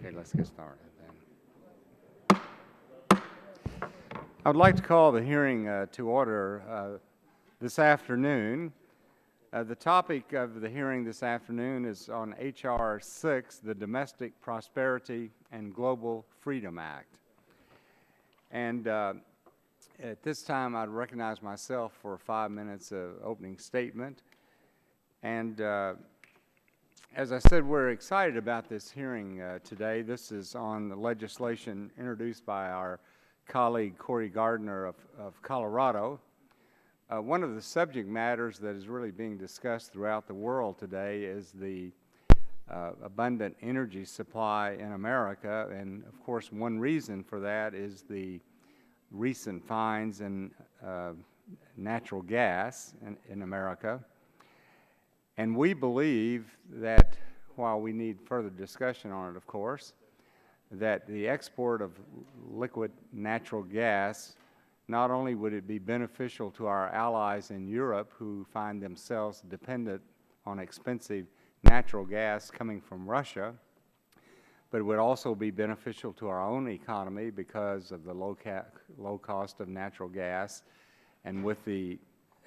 Okay, let's get started then. I would like to call the hearing to order this afternoon. The topic of the hearing this afternoon is on H.R. 6, the Domestic Prosperity and Global Freedom Act. And at this time, I'd recognize myself for 5 minutes of opening statement. And as I said, we're excited about this hearing today. This is on the legislation introduced by our colleague Cory Gardner of Colorado. One of the subject matters that is really being discussed throughout the world today is the abundant energy supply in America, and of course one reason for that is the recent finds in natural gas in America. And we believe that, while we need further discussion on it, of course, that the export of liquid natural gas, not only would it be beneficial to our allies in Europe who find themselves dependent on expensive natural gas coming from Russia, but it would also be beneficial to our own economy because of the low cost of natural gas, and with the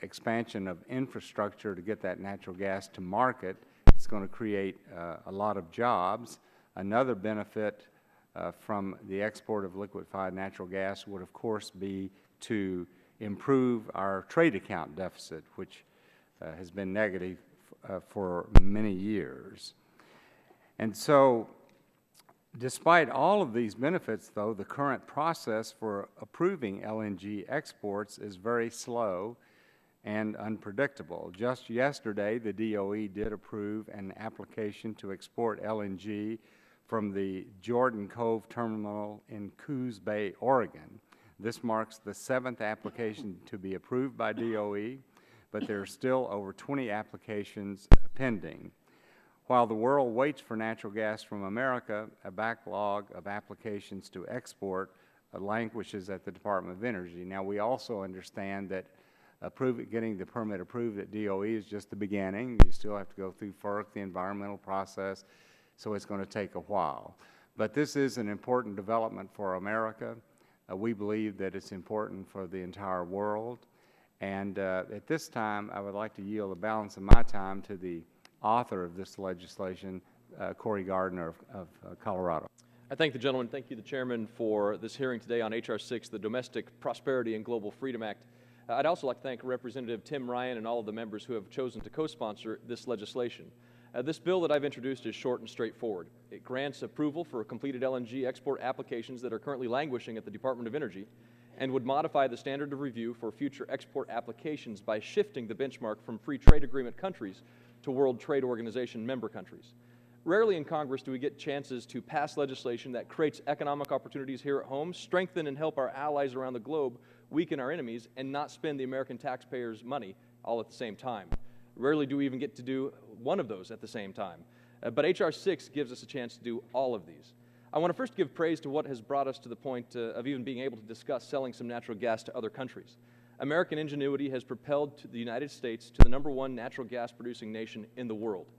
expansion of infrastructure to get that natural gas to market, it's going to create a lot of jobs. Another benefit from the export of liquefied natural gas would, of course, be to improve our trade account deficit, which has been negative for many years. And so, despite all of these benefits, though, the current process for approving LNG exports is very slow and unpredictable. Just yesterday, the DOE did approve an application to export LNG from the Jordan Cove terminal in Coos Bay, Oregon. This marks the 7th application to be approved by DOE, but there are still over 20 applications pending. While the world waits for natural gas from America, a backlog of applications to export languishes at the Department of Energy. Now, we also understand that getting the permit approved at DOE is just the beginning. You still have to go through FERC, the environmental process, so it's going to take a while. But this is an important development for America. We believe that it's important for the entire world. And at this time, I would like to yield the balance of my time to the author of this legislation, Cory Gardner of Colorado. I thank the gentleman. Thank you, the chairman, for this hearing today on H.R. 6, the Domestic Prosperity and Global Freedom Act. I'd also like to thank Representative Tim Ryan and all of the members who have chosen to co-sponsor this legislation. This bill that I've introduced is short and straightforward. It grants approval for completed LNG export applications that are currently languishing at the Department of Energy and would modify the standard of review for future export applications by shifting the benchmark from free trade agreement countries to World Trade Organization member countries. Rarely in Congress do we get chances to pass legislation that creates economic opportunities here at home, strengthen and help our allies around the globe, weaken our enemies, and not spend the American taxpayers' money all at the same time. Rarely do we even get to do one of those at the same time. But H.R. 6 gives us a chance to do all of these. I want to first give praise to what has brought us to the point of even being able to discuss selling some natural gas to other countries. American ingenuity has propelled the United States to the #1 natural gas producing nation in the world.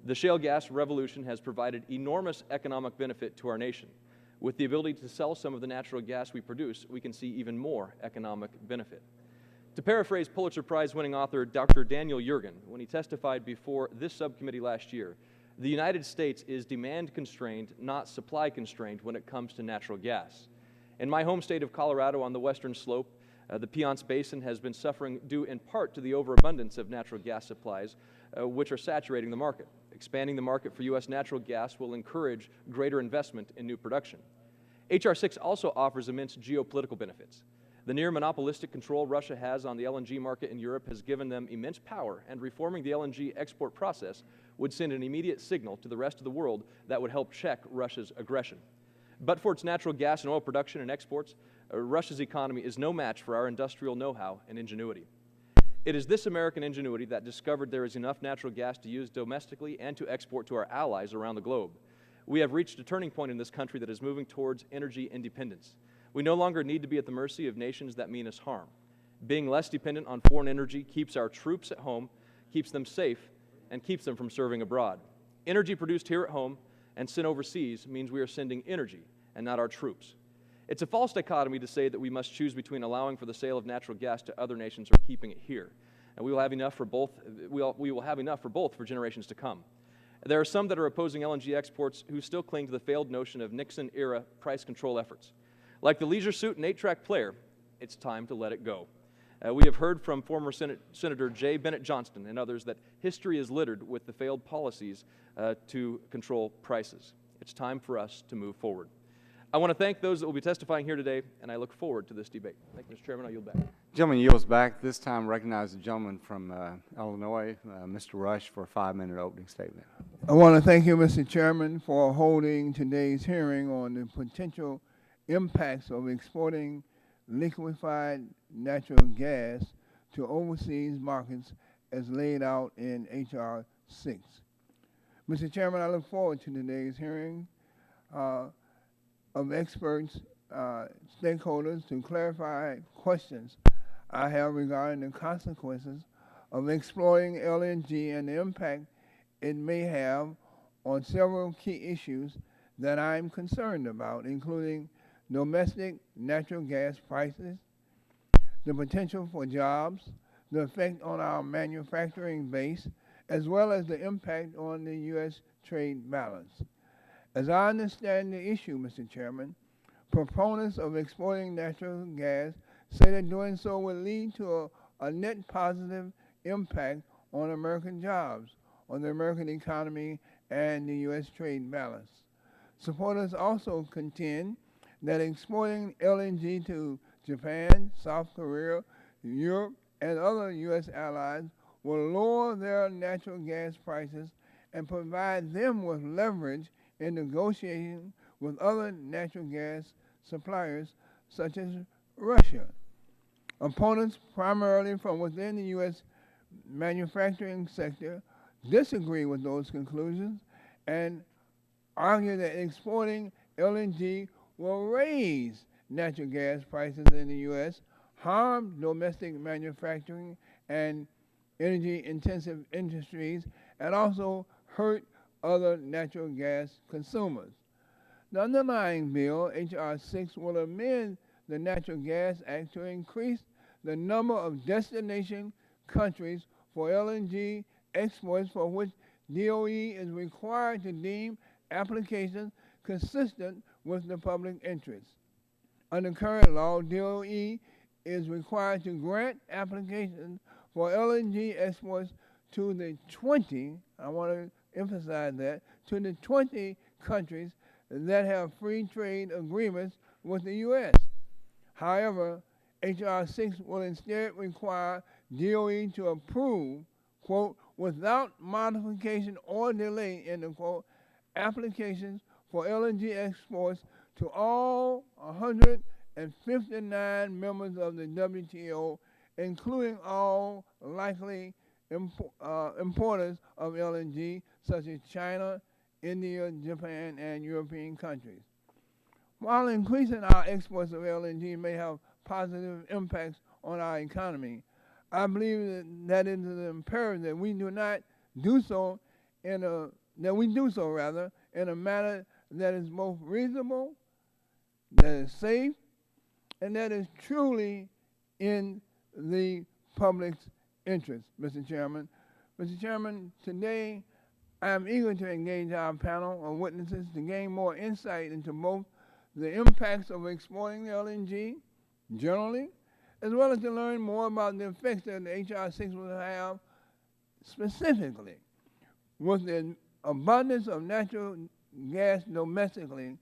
The shale gas revolution has provided enormous economic benefit to our nation. With the ability to sell some of the natural gas we produce, we can see even more economic benefit. To paraphrase Pulitzer Prize-winning author Dr. Daniel Yergin, when he testified before this subcommittee last year, the United States is demand-constrained, not supply-constrained when it comes to natural gas. In my home state of Colorado on the western slope, the Piceance Basin has been suffering due in part to the overabundance of natural gas supplies, which are saturating the market. Expanding the market for U.S. natural gas will encourage greater investment in new production. H.R. 6 also offers immense geopolitical benefits. The near monopolistic control Russia has on the LNG market in Europe has given them immense power, and reforming the LNG export process would send an immediate signal to the rest of the world that would help check Russia's aggression. But for its natural gas and oil production and exports, Russia's economy is no match for our industrial know-how and ingenuity. It is this American ingenuity that discovered there is enough natural gas to use domestically and to export to our allies around the globe. We have reached a turning point in this country that is moving towards energy independence. We no longer need to be at the mercy of nations that mean us harm. Being less dependent on foreign energy keeps our troops at home, keeps them safe, and keeps them from serving abroad. Energy produced here at home and sent overseas means we are sending energy and not our troops. It's a false dichotomy to say that we must choose between allowing for the sale of natural gas to other nations or keeping it here. And we will have enough for both. We will have enough for both for generations to come. There are some that are opposing LNG exports who still cling to the failed notion of Nixon-era price control efforts. Like the leisure suit and 8-track player, it's time to let it go. We have heard from former Senator J. Bennett Johnston and others that history is littered with the failed policies to control prices. It's time for us to move forward. I want to thank those that will be testifying here today, and I look forward to this debate. Thank you, Mr. Chairman. I'll yield back. Gentleman yields back. This time recognize the gentleman from Illinois, Mr. Rush, for a 5-minute opening statement. I want to thank you, Mr. Chairman, for holding today's hearing on the potential impacts of exporting liquefied natural gas to overseas markets as laid out in H.R. 6. Mr. Chairman, I look forward to today's hearing of experts, stakeholders, to clarify questions I have regarding the consequences of exploring LNG and the impact it may have on several key issues that I'm concerned about, including domestic natural gas prices, the potential for jobs, the effect on our manufacturing base, as well as the impact on the U.S. trade balance. As I understand the issue, Mr. Chairman, proponents of exporting natural gas say that doing so will lead to a net positive impact on American jobs, on the American economy, and the U.S. trade balance. Supporters also contend that exporting LNG to Japan, South Korea, Europe, and other U.S. allies will lower their natural gas prices and provide them with leverage in negotiating with other natural gas suppliers such as Russia. Opponents, primarily from within the U.S. manufacturing sector, disagree with those conclusions and argue that exporting LNG will raise natural gas prices in the U.S., harm domestic manufacturing and energy-intensive industries, and also hurt other natural gas consumers. The underlying bill, H.R. 6, will amend the Natural Gas Act to increase the number of destination countries for LNG exports for which DOE is required to deem applications consistent with the public interest. Under current law, DOE is required to grant applications for LNG exports to the 20, I want to emphasize that, to the 20 countries that have free trade agreements with the U.S. However, H.R. 6 will instead require DOE to approve, quote, without modification or delay, end of quote, applications for LNG exports to all 159 members of the WTO, including all likely importers of LNG, such as China, India, Japan, and European countries. While increasing our exports of LNG may have positive impacts on our economy, I believe that it is imperative that we do so in a manner that is both reasonable, that is safe, and that is truly in the public's interest, Mr. Chairman. Mr. Chairman, today I am eager to engage our panel of witnesses to gain more insight into both the impacts of exporting LNG generally, as well as to learn more about the effects that the H.R. 6 will have specifically with the abundance of natural gas domestically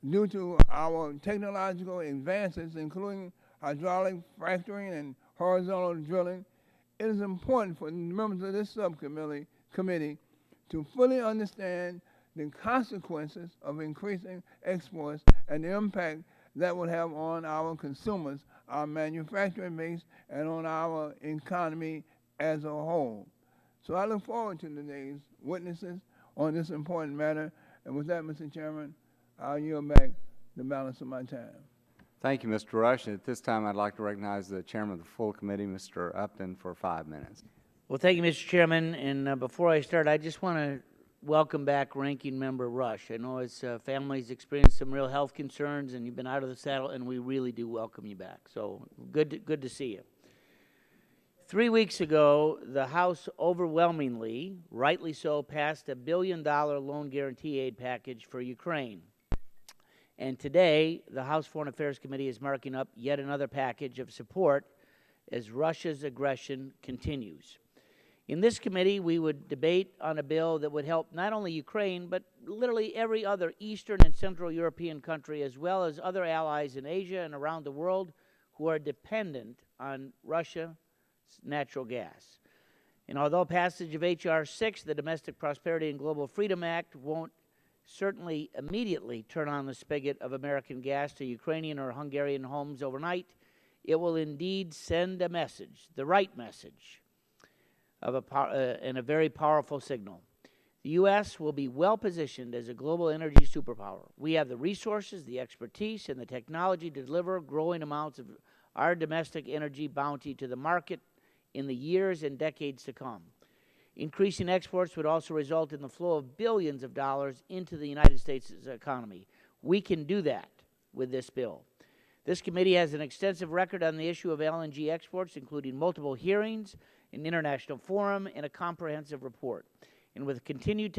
due to our technological advances, including hydraulic fracturing and horizontal drilling. It is important for the members of this subcommittee to fully understand the consequences of increasing exports and the impact that would have on our consumers, our manufacturing base, and on our economy as a whole. So I look forward to today's witnesses on this important matter. And with that, Mr. Chairman, I'll yield back the balance of my time. Thank you, Mr. Rush. And at this time, I'd like to recognize the chairman of the full committee, Mr. Upton, for 5 minutes. Well, thank you, Mr. Chairman. And before I start, I just want to welcome back Ranking Member Rush. I know his family's experienced some real health concerns, and you've been out of the saddle, and we really do welcome you back. So good to see you. 3 weeks ago, the House overwhelmingly, rightly so, passed a $1 billion loan guarantee aid package for Ukraine. And today, the House Foreign Affairs Committee is marking up yet another package of support as Russia's aggression continues. In this committee, we would debate on a bill that would help not only Ukraine, but literally every other Eastern and Central European country, as well as other allies in Asia and around the world who are dependent on Russia's natural gas. And although passage of H.R. 6, the Domestic Prosperity and Global Freedom Act, won't certainly immediately turn on the spigot of American gas to Ukrainian or Hungarian homes overnight, it will indeed send a message, the right message, of and a very powerful signal. The U.S. will be well positioned as a global energy superpower. We have the resources, the expertise, and the technology to deliver growing amounts of our domestic energy bounty to the market in the years and decades to come. Increasing exports would also result in the flow of billions of dollars into the United States economy. We can do that with this bill. This committee has an extensive record on the issue of LNG exports, including multiple hearings, an international forum, and a comprehensive report. And with continued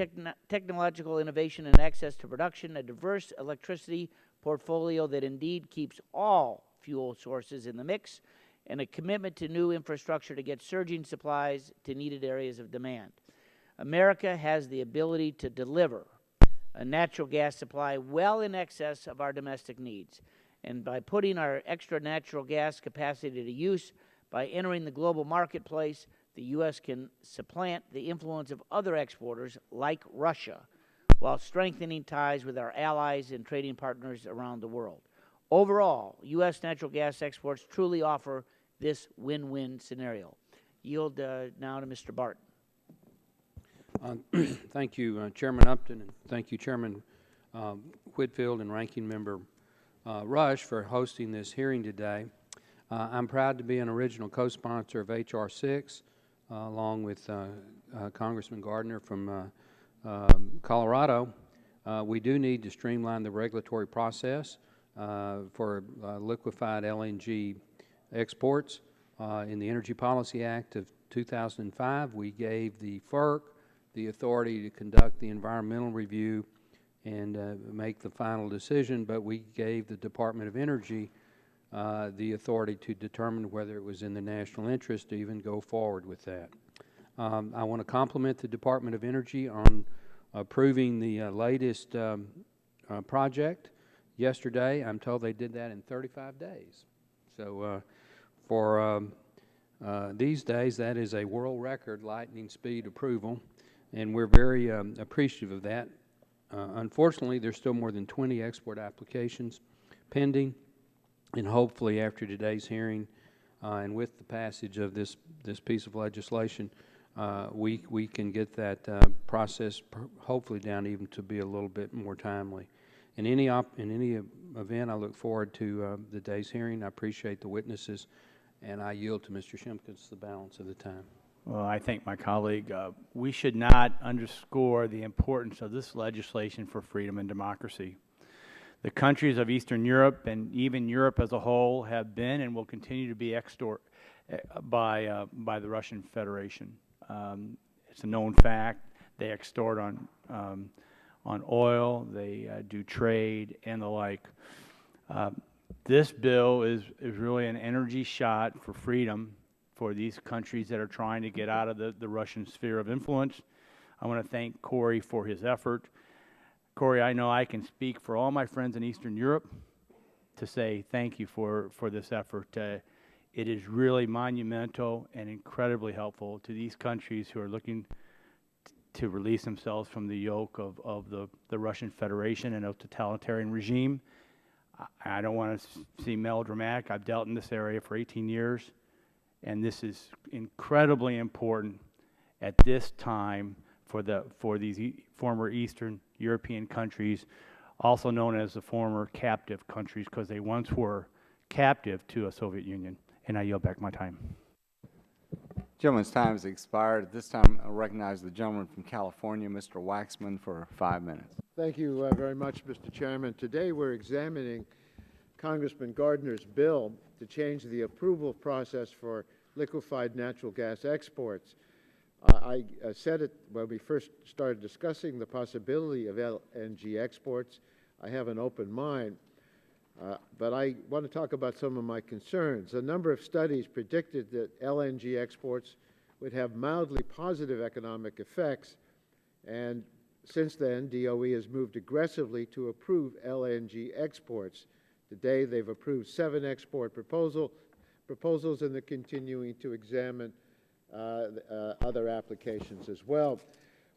technological innovation and access to production, a diverse electricity portfolio that indeed keeps all fuel sources in the mix, and a commitment to new infrastructure to get surging supplies to needed areas of demand. America has the ability to deliver a natural gas supply well in excess of our domestic needs. And by putting our extra natural gas capacity to use, by entering the global marketplace, the U.S. can supplant the influence of other exporters like Russia while strengthening ties with our allies and trading partners around the world. Overall, U.S. natural gas exports truly offer this win-win scenario. Yield now to Mr. Barton. Thank you, Chairman Upton, and thank you, Chairman Whitfield and Ranking Member Rush for hosting this hearing today. I'm proud to be an original co-sponsor of H.R. 6, along with Congressman Gardner from Colorado. We do need to streamline the regulatory process for liquefied LNG exports. In the Energy Policy Act of 2005, we gave the FERC the authority to conduct the environmental review and make the final decision, but we gave the Department of Energy the authority to determine whether it was in the national interest to even go forward with that. I want to compliment the Department of Energy on approving the latest project yesterday. I'm told they did that in 35 days. So for these days, that is a world record lightning speed approval, and we're very appreciative of that. Unfortunately, there's still more than 20 export applications pending, and hopefully after today's hearing and with the passage of this piece of legislation, we can get that process hopefully down even to be a little bit more timely. In any event, I look forward to the day's hearing. I appreciate the witnesses, and I yield to Mr. Shimkus the balance of the time. Well, I thank my colleague. We should not underscore the importance of this legislation for freedom and democracy. The countries of Eastern Europe and even Europe as a whole have been and will continue to be extorted by the Russian Federation. It's a known fact. They extort on oil, they do trade, and the like. This bill is really an energy shot for freedom for these countries that are trying to get out of the Russian sphere of influence. I want to thank Corey for his effort. Corey, I know I can speak for all my friends in Eastern Europe to say thank you for this effort. It is really monumental and incredibly helpful to these countries who are looking to release themselves from the yoke of the Russian Federation and a totalitarian regime. I don't want to see melodramatic. I've dealt in this area for 18 years, and this is incredibly important at this time for these former Eastern European countries, also known as the former captive countries, because they once were captive to a Soviet Union. And I yield back my time. Gentleman's time has expired. At this time, I recognize the gentleman from California, Mr. Waxman, for 5 minutes. Thank you very much, Mr. Chairman. Today we're examining Congressman Gardner's bill to change the approval process for liquefied natural gas exports. I said it when we first started discussing the possibility of LNG exports. I have an open mind, but I want to talk about some of my concerns. A number of studies predicted that LNG exports would have mildly positive economic effects, and since then, DOE has moved aggressively to approve LNG exports. Today, they've approved 7 export proposals, and they're continuing to examine other applications as well.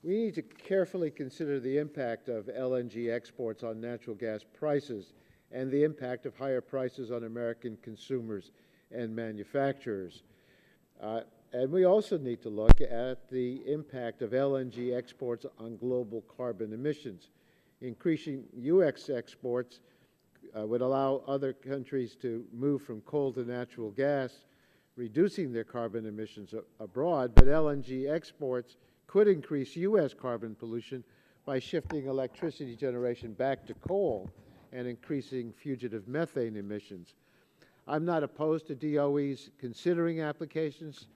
We need to carefully consider the impact of LNG exports on natural gas prices and the impact of higher prices on American consumers and manufacturers. And we also need to look at the impact of LNG exports on global carbon emissions. Increasing U.S. exports would allow other countries to move from coal to natural gas, reducing their carbon emissions abroad, but LNG exports could increase U.S. carbon pollution by shifting electricity generation back to coal and increasing fugitive methane emissions. I'm not opposed to DOE's considering applications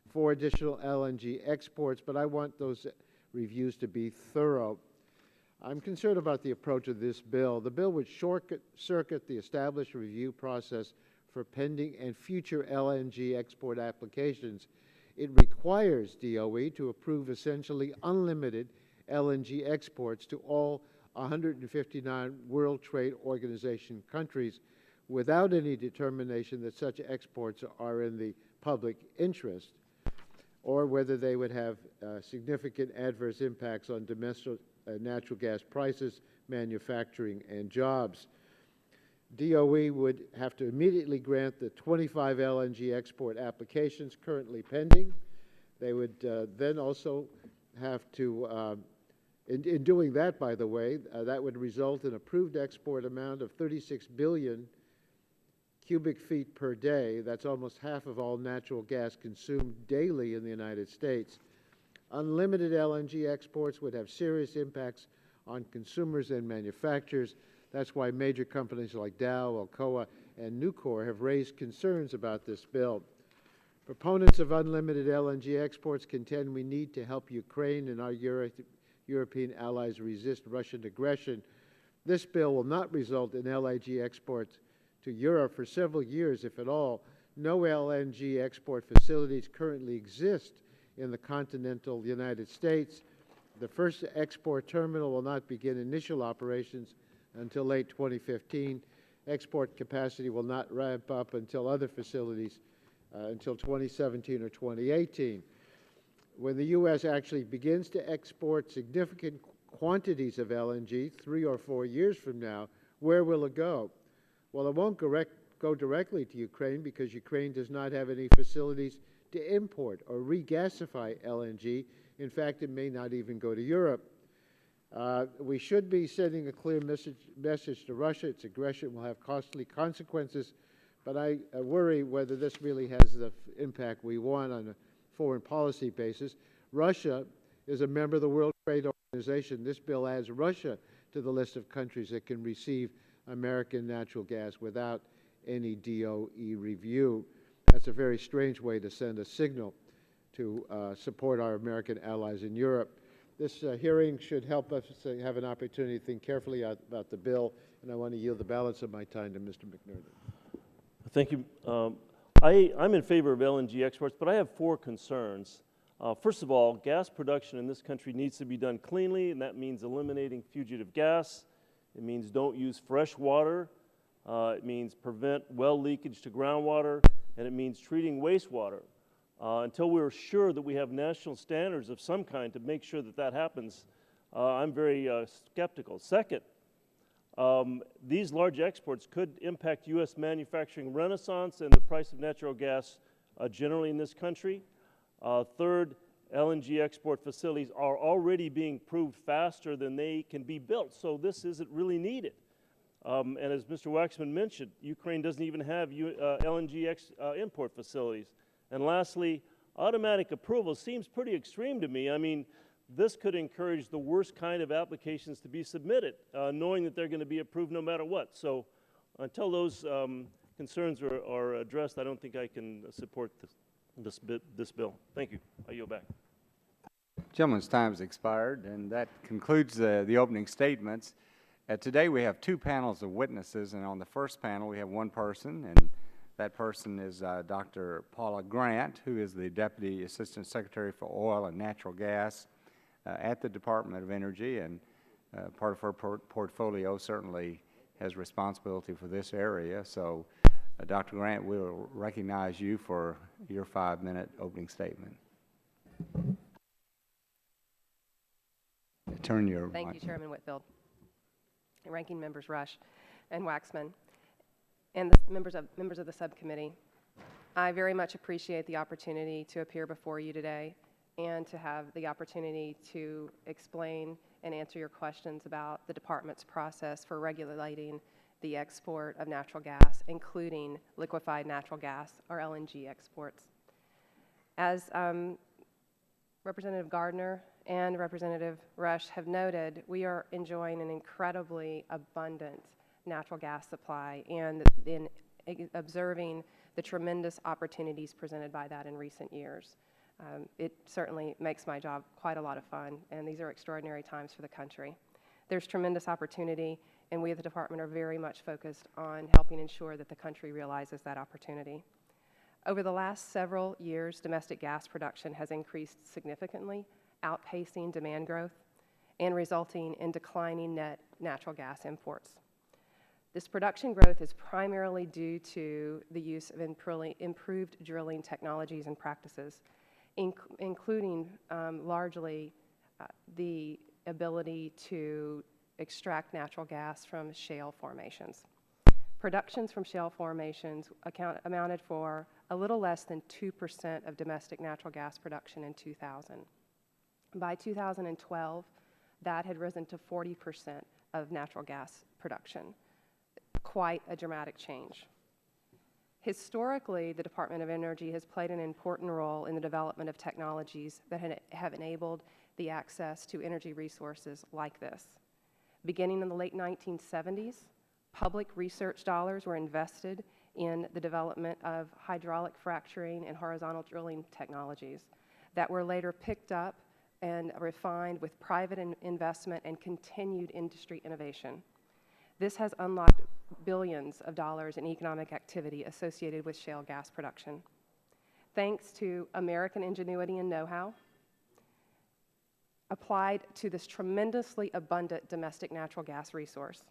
for additional LNG exports, but I want those reviews to be thorough. I'm concerned about the approach of this bill. The bill would short-circuit the established review process for pending and future LNG export applications. It requires DOE to approve essentially unlimited LNG exports to all 159 World Trade Organization countries without any determination that such exports are in the public interest, or whether they would have significant adverse impacts on domestic natural gas prices, manufacturing, and jobs. DOE would have to immediately grant the 25 LNG export applications currently pending. They would then also have to, in doing that, by the way, that would result in approved export amount of 36 billion cubic feet per day. That's almost half of all natural gas consumed daily in the United States. Unlimited LNG exports would have serious impacts on consumers and manufacturers. That's why major companies like Dow, Alcoa, and Nucor have raised concerns about this bill. Proponents of unlimited LNG exports contend we need to help Ukraine and our European allies resist Russian aggression. This bill will not result in LNG exports to Europe for several years, if at all. No LNG export facilities currently exist in the continental United States. The first export terminal will not begin initial operations until late 2015. Export capacity will not ramp up until other facilities until 2017 or 2018. When the U.S. actually begins to export significant quantities of LNG 3 or 4 years from now, where will it go? Well, it won't go directly to Ukraine because Ukraine does not have any facilities to import or regasify LNG. In fact, it may not even go to Europe. We should be sending a clear message to Russia. Its aggression will have costly consequences, but I worry whether this really has the impact we want on a foreign policy basis. Russia is a member of the World Trade Organization. This bill adds Russia to the list of countries that can receive American natural gas without any DOE review. That's a very strange way to send a signal to support our American allies in Europe. This hearing should help us have an opportunity to think carefully about the bill, and I want to yield the balance of my time to Mr. McNerney. Thank you. I'm in favor of LNG exports, but I have 4 concerns. First of all, gas production in this country needs to be done cleanly, and that means eliminating fugitive gas. It means don't use fresh water. It means prevent well leakage to groundwater, and it means treating wastewater. Until we're sure that we have national standards of some kind to make sure that that happens, I'm very skeptical. Second, these large exports could impact U.S. manufacturing renaissance and the price of natural gas generally in this country. Third, LNG export facilities are already being proved faster than they can be built, so this isn't really needed. And as Mr. Waxman mentioned, Ukraine doesn't even have LNG import facilities. And lastly, automatic approval seems pretty extreme to me. I mean, this could encourage the worst kind of applications to be submitted, knowing that they're going to be approved no matter what. So until those concerns are addressed, I don't think I can support this bill. Thank you. I yield back. Gentleman's time has expired, and that concludes the opening statements. Today we have two panels of witnesses, and on the first panel we have one person, and that person is Dr. Paula Grant, who is the Deputy Assistant Secretary for Oil and Natural Gas at the Department of Energy, and part of her portfolio certainly has responsibility for this area. So, Dr. Grant, we'll recognize you for your 5-minute opening statement. Thank you, Chairman Whitfield, Ranking Members Rush and Waxman, and the members of the subcommittee. I very much appreciate the opportunity to appear before you today and to have the opportunity to explain and answer your questions about the department's process for regulating the export of natural gas, including liquefied natural gas, or LNG exports. As Representative Gardner and Representative Rush have noted, we are enjoying an incredibly abundant natural gas supply and in observing the tremendous opportunities presented by that in recent years. It certainly makes my job quite a lot of fun, and these are extraordinary times for the country. There's tremendous opportunity, and we at the department are very much focused on helping ensure that the country realizes that opportunity. Over the last several years, domestic gas production has increased significantly, outpacing demand growth and resulting in declining net natural gas imports. This production growth is primarily due to the use of improved drilling technologies and practices, including largely the ability to extract natural gas from shale formations. Productions from shale formations amounted for a little less than 2% of domestic natural gas production in 2000. By 2012, that had risen to 40% of natural gas production. Quite a dramatic change. Historically, the Department of Energy has played an important role in the development of technologies that have enabled the access to energy resources like this. Beginning in the late 1970s, public research dollars were invested in the development of hydraulic fracturing and horizontal drilling technologies that were later picked up and refined with private investment and continued industry innovation. This has unlocked billions of dollars in economic activity associated with shale gas production. Thanks to American ingenuity and know-how applied to this tremendously abundant domestic natural gas resource,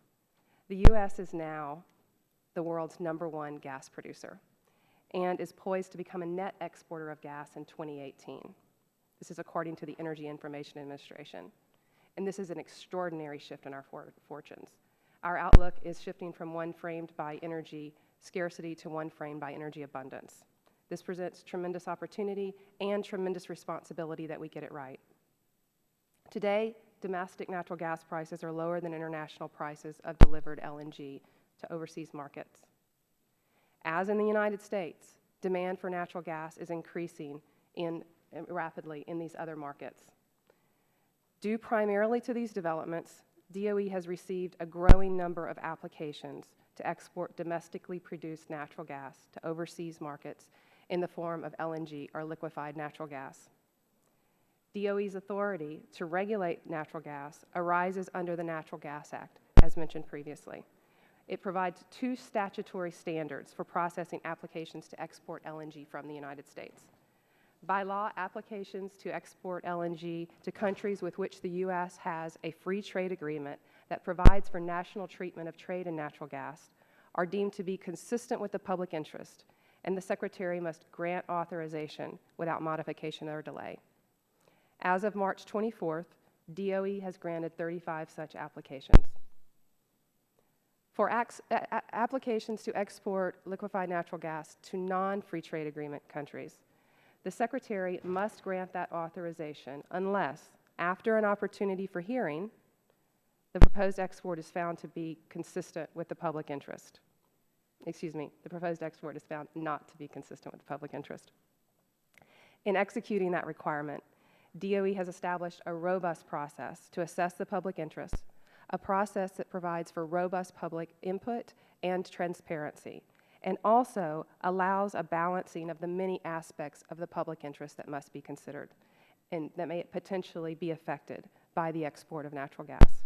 the U.S. is now the world's #1 gas producer and is poised to become a net exporter of gas in 2018. This is according to the Energy Information Administration. And this is an extraordinary shift in our fortunes. Our outlook is shifting from one framed by energy scarcity to one framed by energy abundance. This presents tremendous opportunity and tremendous responsibility that we get it right. Today, domestic natural gas prices are lower than international prices of delivered LNG to overseas markets. As in the United States, demand for natural gas is increasing rapidly in these other markets. Due primarily to these developments, DOE has received a growing number of applications to export domestically produced natural gas to overseas markets in the form of LNG, or liquefied natural gas. DOE's authority to regulate natural gas arises under the Natural Gas Act, as mentioned previously. It provides 2 statutory standards for processing applications to export LNG from the United States. By law, applications to export LNG to countries with which the U.S. has a free trade agreement that provides for national treatment of trade in natural gas are deemed to be consistent with the public interest, and the Secretary must grant authorization without modification or delay. As of March 24th, DOE has granted 35 such applications. For applications to export liquefied natural gas to non-free trade agreement countries, the Secretary must grant that authorization unless, after an opportunity for hearing, the proposed export is found to be consistent with the public interest. Excuse me, the proposed export is found not to be consistent with the public interest. In executing that requirement, DOE has established a robust process to assess the public interest, a process that provides for robust public input and transparency, and also allows a balancing of the many aspects of the public interest that must be considered and that may potentially be affected by the export of natural gas.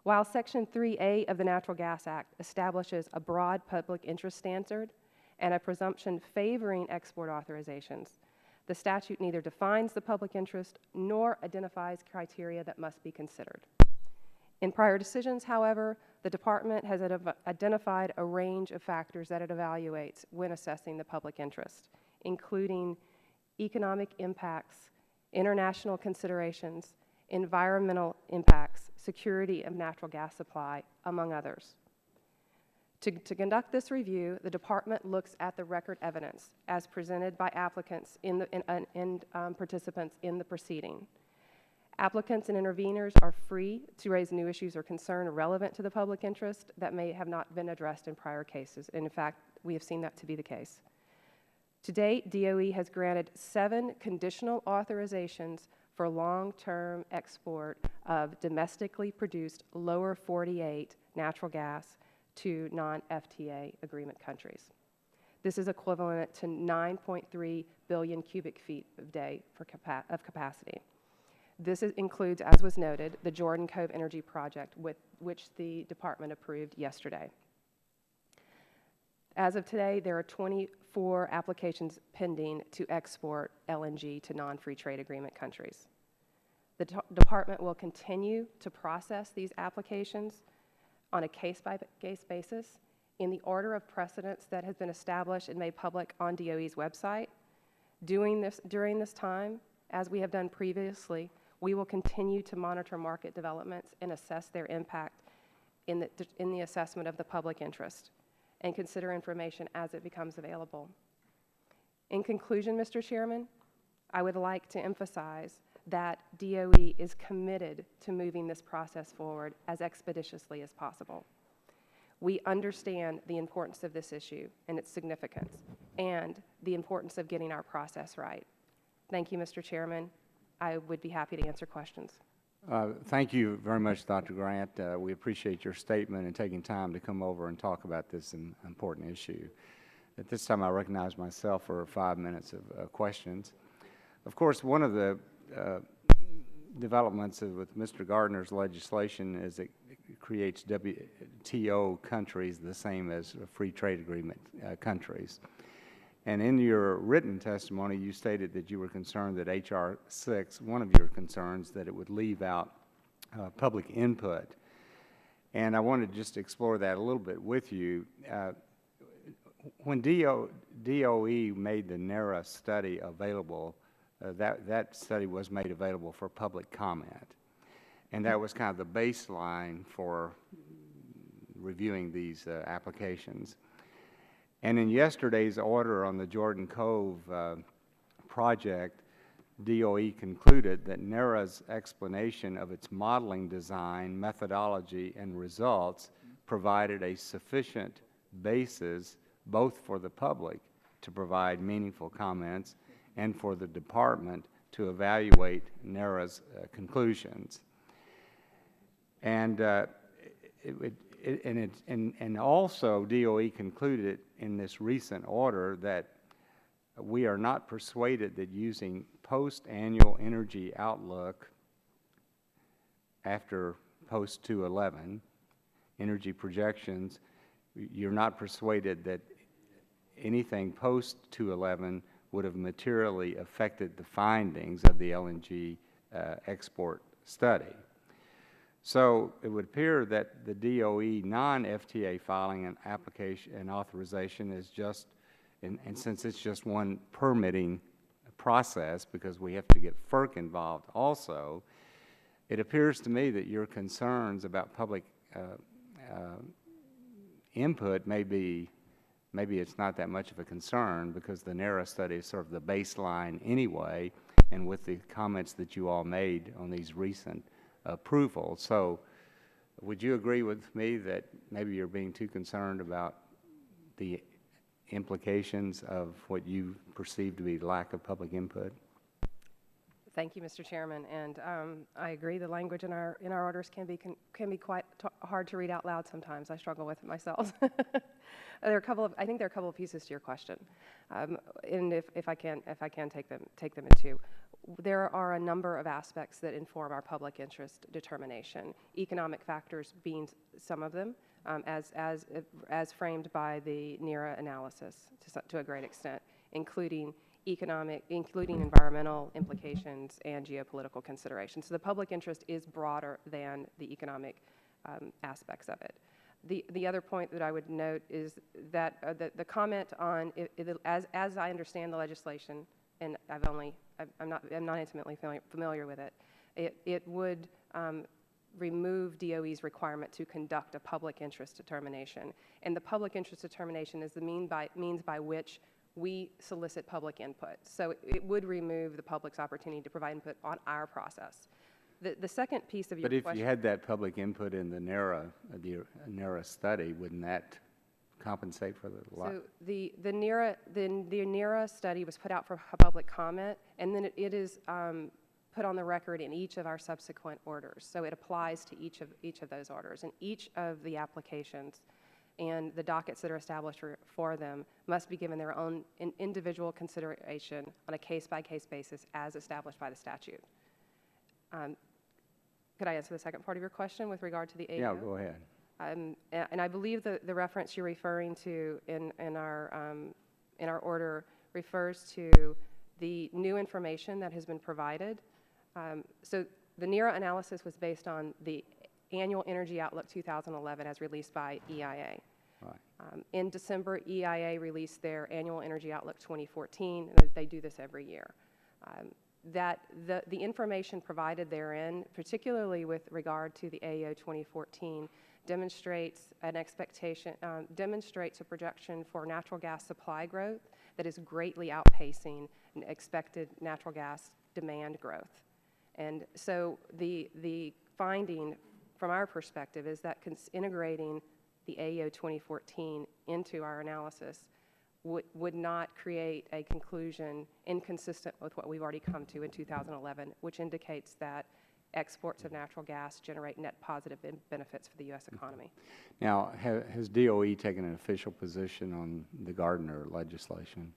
While Section 3A of the Natural Gas Act establishes a broad public interest standard and a presumption favoring export authorizations, the statute neither defines the public interest nor identifies criteria that must be considered. In prior decisions, however, the Department has identified a range of factors that it evaluates when assessing the public interest, including economic impacts, international considerations, environmental impacts, security of natural gas supply, among others. To conduct this review, the Department looks at the record evidence as presented by applicants and participants in the proceeding. Applicants and interveners are free to raise new issues or concern relevant to the public interest that may have not been addressed in prior cases. And in fact, we have seen that to be the case. To date, DOE has granted 7 conditional authorizations for long-term export of domestically produced lower 48 natural gas to non-FTA agreement countries. This is equivalent to 9.3 billion cubic feet a day of capacity. This includes, as was noted, the Jordan Cove Energy Project, which the Department approved yesterday. As of today, there are 24 applications pending to export LNG to non-free trade agreement countries. The Department will continue to process these applications on a case-by-case basis in the order of precedence that has been established and made public on DOE's website. During this time, as we have done previously, we will continue to monitor market developments and assess their impact in the assessment of the public interest and consider information as it becomes available. In conclusion, Mr. Chairman, I would like to emphasize that DOE is committed to moving this process forward as expeditiously as possible. We understand the importance of this issue and its significance and the importance of getting our process right. Thank you, Mr. Chairman. I would be happy to answer questions. Thank you very much, Dr. Grant. We appreciate your statement and taking time to come over and talk about this important issue. At this time, I recognize myself for 5 minutes of questions. Of course, one of the developments with Mr. Gardner's legislation is it creates WTO countries the same as free trade agreement countries. And in your written testimony, you stated that you were concerned that H.R. 6, one of your concerns, that it would leave out public input. And I wanted to just explore that a little bit with you. When DOE made the NERA study available, that study was made available for public comment. And that was kind of the baseline for reviewing these applications. And in yesterday's order on the Jordan Cove project, DOE concluded that NERA's explanation of its modeling design, methodology, and results provided a sufficient basis both for the public to provide meaningful comments and for the Department to evaluate NERA's conclusions. And and also DOE concluded in this recent order that we are not persuaded that using post-annual energy outlook after post-2011 energy projections, you're not persuaded that anything post-2011 would have materially affected the findings of the LNG export study. So it would appear that the DOE non-FTA filing and application and authorization is just, and since it's just one permitting process because we have to get FERC involved also, it appears to me that your concerns about public input maybe it's not that much of a concern because the NERA study is sort of the baseline anyway, and with the comments that you all made on these recent approvals. So would you agree with me that maybe you're being too concerned about the implications of what you perceive to be lack of public input? Thank you, Mr. Chairman, and I agree. The language in our orders can be quite hard to read out loud sometimes. I struggle with it myself. I think there are a couple of pieces to your question, and if I can take them in two. There are a number of aspects that inform our public interest determination. Economic factors being some of them, as framed by the NERA analysis to a great extent, including environmental implications and geopolitical considerations. So the public interest is broader than the economic aspects of it. The other point that I would note is that the comment on, as I understand the legislation, and I'm not intimately familiar with it, it would remove DOE's requirement to conduct a public interest determination. And the public interest determination is the means by which we solicit public input. So it would remove the public's opportunity to provide input on our process. The second piece of your question— But if you had that public input in the NERA study, wouldn't that compensate for the lot? So the NERA study was put out for public comment, and then it is put on the record in each of our subsequent orders. So it applies to each of those orders, and each of the applications and the dockets that are established for them must be given their own individual consideration on a case-by-case basis as established by the statute. Could I answer the second part of your question with regard to the AO? Yeah, go ahead. And I believe the reference you're referring to in our order refers to the new information that has been provided. So the NERA analysis was based on the Annual Energy Outlook 2011 as released by EIA. Right. In December, EIA released their Annual Energy Outlook 2014. They do this every year. That the information provided therein, particularly with regard to the AO 2014, demonstrates an expectation, demonstrates a projection for natural gas supply growth that is greatly outpacing expected natural gas demand growth. And so the finding from our perspective is that integrating the AO 2014 into our analysis would not create a conclusion inconsistent with what we've already come to in 2011, which indicates that exports of natural gas generate net positive benefits for the U.S. economy. Now, has DOE taken an official position on the Gardner legislation?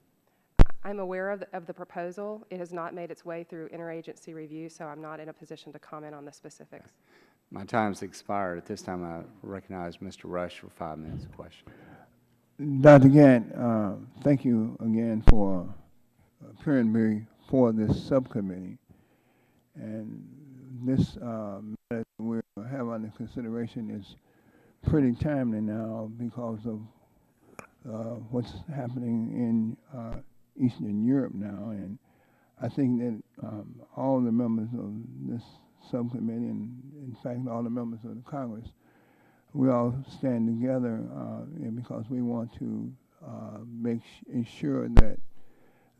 I'm aware of the proposal. It has not made its way through interagency review, so I'm not in a position to comment on the specifics. My time's expired. At this time, I recognize Mr. Rush for 5 minutes of question. Dr. Gant, thank you again for appearing before this subcommittee. And this matter we have under consideration is pretty timely now because of what's happening in Eastern Europe now. And I think that all the members of this subcommittee, and in fact all the members of the Congress, we all stand together because we want to ensure that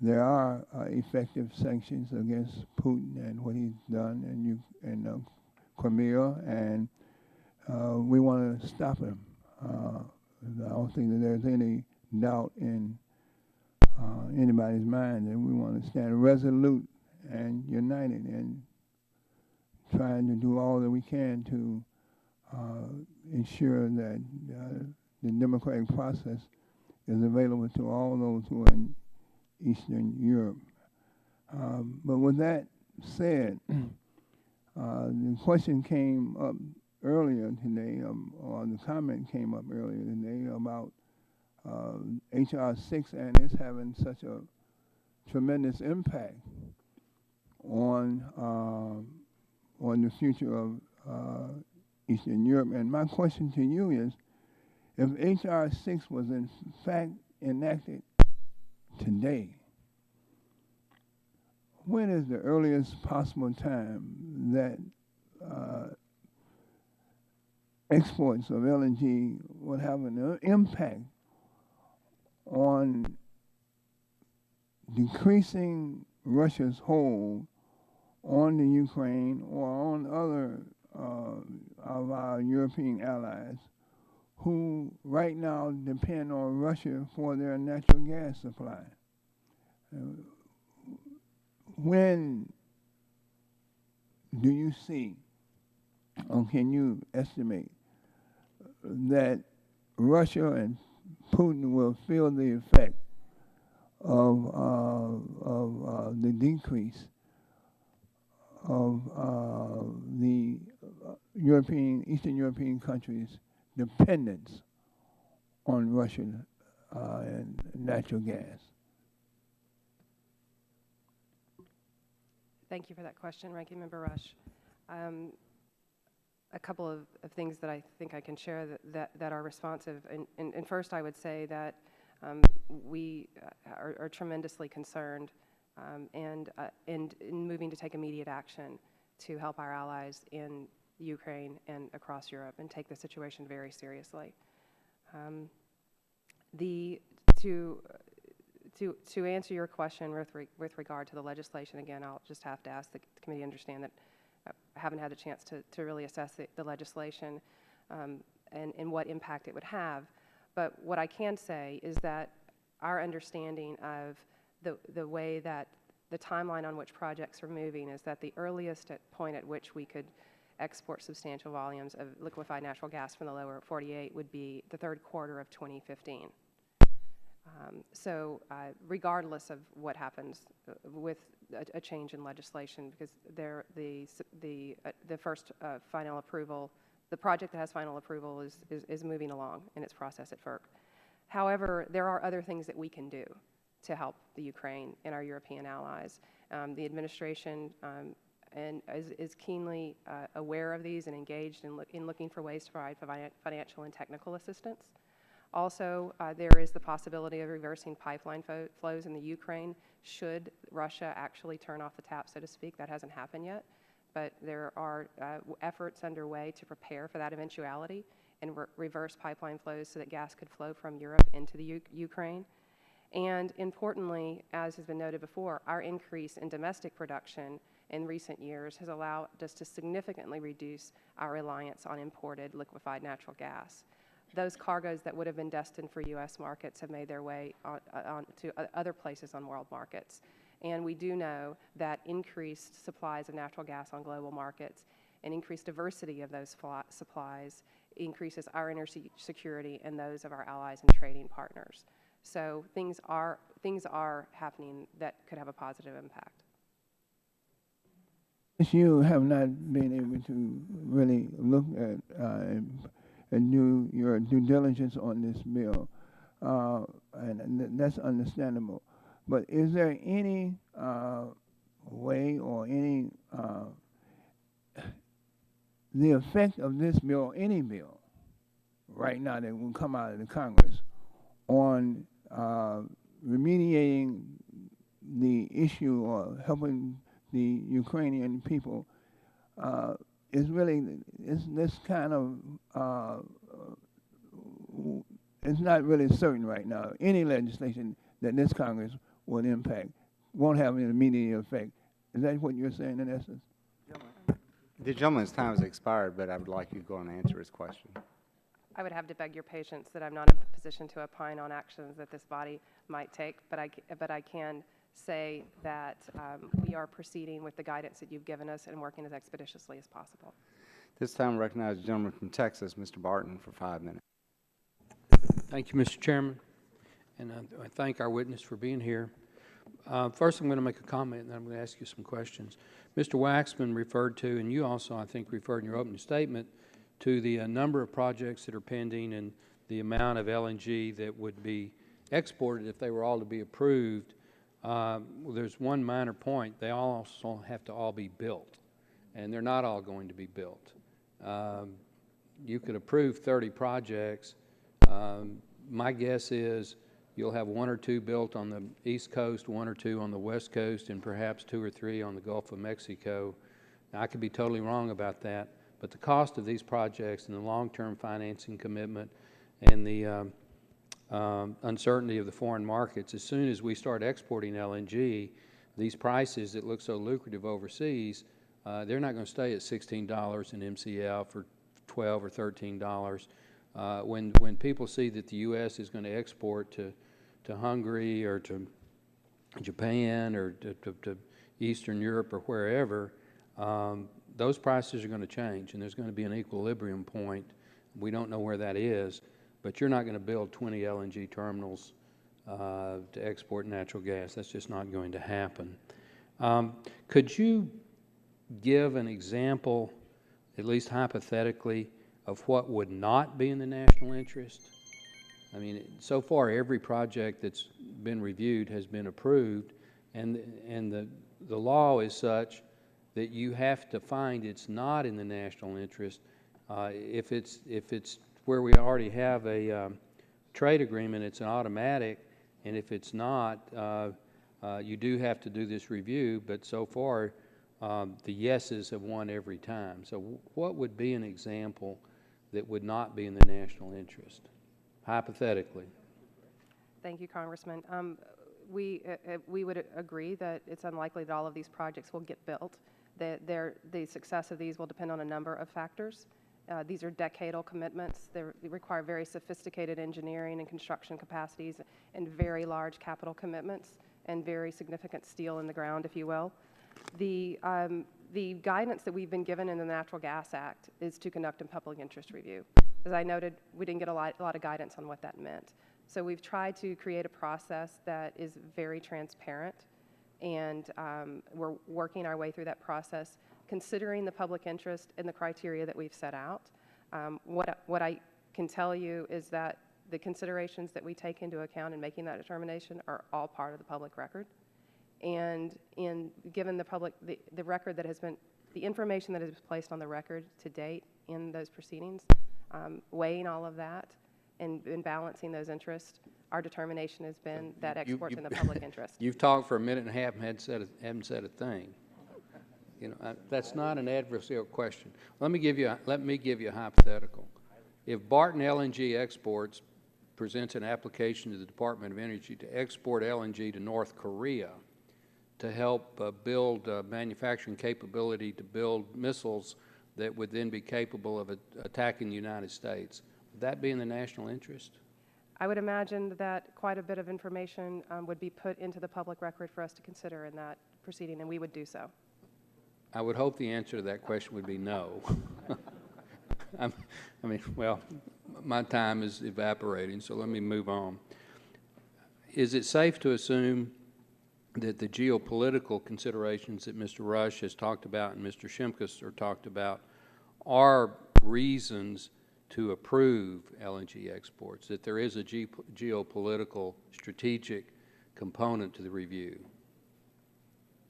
there are effective sanctions against Putin and what he's done in Crimea, and we want to stop him. I don't think that there's any doubt in anybody's mind, and we want to stand resolute and united and trying to do all that we can to ensure that the democratic process is available to all those who are in Eastern Europe. But with that said, the question came up earlier today, or the comment came up earlier today about H.R. 6 and it's having such a tremendous impact on the future of Eastern Europe. And my question to you is, if H.R. 6 was in fact enacted today, when is the earliest possible time that exports of LNG would have an impact on decreasing Russia's hold on the Ukraine or on other of our European allies who right now depend on Russia for their natural gas supply. When do you see, or can you estimate, that Russia and Putin will feel the effect of the decrease of the Eastern European countries' dependence on Russian and natural gas? Thank you for that question, Ranking Member Rush. A couple of things that I think I can share that are responsive. And first, I would say that we are tremendously concerned and moving to take immediate action to help our allies in Ukraine and across Europe and take the situation very seriously. To answer your question with regard to the legislation, again, I'll just have to ask the committee to understand that I haven't had a chance to really assess the legislation and what impact it would have. But what I can say is that our understanding of the way that the timeline on which projects are moving is that the earliest point at which we could export substantial volumes of liquefied natural gas from the lower 48 would be the third quarter of 2015. Regardless of what happens with a change in legislation, because the first final approval, the project that has final approval is moving along in its process at FERC. However, there are other things that we can do to help the Ukraine and our European allies. The administration is keenly aware of these and engaged in looking for ways to provide financial and technical assistance. Also, there is the possibility of reversing pipeline flows in the Ukraine should Russia actually turn off the tap, so to speak. That hasn't happened yet, but there are efforts underway to prepare for that eventuality and reverse pipeline flows so that gas could flow from Europe into the Ukraine. And importantly, as has been noted before, our increase in domestic production in recent years has allowed us to significantly reduce our reliance on imported liquefied natural gas. Those cargoes that would have been destined for U.S. markets have made their way on to other places on world markets. And we do know that increased supplies of natural gas on global markets and increased diversity of those supplies increases our energy security and those of our allies and trading partners. So things are happening that could have a positive impact. You have not been able to really look at and do your due diligence on this bill, and that's understandable. But is there any way or any the effect of this bill, any bill, right now that will come out of the Congress on remediating the issue or helping the Ukrainian people is really, this kind of, it's not really certain right now. Any legislation that this Congress will impact won't have an immediate effect. Is that what you're saying in essence? The gentleman's time has expired, but I would like you to go on and answer his question. I would have to beg your patience that I'm not in a position to opine on actions that this body might take, but I can say that we are proceeding with the guidance that you've given us and working as expeditiously as possible. This time I recognize the gentleman from Texas, Mr. Barton, for 5 minutes. Thank you, Mr. Chairman, and I thank our witness for being here. First, I'm going to make a comment, and then I'm going to ask you some questions. Mr. Waxman referred to, and you also, I think, referred in your opening statement, to the number of projects that are pending and the amount of LNG that would be exported if they were all to be approved. Well, there's one minor point. They also have to all be built, and they're not all going to be built. You could approve 30 projects. My guess is you'll have 1 or 2 built on the East Coast, 1 or 2 on the West Coast, and perhaps 2 or 3 on the Gulf of Mexico. Now, I could be totally wrong about that, but the cost of these projects and the long-term financing commitment and the uncertainty of the foreign markets, as soon as we start exporting LNG, these prices that look so lucrative overseas, they're not going to stay at $16 an MCF or $12 or $13. When people see that the U.S. is going to export to Hungary or to Japan or to Eastern Europe or wherever, those prices are going to change, and there's going to be an equilibrium point. We don't know where that is, but you're not going to build 20 LNG terminals to export natural gas. That's just not going to happen. Could you give an example, at least hypothetically, of what would not be in the national interest? I mean, so far every project that's been reviewed has been approved, and the law is such that you have to find it's not in the national interest. If it's where we already have a trade agreement, it's an automatic, and if it's not, you do have to do this review, but so far the yeses have won every time. So what would be an example that would not be in the national interest, hypothetically? Thank you, Congressman. We would agree that it's unlikely that all of these projects will get built. The success of these will depend on a number of factors. These are decadal commitments. They require very sophisticated engineering and construction capacities and very large capital commitments and very significant steel in the ground, if you will. The guidance that we've been given in the Natural Gas Act is to conduct a public interest review. As I noted, we didn't get a lot of guidance on what that meant. So we've tried to create a process that is very transparent, and we're working our way through that process, considering the public interest and the criteria that we've set out. What I can tell you is that the considerations that we take into account in making that determination are all part of the public record. And given the record that has been, the information that has been placed on the record to date in those proceedings, weighing all of that and balancing those interests, our determination has been that export's in the public interest. You've talked for a minute and a half and haven't said a thing. You know, that's not an adversarial question. Let me give you a hypothetical. If Barton LNG Exports presents an application to the Department of Energy to export LNG to North Korea to help build manufacturing capability to build missiles that would then be capable of attacking the United States, would that be in the national interest? I would imagine that quite a bit of information would be put into the public record for us to consider in that proceeding, and we would do so. I would hope the answer to that question would be no. I mean, well, my time is evaporating, so let me move on. Is it safe to assume that the geopolitical considerations that Mr. Rush has talked about and Mr. Shimkus talked about are reasons to approve LNG exports, that there is a geopolitical strategic component to the review?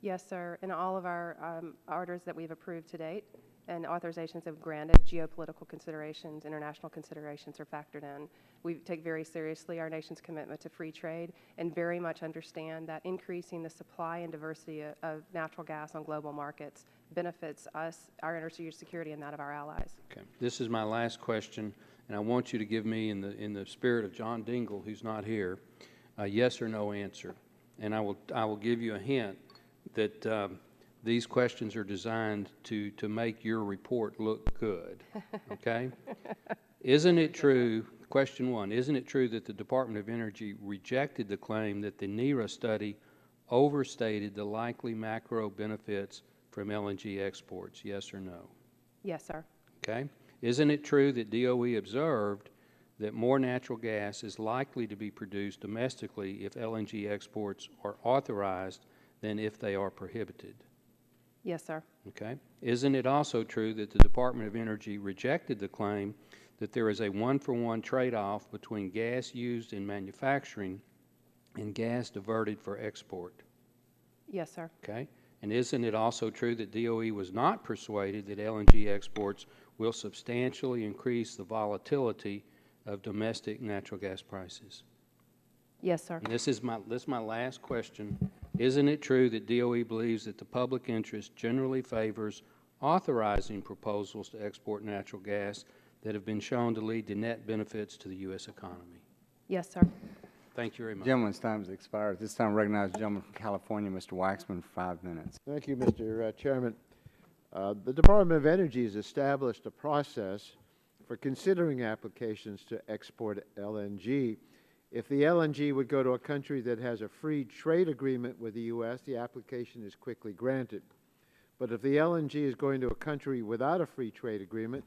Yes, sir. In all of our orders that we've approved to date and authorizations have granted, geopolitical considerations, international considerations are factored in. We take very seriously our nation's commitment to free trade and very much understand that increasing the supply and diversity of natural gas on global markets benefits us, our energy security, and that of our allies. Okay. This is my last question, and I want you to give me, in the spirit of John Dingell, who's not here, a yes or no answer. And I will give you a hint that these questions are designed to make your report look good, okay? Isn't it true, question one, isn't it true that the Department of Energy rejected the claim that the NERA study overstated the likely macro benefits from LNG exports, yes or no? Yes, sir. Okay. Isn't it true that DOE observed that more natural gas is likely to be produced domestically if LNG exports are authorized than if they are prohibited? Yes, sir. Okay. Isn't it also true that the Department of Energy rejected the claim that there is a one-for-one trade-off between gas used in manufacturing and gas diverted for export? Yes, sir. Okay. And isn't it also true that DOE was not persuaded that LNG exports will substantially increase the volatility of domestic natural gas prices? Yes, sir. And this is my last question. Isn't it true that DOE believes that the public interest generally favors authorizing proposals to export natural gas that have been shown to lead to net benefits to the U.S. economy? Yes, sir. Thank you very much. Gentleman's time has expired. At this time, I recognize the gentleman from California, Mr. Waxman, for 5 minutes. Thank you, Mr. Chairman. The Department of Energy has established a process for considering applications to export LNG. If the LNG would go to a country that has a free trade agreement with the U.S., the application is quickly granted. But if the LNG is going to a country without a free trade agreement,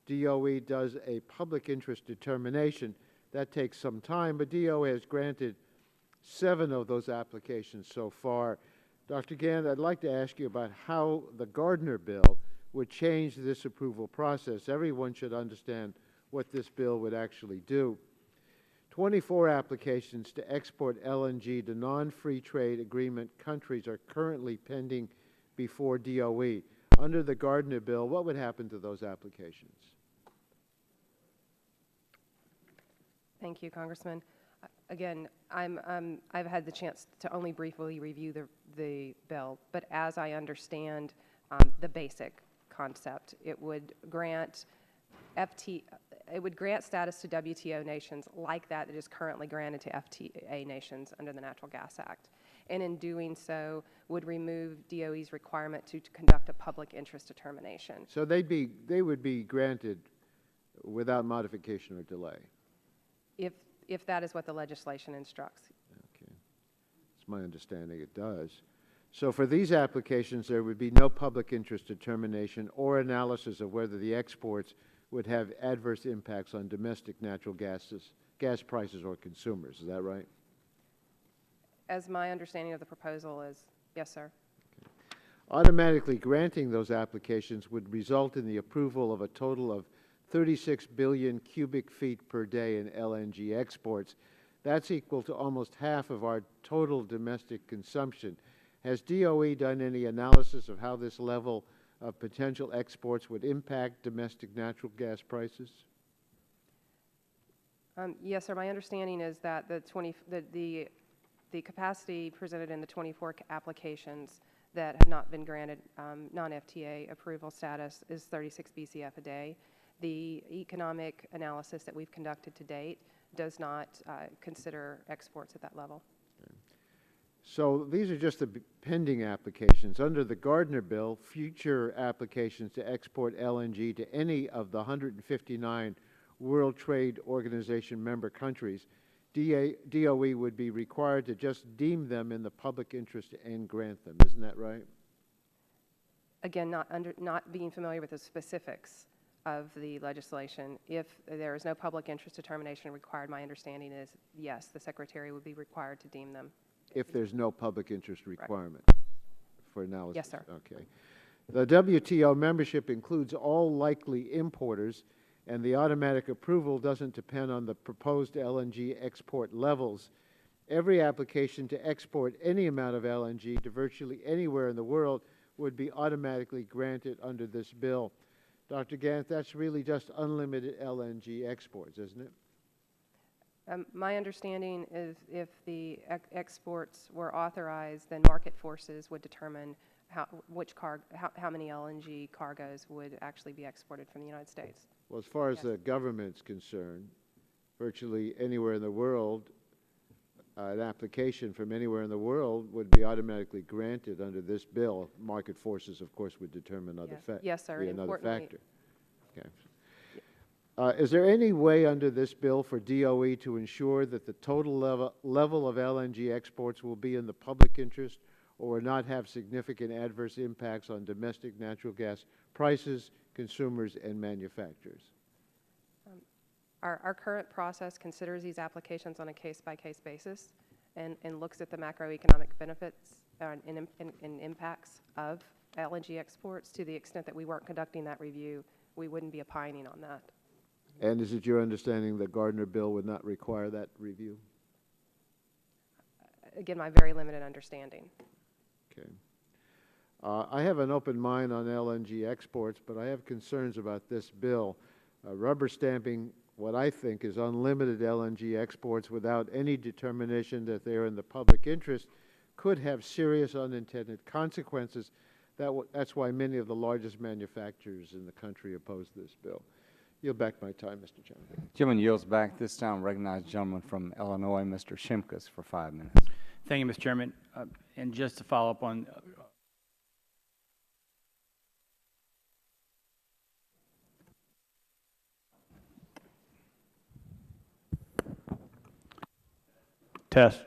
DOE does a public interest determination. That takes some time, but DOE has granted 7 of those applications so far. Dr. Gant, I'd like to ask you about how the Gardner bill would change this approval process. Everyone should understand what this bill would actually do. 24 applications to export LNG to non-free trade agreement countries are currently pending before DOE. Under the Gardner bill, what would happen to those applications? Thank you, Congressman. Again, I've had the chance to only briefly review the bill, but as I understand the basic concept, it would grant status to WTO nations like that is currently granted to FTA nations under the Natural Gas Act. And in doing so, would remove DOE's requirement to conduct a public interest determination. So they would be granted without modification or delay? If that is what the legislation instructs. Okay. It's my understanding it does. So for these applications, there would be no public interest determination or analysis of whether the exports would have adverse impacts on domestic natural gas prices or consumers. Is that right? As my understanding of the proposal is, yes, sir. Okay. Automatically granting those applications would result in the approval of a total of 36 billion cubic feet per day in LNG exports. That's equal to almost half of our total domestic consumption. Has DOE done any analysis of how this level of potential exports would impact domestic natural gas prices? Yes, sir. My understanding is that the capacity presented in the 24 applications that have not been granted non-FTA approval status is 36 BCF a day. The economic analysis that we've conducted to date does not consider exports at that level. Okay. So these are just the pending applications. Under the Gardner bill, future applications to export LNG to any of the 159 World Trade Organization member countries, DOE would be required to just deem them in the public interest and grant them. Isn't that right? Again, not being familiar with the specifics of the legislation. If there is no public interest determination required, my understanding is, yes, the Secretary would be required to deem them. If there's no public interest requirement for analysis? Yes, sir. Okay. The WTO membership includes all likely importers, and the automatic approval doesn't depend on the proposed LNG export levels. Every application to export any amount of LNG to virtually anywhere in the world would be automatically granted under this bill. Dr. Gant, that's really just unlimited LNG exports, isn't it? My understanding is if the exports were authorized, then market forces would determine how many LNG cargoes would actually be exported from the United States. Well, as far as the government's concerned, virtually anywhere in the world, an application from anywhere in the world would be automatically granted under this bill. Market forces, of course, would determine other yes, sir. be another factor. Okay. Yeah. Is there any way under this bill for DOE to ensure that the total level of LNG exports will be in the public interest or not have significant adverse impacts on domestic natural gas prices, consumers, and manufacturers? Our current process considers these applications on a case-by-case basis and looks at the macroeconomic benefits and impacts of LNG exports. To the extent that we weren't conducting that review, we wouldn't be opining on that. And is it your understanding that Gardner bill would not require that review? Again, my very limited understanding. Okay. I have an open mind on LNG exports, but I have concerns about this bill. Rubber stamping what I think is unlimited LNG exports without any determination that they're in the public interest could have serious unintended consequences. That's why many of the largest manufacturers in the country oppose this bill. Yield back my time, Mr. Chairman. Gentleman yields back. This time recognize the gentleman from Illinois, Mr. Shimkus, for 5 minutes. Thank you, Mr. Chairman. And just to follow up on Test.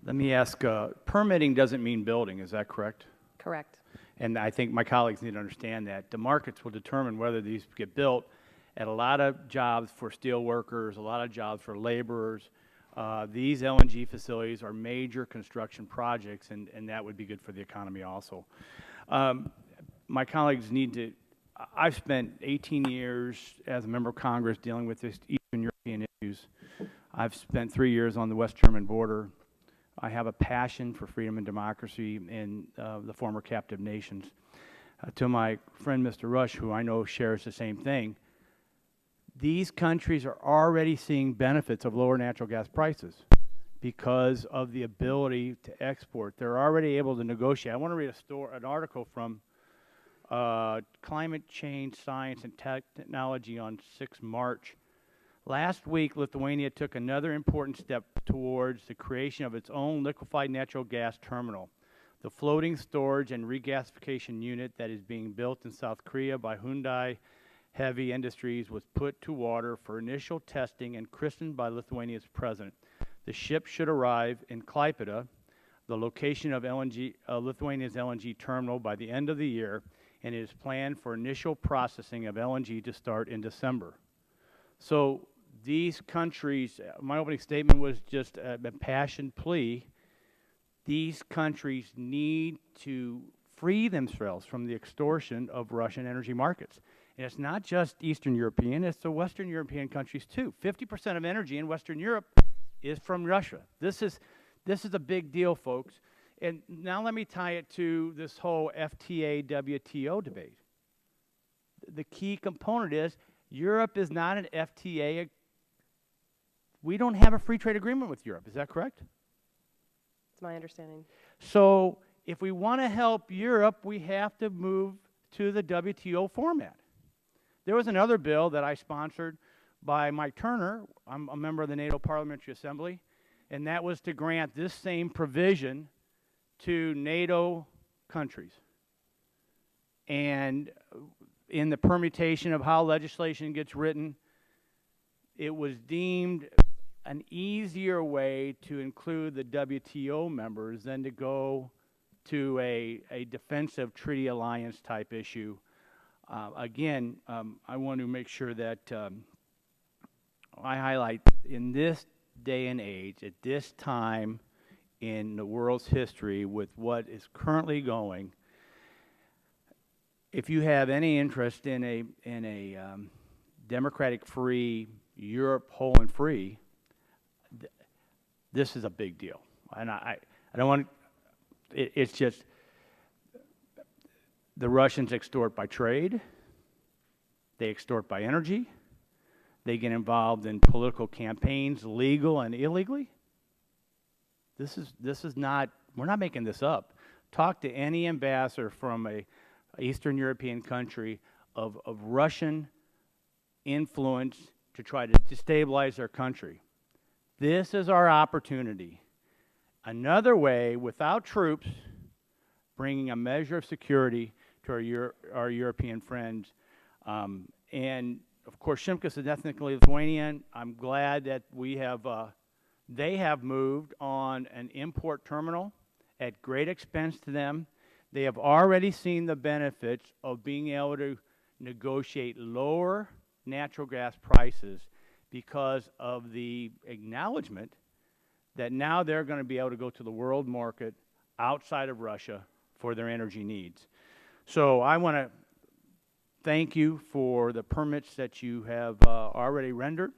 Let me ask, permitting doesn't mean building, is that correct? Correct. And I think my colleagues need to understand that. The markets will determine whether these get built, at a lot of jobs for steel workers, a lot of jobs for laborers. These LNG facilities are major construction projects, and that would be good for the economy also. My colleagues need to, I've spent 18 years as a member of Congress dealing with these Eastern European issues. I've spent 3 years on the West German border. I have a passion for freedom and democracy in the former captive nations. To my friend Mr. Rush, who I know shares the same thing, these countries are already seeing benefits of lower natural gas prices because of the ability to export. They're already able to negotiate. I want to read an article from Climate Change, Science, and Technology on 6 March. Last week, Lithuania took another important step towards the creation of its own liquefied natural gas terminal. The floating storage and regasification unit that is being built in South Korea by Hyundai Heavy Industries was put to water for initial testing and christened by Lithuania's president. The ship should arrive in Klaipėda, the location of Lithuania's LNG terminal, by the end of the year, and it is planned for initial processing of LNG to start in December. So these countries, my opening statement was just a passion plea. These countries need to free themselves from the extortion of Russian energy markets. And it's not just Eastern European, it's the Western European countries too. 50% of energy in Western Europe is from Russia. This is a big deal, folks. And now let me tie it to this whole FTA, WTO debate. The key component is Europe is not an FTA. We don't have a free trade agreement with Europe. Is that correct? It's my understanding. So if we want to help Europe, we have to move to the WTO format. There was another bill that I sponsored by Mike Turner. I'm a member of the NATO Parliamentary Assembly, and that was to grant this same provision to NATO countries. And in the permutation of how legislation gets written, it was deemed an easier way to include the WTO members than to go to a defensive treaty alliance type issue. Again, I want to make sure that I highlight in this day and age, at this time in the world's history with what is currently going, if you have any interest in a democratic, free Europe, whole and free, this is a big deal. And I don't want it's just the Russians extort by trade, they extort by energy, they get involved in political campaigns, legal and illegally. This is not, we're not making this up. Talk to any ambassador from a Eastern European country of Russian influence to try to destabilize their country. This is our opportunity. Another way, without troops, bringing a measure of security to our European friends. And of course, Shimkus is ethnically Lithuanian. I'm glad that we have, they have moved on an import terminal at great expense to them. They have already seen the benefits of being able to negotiate lower natural gas prices because of the acknowledgement that now they're going to be able to go to the world market outside of Russia for their energy needs. So I want to thank you for the permits that you have already rendered.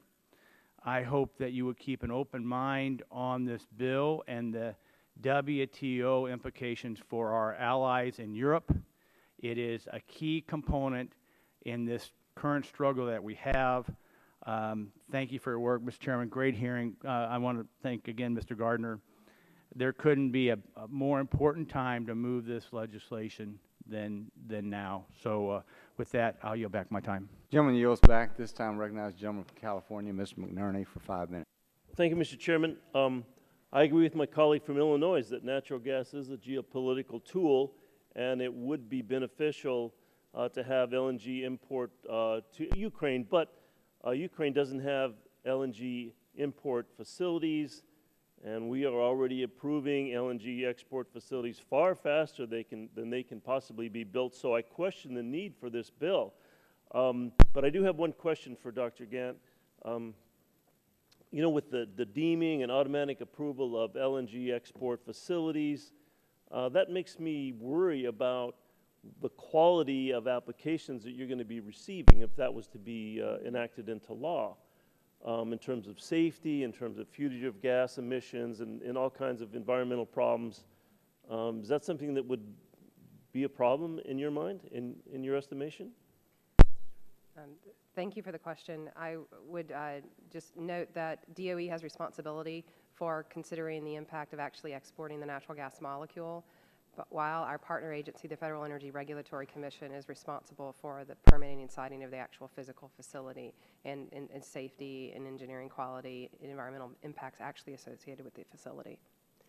I hope that you would keep an open mind on this bill and the WTO implications for our allies in Europe. It is a key component in this current struggle that we have. Thank you for your work, Mr. Chairman. Great hearing. I want to thank again Mr. Gardner. There couldn't be a more important time to move this legislation than now. So with that, I'll yield back my time. Gentleman yields back. This time recognize the gentleman from California, Mr. McNerney, for 5 minutes. Thank you, Mr. Chairman. I agree with my colleague from Illinois that natural gas is a geopolitical tool, and it would be beneficial to have LNG import to Ukraine, but Ukraine doesn't have LNG import facilities, and we are already approving LNG export facilities far faster than they can possibly be built. So I question the need for this bill. But I do have one question for Dr. Gant. You know, with the deeming and automatic approval of LNG export facilities, that makes me worry about the quality of applications that you're going to be receiving if that was to be enacted into law, in terms of safety, in terms of fugitive gas emissions, and all kinds of environmental problems. Is that something that would be a problem in your mind, in your estimation? Thank you for the question. I would just note that DOE has responsibility for considering the impact of actually exporting the natural gas molecule, but while our partner agency, the Federal Energy Regulatory Commission, is responsible for the permitting and siting of the actual physical facility and safety and engineering quality and environmental impacts actually associated with the facility.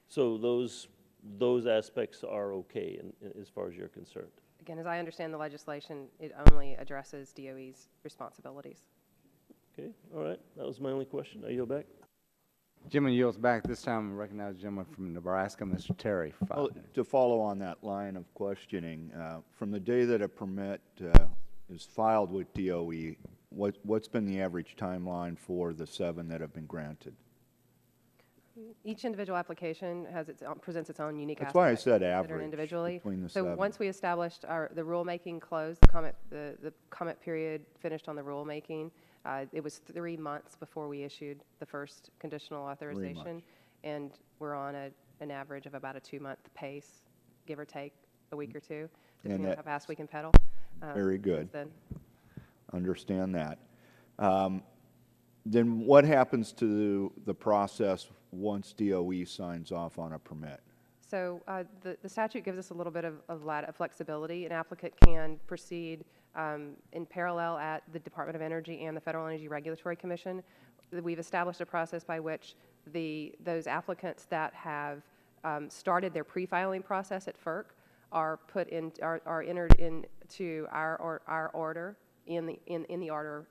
So those aspects are okay as far as you're concerned? Again, as I understand the legislation, it only addresses DOE's responsibilities. Okay, all right. That was my only question. I yield back. Gentleman yields back. This time, recognize the gentleman from Nebraska, Mr. Terry, for 5 minutes. To follow on that line of questioning, from the day that a permit is filed with DOE, what's been the average timeline for the 7 that have been granted? Each individual application has presents its own unique That's aspects. why I said considered average individually. between the So 7. once we established the rulemaking closed, the comment period finished on the rulemaking, it was 3 months before we issued the first conditional authorization, and we're on an average of about a 2-month pace, give or take a week or two, depending on how fast we can pedal. Very good. Then. Understand that. Then what happens to the process once DOE signs off on a permit? So the statute gives us a little bit of flexibility. An applicant can proceed in parallel at the Department of Energy and the Federal Energy Regulatory Commission. We've established a process by which those applicants that have started their pre-filing process at FERC are entered into our order in the order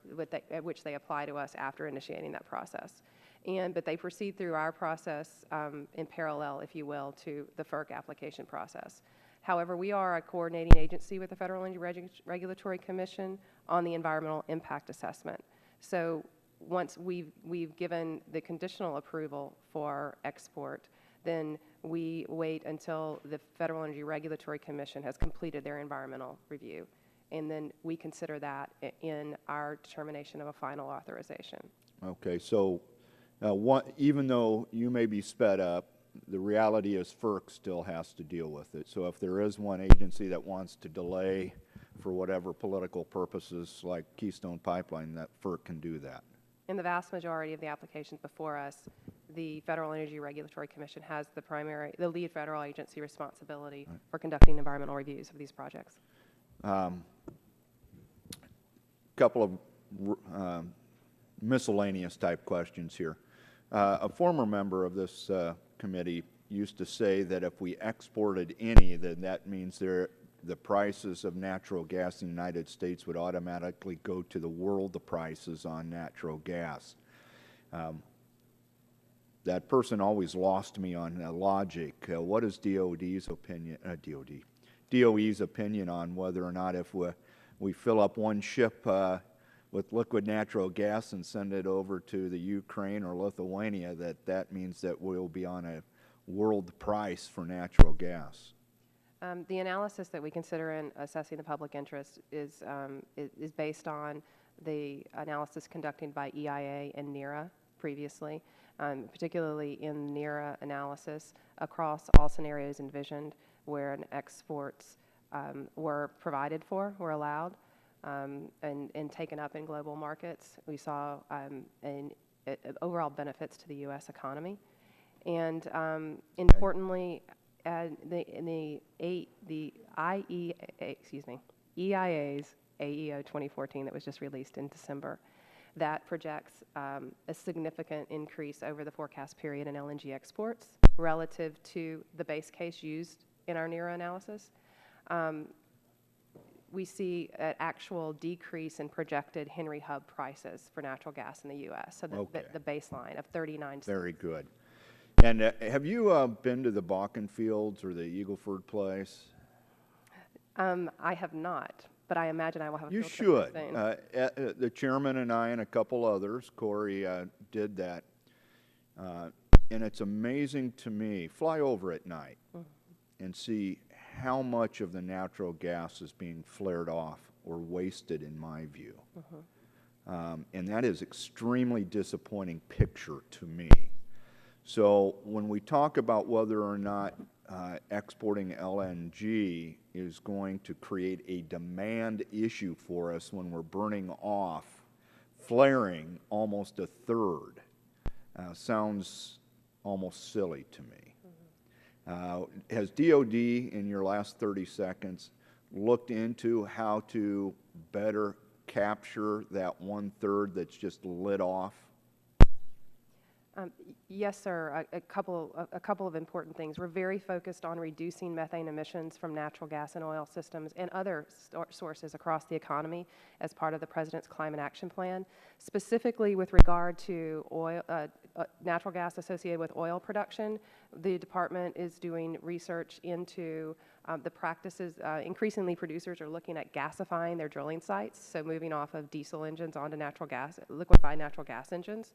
at which they apply to us after initiating that process. But they proceed through our process in parallel, if you will, to the FERC application process. However, we are a coordinating agency with the Federal Energy Regulatory Commission on the environmental impact assessment. So once we've given the conditional approval for export, then we wait until the Federal Energy Regulatory Commission has completed their environmental review, and then we consider that in our determination of a final authorization. Okay, so even though you may be sped up, the reality is FERC still has to deal with it. So if there is one agency that wants to delay for whatever political purposes, like Keystone Pipeline, that FERC can do that. In the vast majority of the applications before us, the Federal Energy Regulatory Commission has the lead federal agency responsibility for conducting environmental reviews of these projects. Couple of miscellaneous type questions here. A former member of this committee used to say that if we exported any, then that means the prices of natural gas in the United States would automatically go to the world prices on natural gas. That person always lost me on logic. What is DOE's opinion on whether or not if we fill up one ship with liquid natural gas and send it over to the Ukraine or Lithuania, that means that we'll be on a world price for natural gas? The analysis that we consider in assessing the public interest is based on the analysis conducted by EIA and NERA previously, particularly in NERA analysis across all scenarios envisioned where exports were provided for, were allowed, and taken up in global markets. We saw overall benefits to the U.S. economy. And importantly, the EIA's AEO 2014 that was just released in December, that projects a significant increase over the forecast period in LNG exports relative to the base case used in our NERA analysis. We see an actual decrease in projected Henry Hub prices for natural gas in the U.S., so the baseline of 39 cents. Very good. And have you been to the Bakken Fields or the Eagleford place? I have not, but I imagine I will have a You field trip there should. soon. The chairman and I and a couple others, Corey, did that. And it's amazing to me. Fly over at night and see how much of the natural gas is being flared off or wasted, in my view. And that is extremely disappointing picture to me. So when we talk about whether or not exporting LNG is going to create a demand issue for us when we're burning off, flaring almost a third, sounds almost silly to me. Has DOD, in your last 30 seconds, looked into how to better capture that 1/3 that's just lit off? Yes, sir. A couple of important things. We're very focused on reducing methane emissions from natural gas and oil systems and other sources across the economy as part of the President's Climate Action Plan. Specifically with regard to oil, natural gas associated with oil production, the department is doing research into the practices. Increasingly, producers are looking at gasifying their drilling sites, so moving off of diesel engines onto natural gas, liquefied natural gas engines.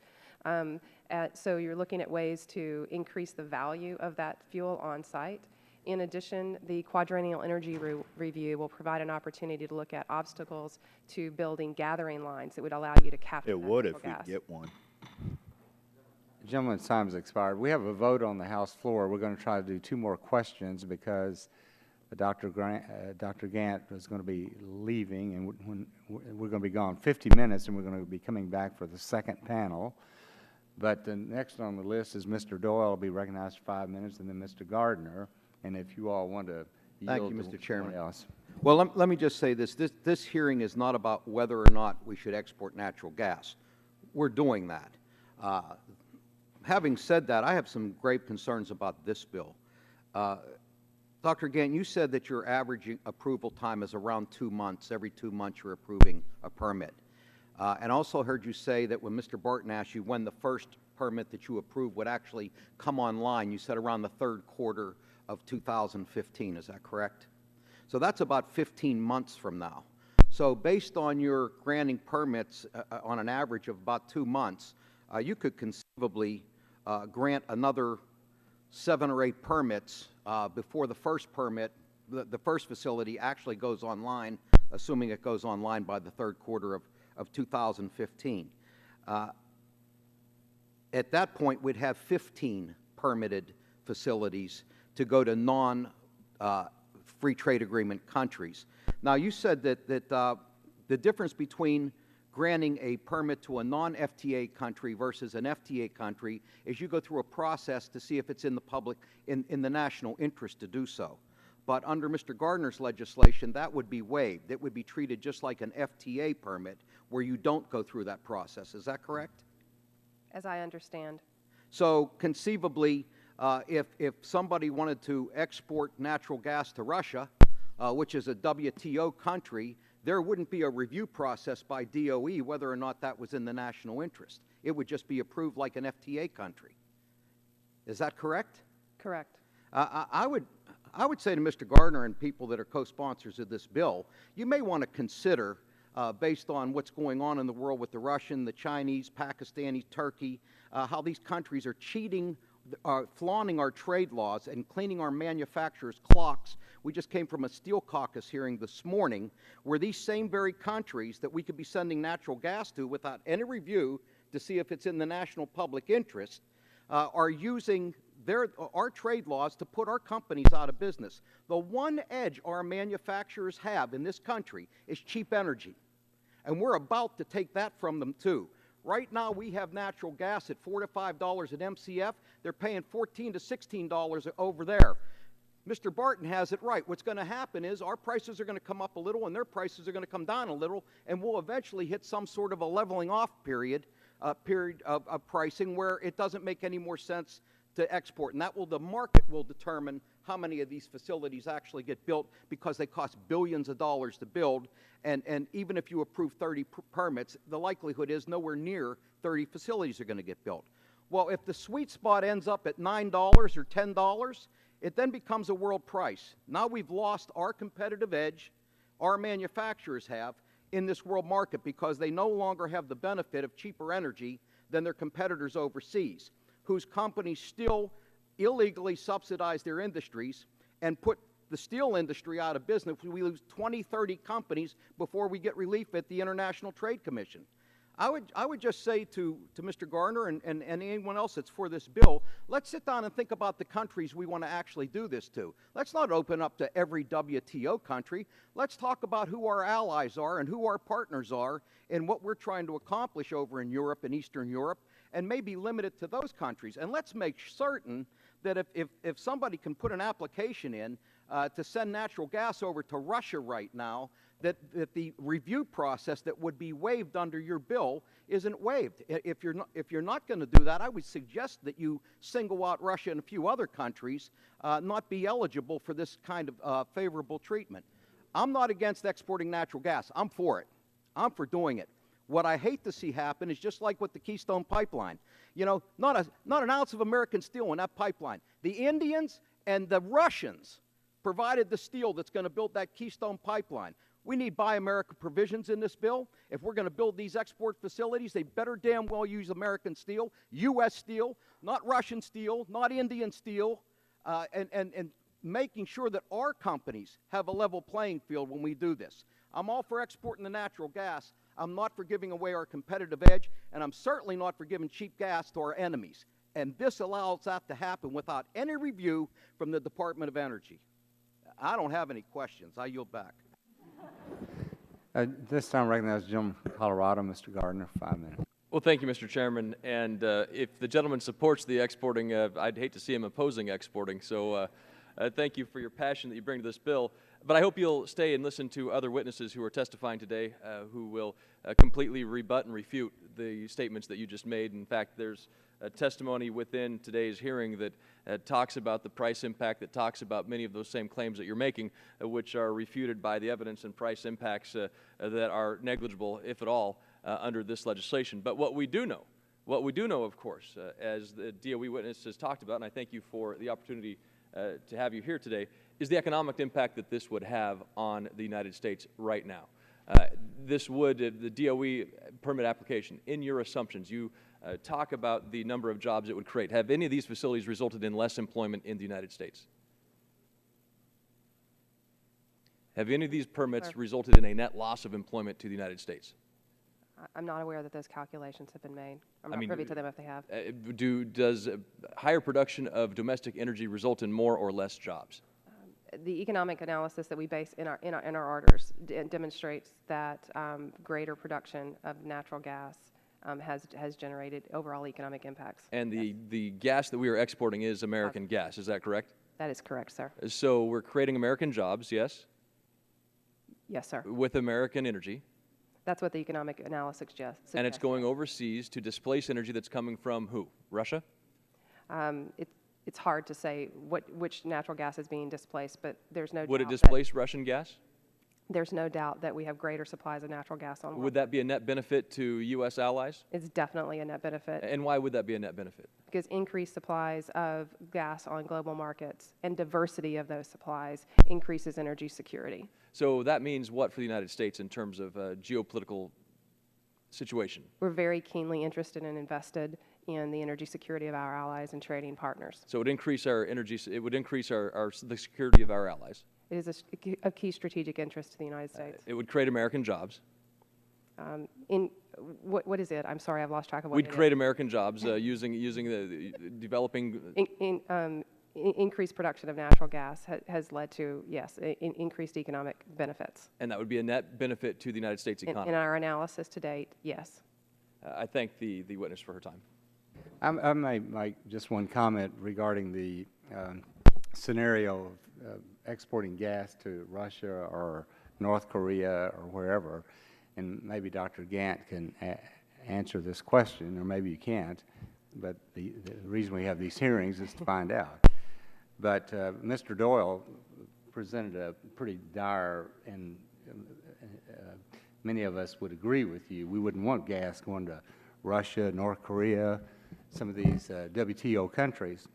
So you're looking at ways to increase the value of that fuel on site. In addition, the quadrennial energy review will provide an opportunity to look at obstacles to building gathering lines that would allow you to capture It would natural if we gas. get one. Gentleman's time has expired. We have a vote on the House floor. We're going to try to do 2 more questions because Dr. Gant is going to be leaving, and we're going to be gone 50 minutes, and we're going to be coming back for the second panel. But the next on the list is Mr. Doyle will be recognized for 5 minutes, and then Mr. Gardner. And if you all want to yield Thank you, to Mr. Chairman. someone else. Well, let me just say this. This hearing is not about whether or not we should export natural gas. We're doing that. Having said that, I have some grave concerns about this bill. Dr. Gant, you said that your average approval time is around 2 months. Every 2 months you're approving a permit. And also heard you say that when Mr. Barton asked you when the first permit that you approved would actually come online, you said around the 3rd quarter of 2015. Is that correct? So that's about 15 months from now. So based on your granting permits on an average of about 2 months, you could conceivably grant another 7 or 8 permits before the first permit, the first facility actually goes online, assuming it goes online by the 3rd quarter of 2015. At that point, we'd have 15 permitted facilities to go to non-free trade agreement countries. Now, you said that the difference between granting a permit to a non-FTA country versus an FTA country is you go through a process to see if it's in the public, in the national interest to do so. But under Mr. Gardner's legislation, that would be waived. It would be treated just like an FTA permit where you don't go through that process. Is that correct? As I understand. So conceivably, if somebody wanted to export natural gas to Russia, which is a WTO country, there wouldn't be a review process by DOE whether or not that was in the national interest. It would just be approved like an FTA country. Is that correct? Correct. I would say to Mr. Gardner and people that are co-sponsors of this bill, you may want to consider, based on what's going on in the world with the Russian, the Chinese, Pakistani, Turkey, how these countries are cheating, flaunting our trade laws and cleaning our manufacturers' clocks. We just came from a Steel Caucus hearing this morning where these same very countries that we could be sending natural gas to without any review to see if it's in the national public interest are using our trade laws to put our companies out of business. The one edge our manufacturers have in this country is cheap energy, and we're about to take that from them too. Right now, we have natural gas at $4 to $5 at MCF. They're paying $14 to $16 over there. Mr. Barton has it right. What's going to happen is our prices are going to come up a little and their prices are going to come down a little, and we'll eventually hit some sort of a leveling off period of pricing where it doesn't make any more sense to export. And the market will determine how many of these facilities actually get built because they cost billions of dollars to build. And even if you approve 30 permits, the likelihood is nowhere near 30 facilities are going to get built. Well, if the sweet spot ends up at $9 or $10, it then becomes a world price. Now we've lost our competitive edge, our manufacturers have, in this world market because they no longer have the benefit of cheaper energy than their competitors overseas, whose companies still illegally subsidize their industries and put the steel industry out of business. We lose 20, 30 companies before we get relief at the International Trade Commission. I would just say to Mr. Gardner and anyone else that's for this bill, let's sit down and think about the countries we want to actually do this to. Let's not open up to every WTO country. Let's talk about who our allies are and who our partners are and what we're trying to accomplish over in Europe and Eastern Europe, and maybe limit it to those countries. And let's make certain that if somebody can put an application in to send natural gas over to Russia right now, that the review process that would be waived under your bill isn't waived. If you're not going to do that, I would suggest that you single out Russia and a few other countries not be eligible for this kind of favorable treatment. I'm not against exporting natural gas. I'm for it. I'm for doing it. What I hate to see happen is just like with the Keystone Pipeline. You know, not an ounce of American steel in that pipeline. The Indians and the Russians provided the steel that's going to build that Keystone Pipeline. We need Buy America provisions in this bill. If we're going to build these export facilities, they better damn well use American steel, U.S. steel, not Russian steel, not Indian steel, and making sure that our companies have a level playing field when we do this. I'm all for exporting the natural gas. I'm not for giving away our competitive edge, and I'm certainly not for giving cheap gas to our enemies. And this allows that to happen without any review from the Department of Energy. I don't have any questions. I yield back. This time I recognize the gentleman from Colorado, Mr. Gardner, for 5 minutes. Well, thank you, Mr. Chairman. And if the gentleman supports the exporting, I'd hate to see him opposing exporting. So thank you for your passion that you bring to this bill. But I hope you'll stay and listen to other witnesses who are testifying today who will completely rebut and refute the statements that you just made. In fact, there's a testimony within today's hearing that talks about the price impact, that talks about many of those same claims that you're making, which are refuted by the evidence and price impacts that are negligible, if at all, under this legislation. But what we do know, of course, as the DOE witness has talked about, and I thank you for the opportunity to have you here today, is the economic impact that this would have on the United States right now. This would, the DOE permit application, in your assumptions, you talk about the number of jobs it would create. Have any of these facilities resulted in less employment in the United States? Have any of these permits resulted in a net loss of employment to the United States? I'm not aware that those calculations have been made. I'm not privy to them if they have. Does higher production of domestic energy result in more or less jobs? The economic analysis that we base in our orders demonstrates that greater production of natural gas has generated overall economic impacts. And the gas that we are exporting is American gas, is that correct? That is correct, sir. So we're creating American jobs, yes? Yes, sir. With American energy. That's what the economic analysis suggests. And it's going overseas to displace energy that's coming from who? Russia? It's hard to say which natural gas is being displaced, but there's no doubt. Would it displace Russian gas? There's no doubt that we have greater supplies of natural gas on. Would that be a net benefit to U.S. allies? It's definitely a net benefit. And why would that be a net benefit? Because increased supplies of gas on global markets and diversity of those supplies increases energy security. So that means what for the United States in terms of geopolitical situation? We're very keenly interested and invested in the energy security of our allies and trading partners. So it would increase our energy, it would increase the security of our allies. It is a key strategic interest to the United States. It would create American jobs. What is it? I'm sorry, I've lost track of what We'd create American jobs using the developing. Increased production of natural gas has led to, yes, increased economic benefits. And that would be a net benefit to the United States economy. In our analysis to date, yes. I thank the witness for her time. I may make just one comment regarding the scenario of exporting gas to Russia or North Korea or wherever, and maybe Dr. Gant can answer this question, or maybe you can't, but the reason we have these hearings is to find out. But Mr. Doyle presented a pretty dire, and many of us would agree with you. We wouldn't want gas going to Russia, North Korea, some of these WTO countries.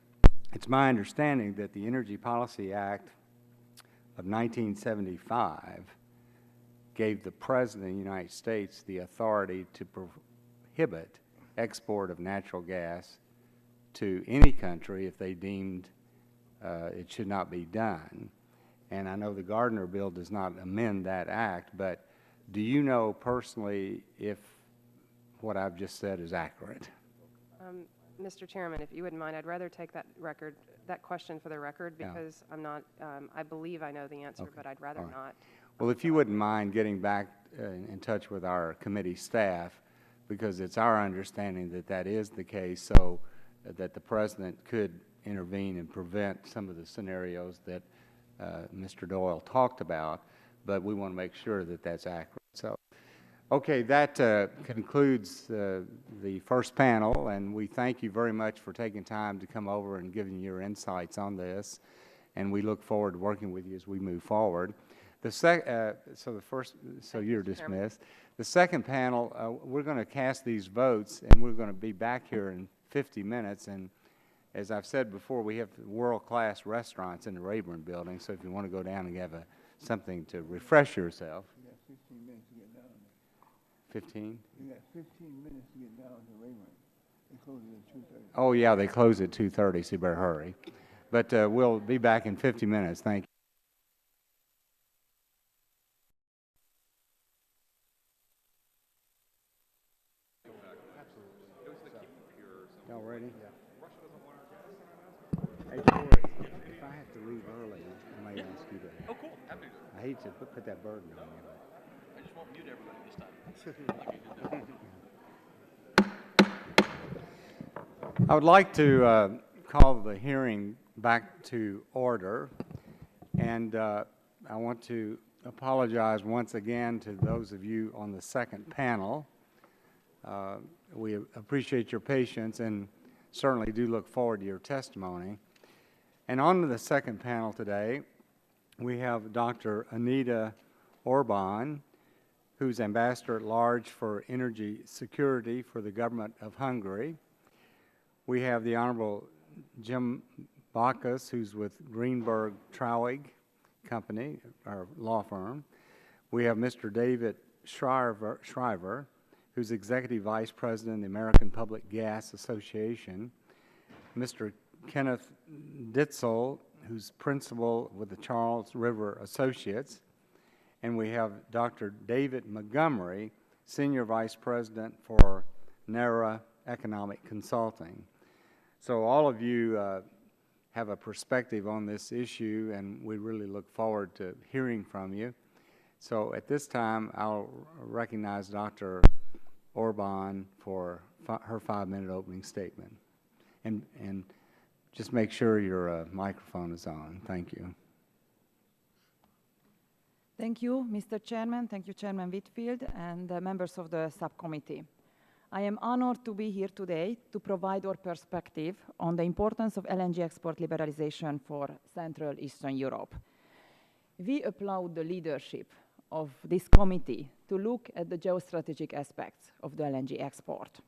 It's my understanding that the Energy Policy Act of 1975 gave the President of the United States the authority to prohibit export of natural gas to any country if they deemed it should not be done. And I know the Gardner bill does not amend that act, but do you know personally if what I've just said is accurate? Mr. Chairman, if you wouldn't mind, I'd rather take that question for the record because I'm not, I believe I know the answer, but I'd rather not. Well, if you wouldn't mind getting back in touch with our committee staff, because it's our understanding that that is the case, so that the President could intervene and prevent some of the scenarios that Mr. Doyle talked about, but we want to make sure that that's accurate. So, okay, that concludes the first panel, and we thank you very much for taking time to come over and giving your insights on this, and we look forward to working with you as we move forward. So you're dismissed. The second panel, we're going to cast these votes, and we're going to be back here in 50 minutes, and as I've said before, we have world-class restaurants in the Rayburn building, so if you want to go down and have something to refresh yourself. You got 15 minutes to get down there. 15? You got 15 minutes to get down to Rayburn. They close at 2:30. Oh, yeah, they close at 2:30, so you better hurry. But we'll be back in 50 minutes. Thank you. Y'all ready? Yeah. Hey, Corey, if I have to leave early, I may ask you to. Oh, cool. Happy to. I hate to put that burden on you. I just won't mute everybody this time. I would like to call the hearing back to order, and I want to apologize once again to those of you on the second panel. We appreciate your patience and certainly do look forward to your testimony. And on to the second panel today, we have Dr. Anita Orban, who's Ambassador at Large for Energy Security for the Government of Hungary. We have the Honorable Jim Bacchus, who's with Greenberg Trauig Company, our law firm. We have Mr. David Shriver, who's Executive Vice President of the American Public Gas Association, Mr. Kenneth Ditzel, who's Principal with the Charles River Associates, and we have Dr. David Montgomery, Senior Vice President for NARA Economic Consulting. So all of you have a perspective on this issue, and we really look forward to hearing from you. So at this time, I'll recognize Dr. Orban for her 5-minute opening statement. And just make sure your microphone is on. Thank you. Thank you, Mr. Chairman. Thank you, Chairman Whitfield, and members of the subcommittee. I am honored to be here today to provide our perspective on the importance of LNG export liberalization for Central Eastern Europe. We applaud the leadership of this committee to look at the geostrategic aspects of the LNG export.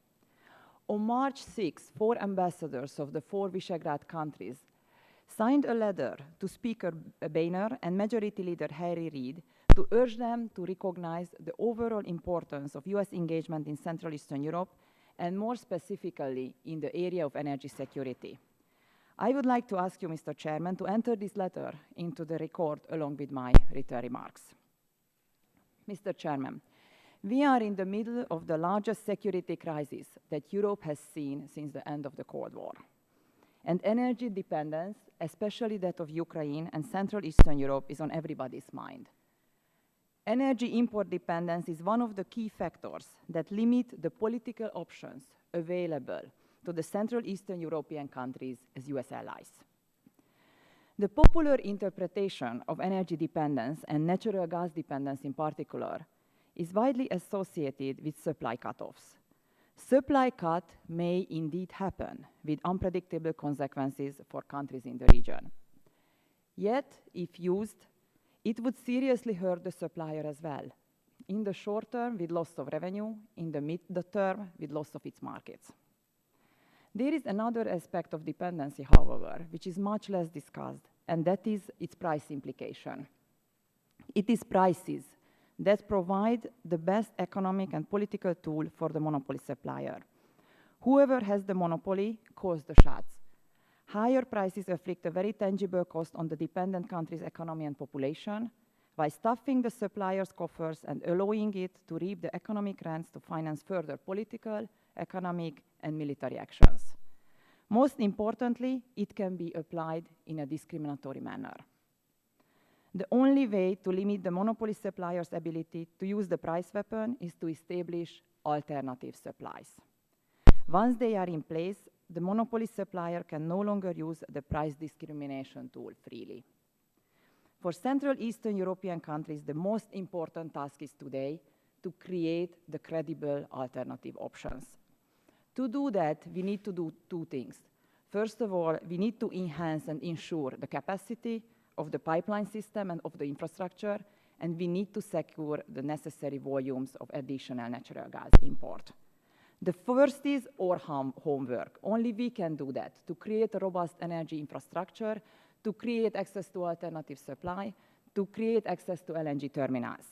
On March 6, 4 ambassadors of the 4 Visegrad countries signed a letter to Speaker Boehner and Majority Leader Harry Reid to urge them to recognize the overall importance of US engagement in Central Eastern Europe, and more specifically in the area of energy security. I would like to ask you, Mr. Chairman, to enter this letter into the record along with my written remarks. Mr. Chairman, we are in the middle of the largest security crisis that Europe has seen since the end of the Cold War. And energy dependence, especially that of Ukraine and Central Eastern Europe, is on everybody's mind. Energy import dependence is one of the key factors that limit the political options available to the Central Eastern European countries as US allies. The popular interpretation of energy dependence, and natural gas dependence in particular, is widely associated with supply cutoffs. Supply cut may indeed happen with unpredictable consequences for countries in the region. Yet, if used, it would seriously hurt the supplier as well, in the short term with loss of revenue, in the mid term with loss of its markets. There is another aspect of dependency, however, which is much less discussed, and that is its price implication. It is prices that provide the best economic and political tool for the monopoly supplier. Whoever has the monopoly calls the shots. Higher prices inflict a very tangible cost on the dependent country's economy and population, by stuffing the supplier's coffers and allowing it to reap the economic rents to finance further political, economic, and military actions. Most importantly, it can be applied in a discriminatory manner. The only way to limit the monopoly supplier's ability to use the price weapon is to establish alternative supplies. Once they are in place, the monopoly supplier can no longer use the price discrimination tool freely. For Central Eastern European countries, the most important task is today to create the credible alternative options. To do that, we need to do two things. First of all, we need to enhance and ensure the capacity of the pipeline system and of the infrastructure, and we need to secure the necessary volumes of additional natural gas import. The first is our homework. Only we can do that, to create a robust energy infrastructure, to create access to alternative supply, to create access to LNG terminals.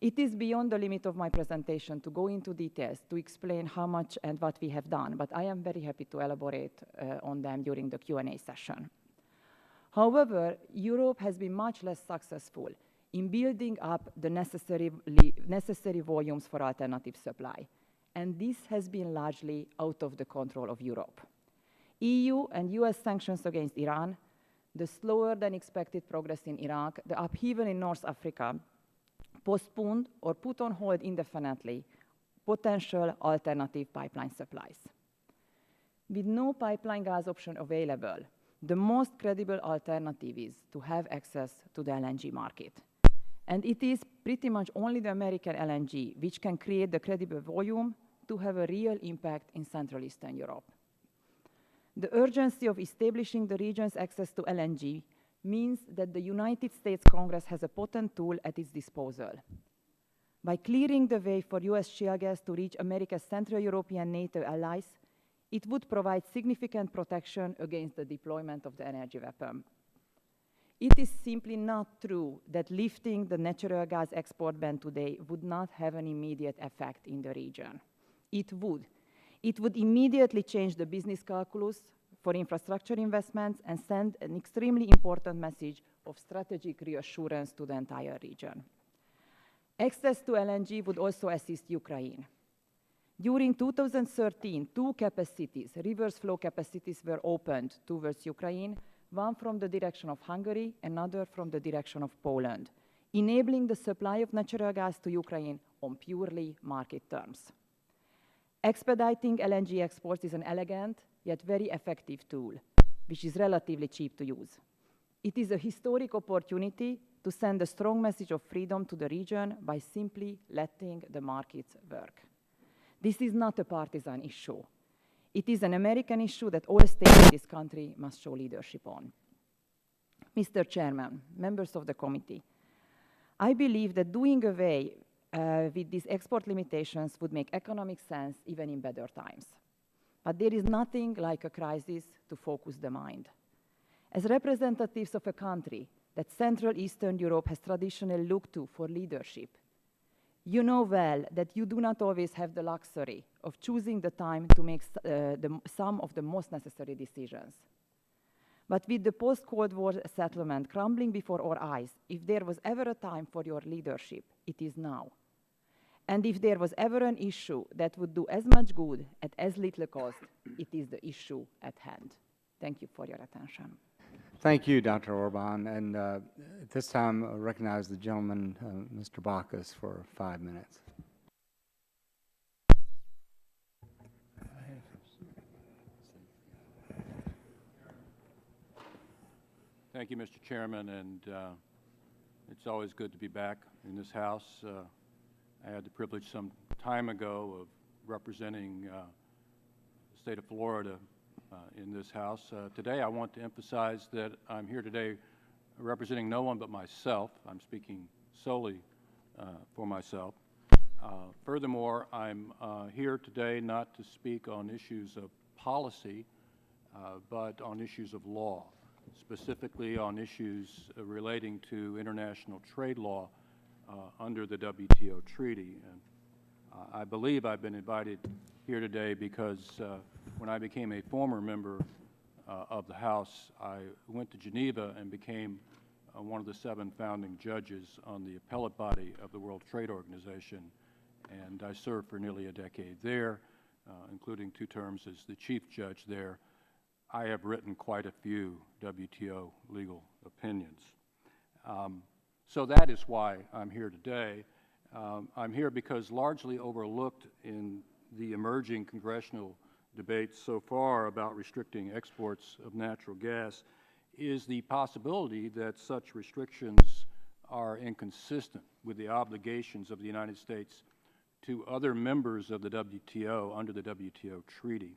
It is beyond the limit of my presentation to go into details, to explain how much and what we have done, but I am very happy to elaborate on them during the Q&A session. However, Europe has been much less successful in building up the necessary volumes for alternative supply, and this has been largely out of the control of Europe. EU and US sanctions against Iran, the slower than expected progress in Iraq, the upheaval in North Africa, postponed or put on hold indefinitely potential alternative pipeline supplies. With no pipeline gas option available, the most credible alternative is to have access to the LNG market. And it is pretty much only the American LNG which can create the credible volume to have a real impact in Central Eastern Europe. The urgency of establishing the region's access to LNG means that the United States Congress has a potent tool at its disposal. By clearing the way for US shale gas to reach America's Central European NATO allies, it would provide significant protection against the deployment of the energy weapon. It is simply not true that lifting the natural gas export ban today would not have an immediate effect in the region. It would. It would immediately change the business calculus for infrastructure investments and send an extremely important message of strategic reassurance to the entire region. Access to LNG would also assist Ukraine. During 2013, two capacities, reverse flow capacities, were opened towards Ukraine, one from the direction of Hungary, another from the direction of Poland, enabling the supply of natural gas to Ukraine on purely market terms. Expediting LNG exports is an elegant yet very effective tool, which is relatively cheap to use. It is a historic opportunity to send a strong message of freedom to the region by simply letting the markets work. This is not a partisan issue. It is an American issue that all states in this country must show leadership on. Mr. Chairman, members of the committee, I believe that doing away with these export limitations would make economic sense even in better times. But there is nothing like a crisis to focus the mind. As representatives of a country that Central Eastern Europe has traditionally looked to for leadership, you know well that you do not always have the luxury of choosing the time to make some of the most necessary decisions. But with the post-Cold War settlement crumbling before our eyes, if there was ever a time for your leadership, it is now. And if there was ever an issue that would do as much good at as little cost, it is the issue at hand. Thank you for your attention. Thank you, Dr. Orban. And at this time, I recognize the gentleman, Mr. Bacchus, for 5 minutes. Thank you, Mr. Chairman, and it's always good to be back in this House. I had the privilege some time ago of representing the state of Florida in this House. Today I want to emphasize that I'm here today representing no one but myself. I'm speaking solely for myself. Furthermore, I'm here today not to speak on issues of policy, but on issues of law, specifically on issues relating to international trade law under the WTO treaty. And I believe I've been invited here today because when I became a former member of the House, I went to Geneva and became one of the 7 founding judges on the appellate body of the World Trade Organization, and I served for nearly a decade there, including 2 terms as the chief judge there. I have written quite a few WTO legal opinions. So that is why I'm here today. I'm here because largely overlooked in the emerging congressional debates so far about restricting exports of natural gas is the possibility that such restrictions are inconsistent with the obligations of the United States to other members of the WTO under the WTO treaty.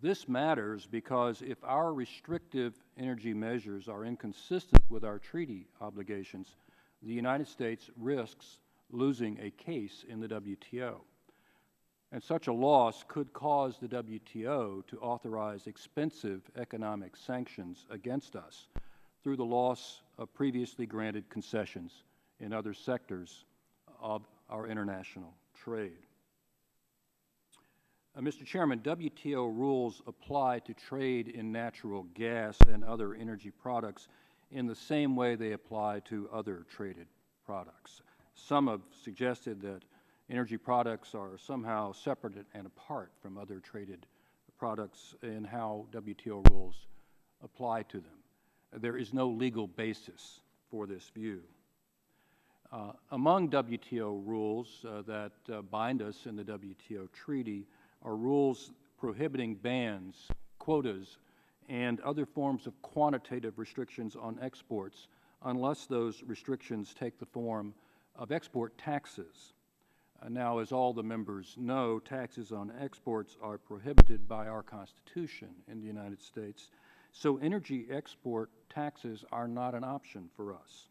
This matters because if our restrictive energy measures are inconsistent with our treaty obligations, the United States risks losing a case in the WTO. And such a loss could cause the WTO to authorize expensive economic sanctions against us through the loss of previously granted concessions in other sectors of our international trade. Mr. Chairman, WTO rules apply to trade in natural gas and other energy products in the same way they apply to other traded products. Some have suggested that energy products are somehow separate and apart from other traded products in how WTO rules apply to them. There is no legal basis for this view. Among WTO rules that bind us in the WTO treaty are rules prohibiting bans, quotas, and other forms of quantitative restrictions on exports unless those restrictions take the form of export taxes. Now, as all the members know, taxes on exports are prohibited by our Constitution in the United States, so energy export taxes are not an option for us.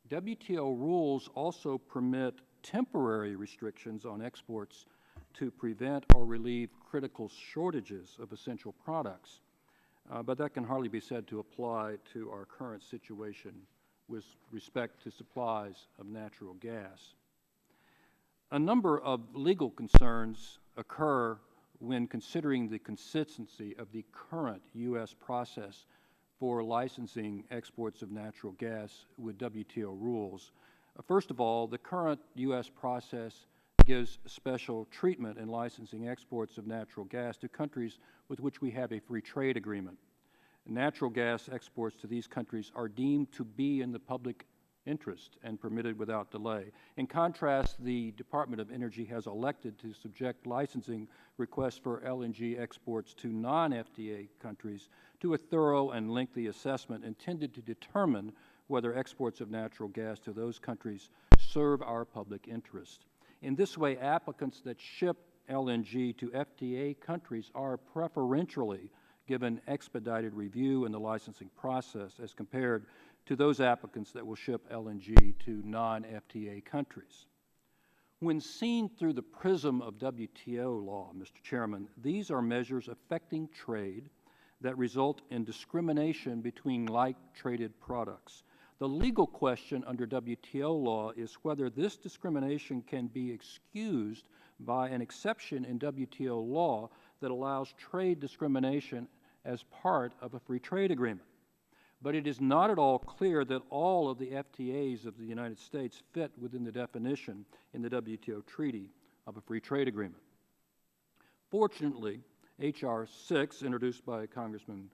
WTO rules also permit temporary restrictions on exports to prevent or relieve critical shortages of essential products, but that can hardly be said to apply to our current situation with respect to supplies of natural gas. A number of legal concerns occur when considering the consistency of the current U.S. process for licensing exports of natural gas with WTO rules. First of all, the current U.S. process gives special treatment in licensing exports of natural gas to countries with which we have a free trade agreement. Natural gas exports to these countries are deemed to be in the public interest and permitted without delay. In contrast, the Department of Energy has elected to subject licensing requests for LNG exports to non-FTA countries to a thorough and lengthy assessment intended to determine whether exports of natural gas to those countries serve our public interest. In this way, applicants that ship LNG to FTA countries are preferentially given expedited review in the licensing process as compared to those applicants that will ship LNG to non-FTA countries. When seen through the prism of WTO law, Mr. Chairman, these are measures affecting trade that result in discrimination between like-traded products. The legal question under WTO law is whether this discrimination can be excused by an exception in WTO law that allows trade discrimination as part of a free trade agreement. But it is not at all clear that all of the FTAs of the United States fit within the definition in the WTO treaty of a free trade agreement. Fortunately, H.R. 6, introduced by Congressman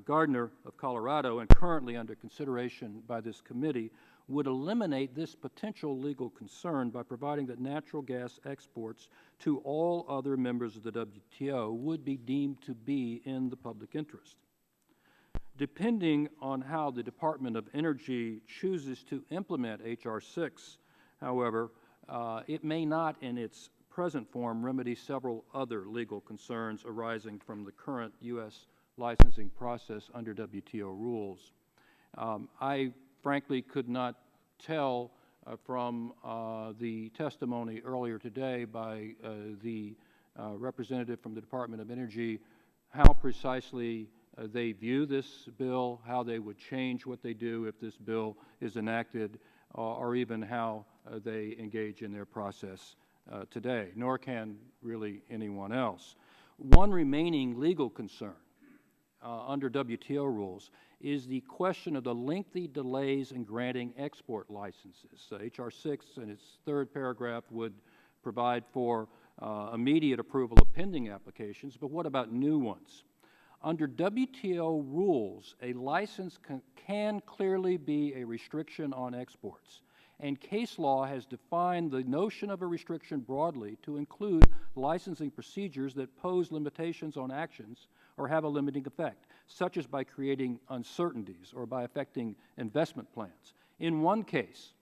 Gardner of Colorado and currently under consideration by this committee, would eliminate this potential legal concern by providing that natural gas exports to all other members of the WTO would be deemed to be in the public interest. Depending on how the Department of Energy chooses to implement H.R. 6, however, it may not in its present form remedy several other legal concerns arising from the current U.S. licensing process under WTO rules. I frankly could not tell from the testimony earlier today by the representative from the Department of Energy how precisely they view this bill, how they would change what they do if this bill is enacted, or even how they engage in their process today, nor can really anyone else. One remaining legal concern under WTO rules is the question of the lengthy delays in granting export licenses. H.R. 6 in its third paragraph would provide for immediate approval of pending applications, but what about new ones? Under WTO rules, a license can clearly be a restriction on exports, and case law has defined the notion of a restriction broadly to include licensing procedures that pose limitations on actions or have a limiting effect, such as by creating uncertainties or by affecting investment plans. In one case,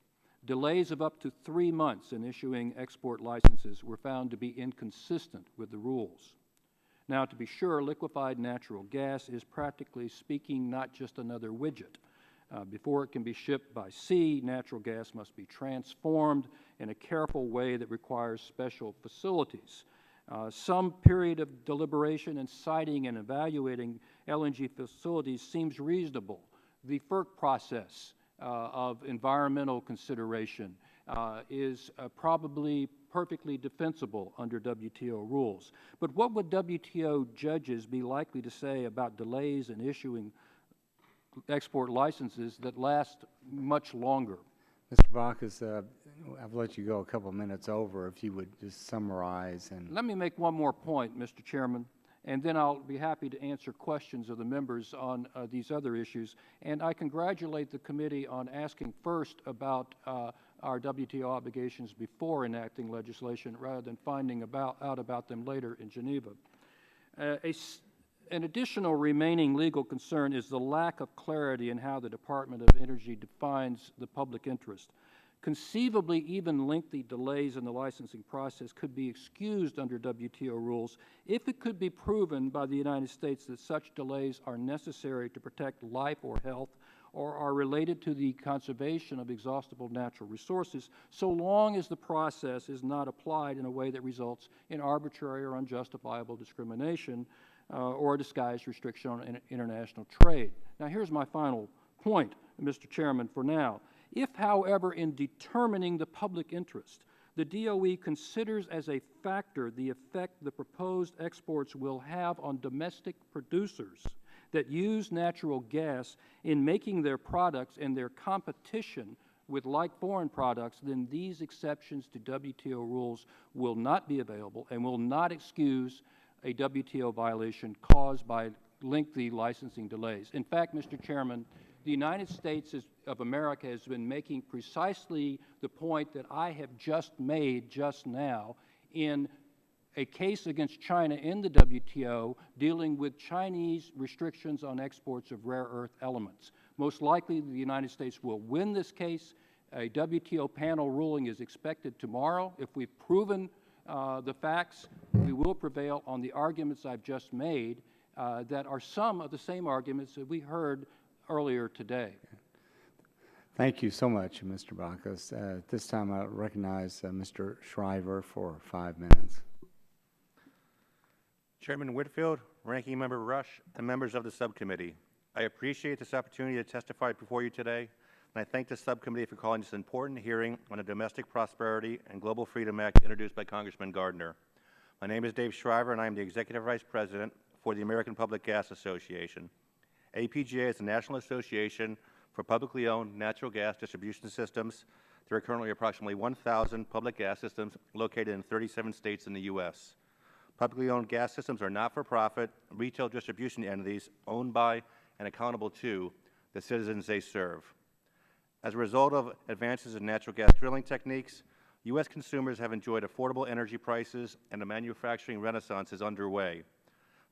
delays of up to 3 months in issuing export licenses were found to be inconsistent with the rules. Now, to be sure, liquefied natural gas is practically speaking not just another widget. Before it can be shipped by sea, natural gas must be transformed in a careful way that requires special facilities. Some period of deliberation and siting and evaluating LNG facilities seems reasonable. The FERC process of environmental consideration is probably perfectly defensible under WTO rules. But what would WTO judges be likely to say about delays in issuing export licenses that last much longer? Mr. Bacchus, I've let you go a couple minutes over. If you would just summarize. And let me make one more point, Mr. Chairman, and then I'll be happy to answer questions of the members on these other issues. And I congratulate the committee on asking first about our WTO obligations before enacting legislation rather than finding out about them later in Geneva. An additional remaining legal concern is the lack of clarity in how the Department of Energy defines the public interest. Conceivably, even lengthy delays in the licensing process could be excused under WTO rules if it could be proven by the United States that such delays are necessary to protect life or health or are related to the conservation of exhaustible natural resources, so long as the process is not applied in a way that results in arbitrary or unjustifiable discrimination or a disguised restriction on international trade. Now, here's my final point, Mr. Chairman, for now. If, however, in determining the public interest, the DOE considers as a factor the effect the proposed exports will have on domestic producers that use natural gas in making their products and their competition with like foreign products, then these exceptions to WTO rules will not be available and will not excuse a WTO violation caused by lengthy licensing delays. In fact, Mr. Chairman, the United States of America has been making precisely the point that I have just made just now in a case against China in the WTO dealing with Chinese restrictions on exports of rare earth elements. Most likely, the United States will win this case. A WTO panel ruling is expected tomorrow. If we've proven the facts, we will prevail on the arguments I've just made that are some of the same arguments that we heard earlier today. Thank you so much, Mr. Bacchus. At this time, I recognize Mr. Shriver for 5 minutes. Chairman Whitfield, Ranking Member Rush, and members of the subcommittee, I appreciate this opportunity to testify before you today, and I thank the subcommittee for calling this important hearing on the Domestic Prosperity and Global Freedom Act introduced by Congressman Gardner. My name is Dave Shriver, and I am the Executive Vice President for the American Public Gas Association. APGA is the National Association for Publicly Owned Natural Gas Distribution Systems. There are currently approximately 1,000 public gas systems located in 37 states in the U.S. Publicly owned gas systems are not-for-profit retail distribution entities owned by and accountable to the citizens they serve. As a result of advances in natural gas drilling techniques, U.S. consumers have enjoyed affordable energy prices, and a manufacturing renaissance is underway.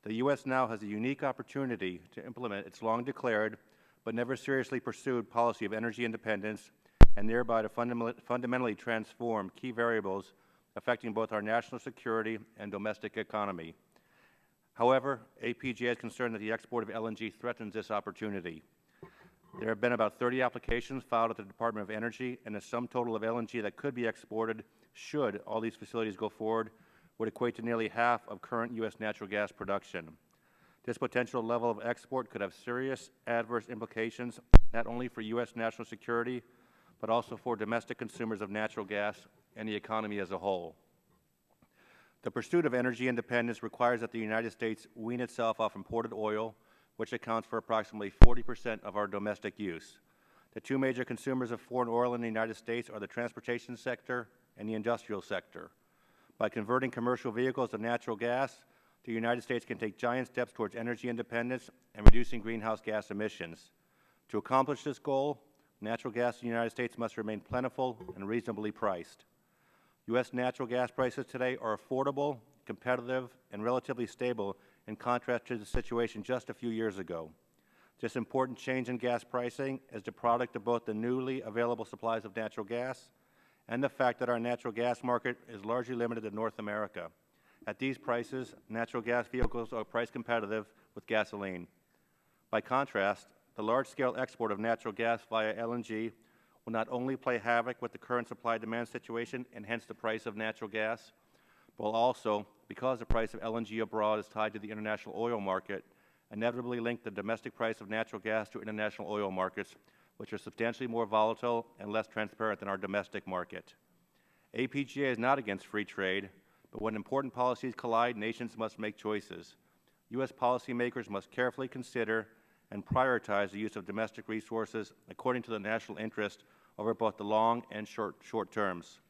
The U.S. now has a unique opportunity to implement its long-declared but never seriously pursued policy of energy independence and thereby to fundamentally transform key variables affecting both our national security and domestic economy. However, APGA is concerned that the export of LNG threatens this opportunity. There have been about 30 applications filed at the Department of Energy, and the sum total of LNG that could be exported should all these facilities go forward would equate to nearly half of current U.S. natural gas production. This potential level of export could have serious adverse implications not only for U.S. national security, but also for domestic consumers of natural gas and the economy as a whole. The pursuit of energy independence requires that the United States wean itself off imported oil, which accounts for approximately 40% of our domestic use. The two major consumers of foreign oil in the United States are the transportation sector and the industrial sector. By converting commercial vehicles to natural gas, the United States can take giant steps towards energy independence and reducing greenhouse gas emissions. To accomplish this goal, natural gas in the United States must remain plentiful and reasonably priced. U.S. natural gas prices today are affordable, competitive, and relatively stable in contrast to the situation just a few years ago. This important change in gas pricing is the product of both the newly available supplies of natural gas and the fact that our natural gas market is largely limited to North America. At these prices, natural gas vehicles are price competitive with gasoline. By contrast, the large-scale export of natural gas via LNG will not only play havoc with the current supply-demand situation and hence the price of natural gas, but will also, because the price of LNG abroad is tied to the international oil market, inevitably link the domestic price of natural gas to international oil markets, which are substantially more volatile and less transparent than our domestic market. APGA is not against free trade, but when important policies collide, nations must make choices. U.S. policymakers must carefully consider and prioritize the use of domestic resources according to the national interest over both the long and short terms.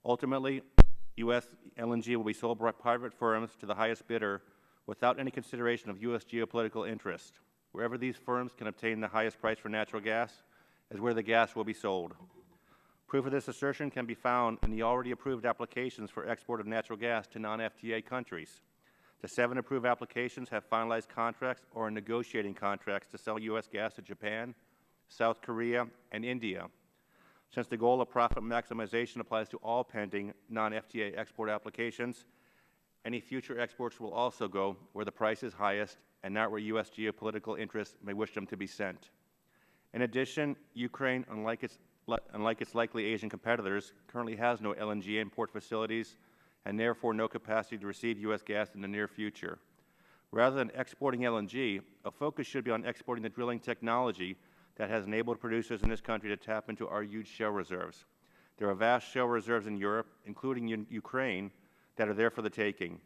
Ultimately, U.S. LNG will be sold by private firms to the highest bidder without any consideration of U.S. geopolitical interest. Wherever these firms can obtain the highest price for natural gas is where the gas will be sold. Proof of this assertion can be found in the already approved applications for export of natural gas to non-FTA countries. The 7 approved applications have finalized contracts or are negotiating contracts to sell U.S. gas to Japan, South Korea, and India. Since the goal of profit maximization applies to all pending non-FTA export applications, any future exports will also go where the price is highest and not where U.S. geopolitical interests may wish them to be sent. In addition, Ukraine, unlike its likely Asian competitors, currently has no LNG import facilities and therefore no capacity to receive U.S. gas in the near future. Rather than exporting LNG, a focus should be on exporting the drilling technology that has enabled producers in this country to tap into our huge shale reserves. There are vast shale reserves in Europe, including Ukraine, that are there for the taking.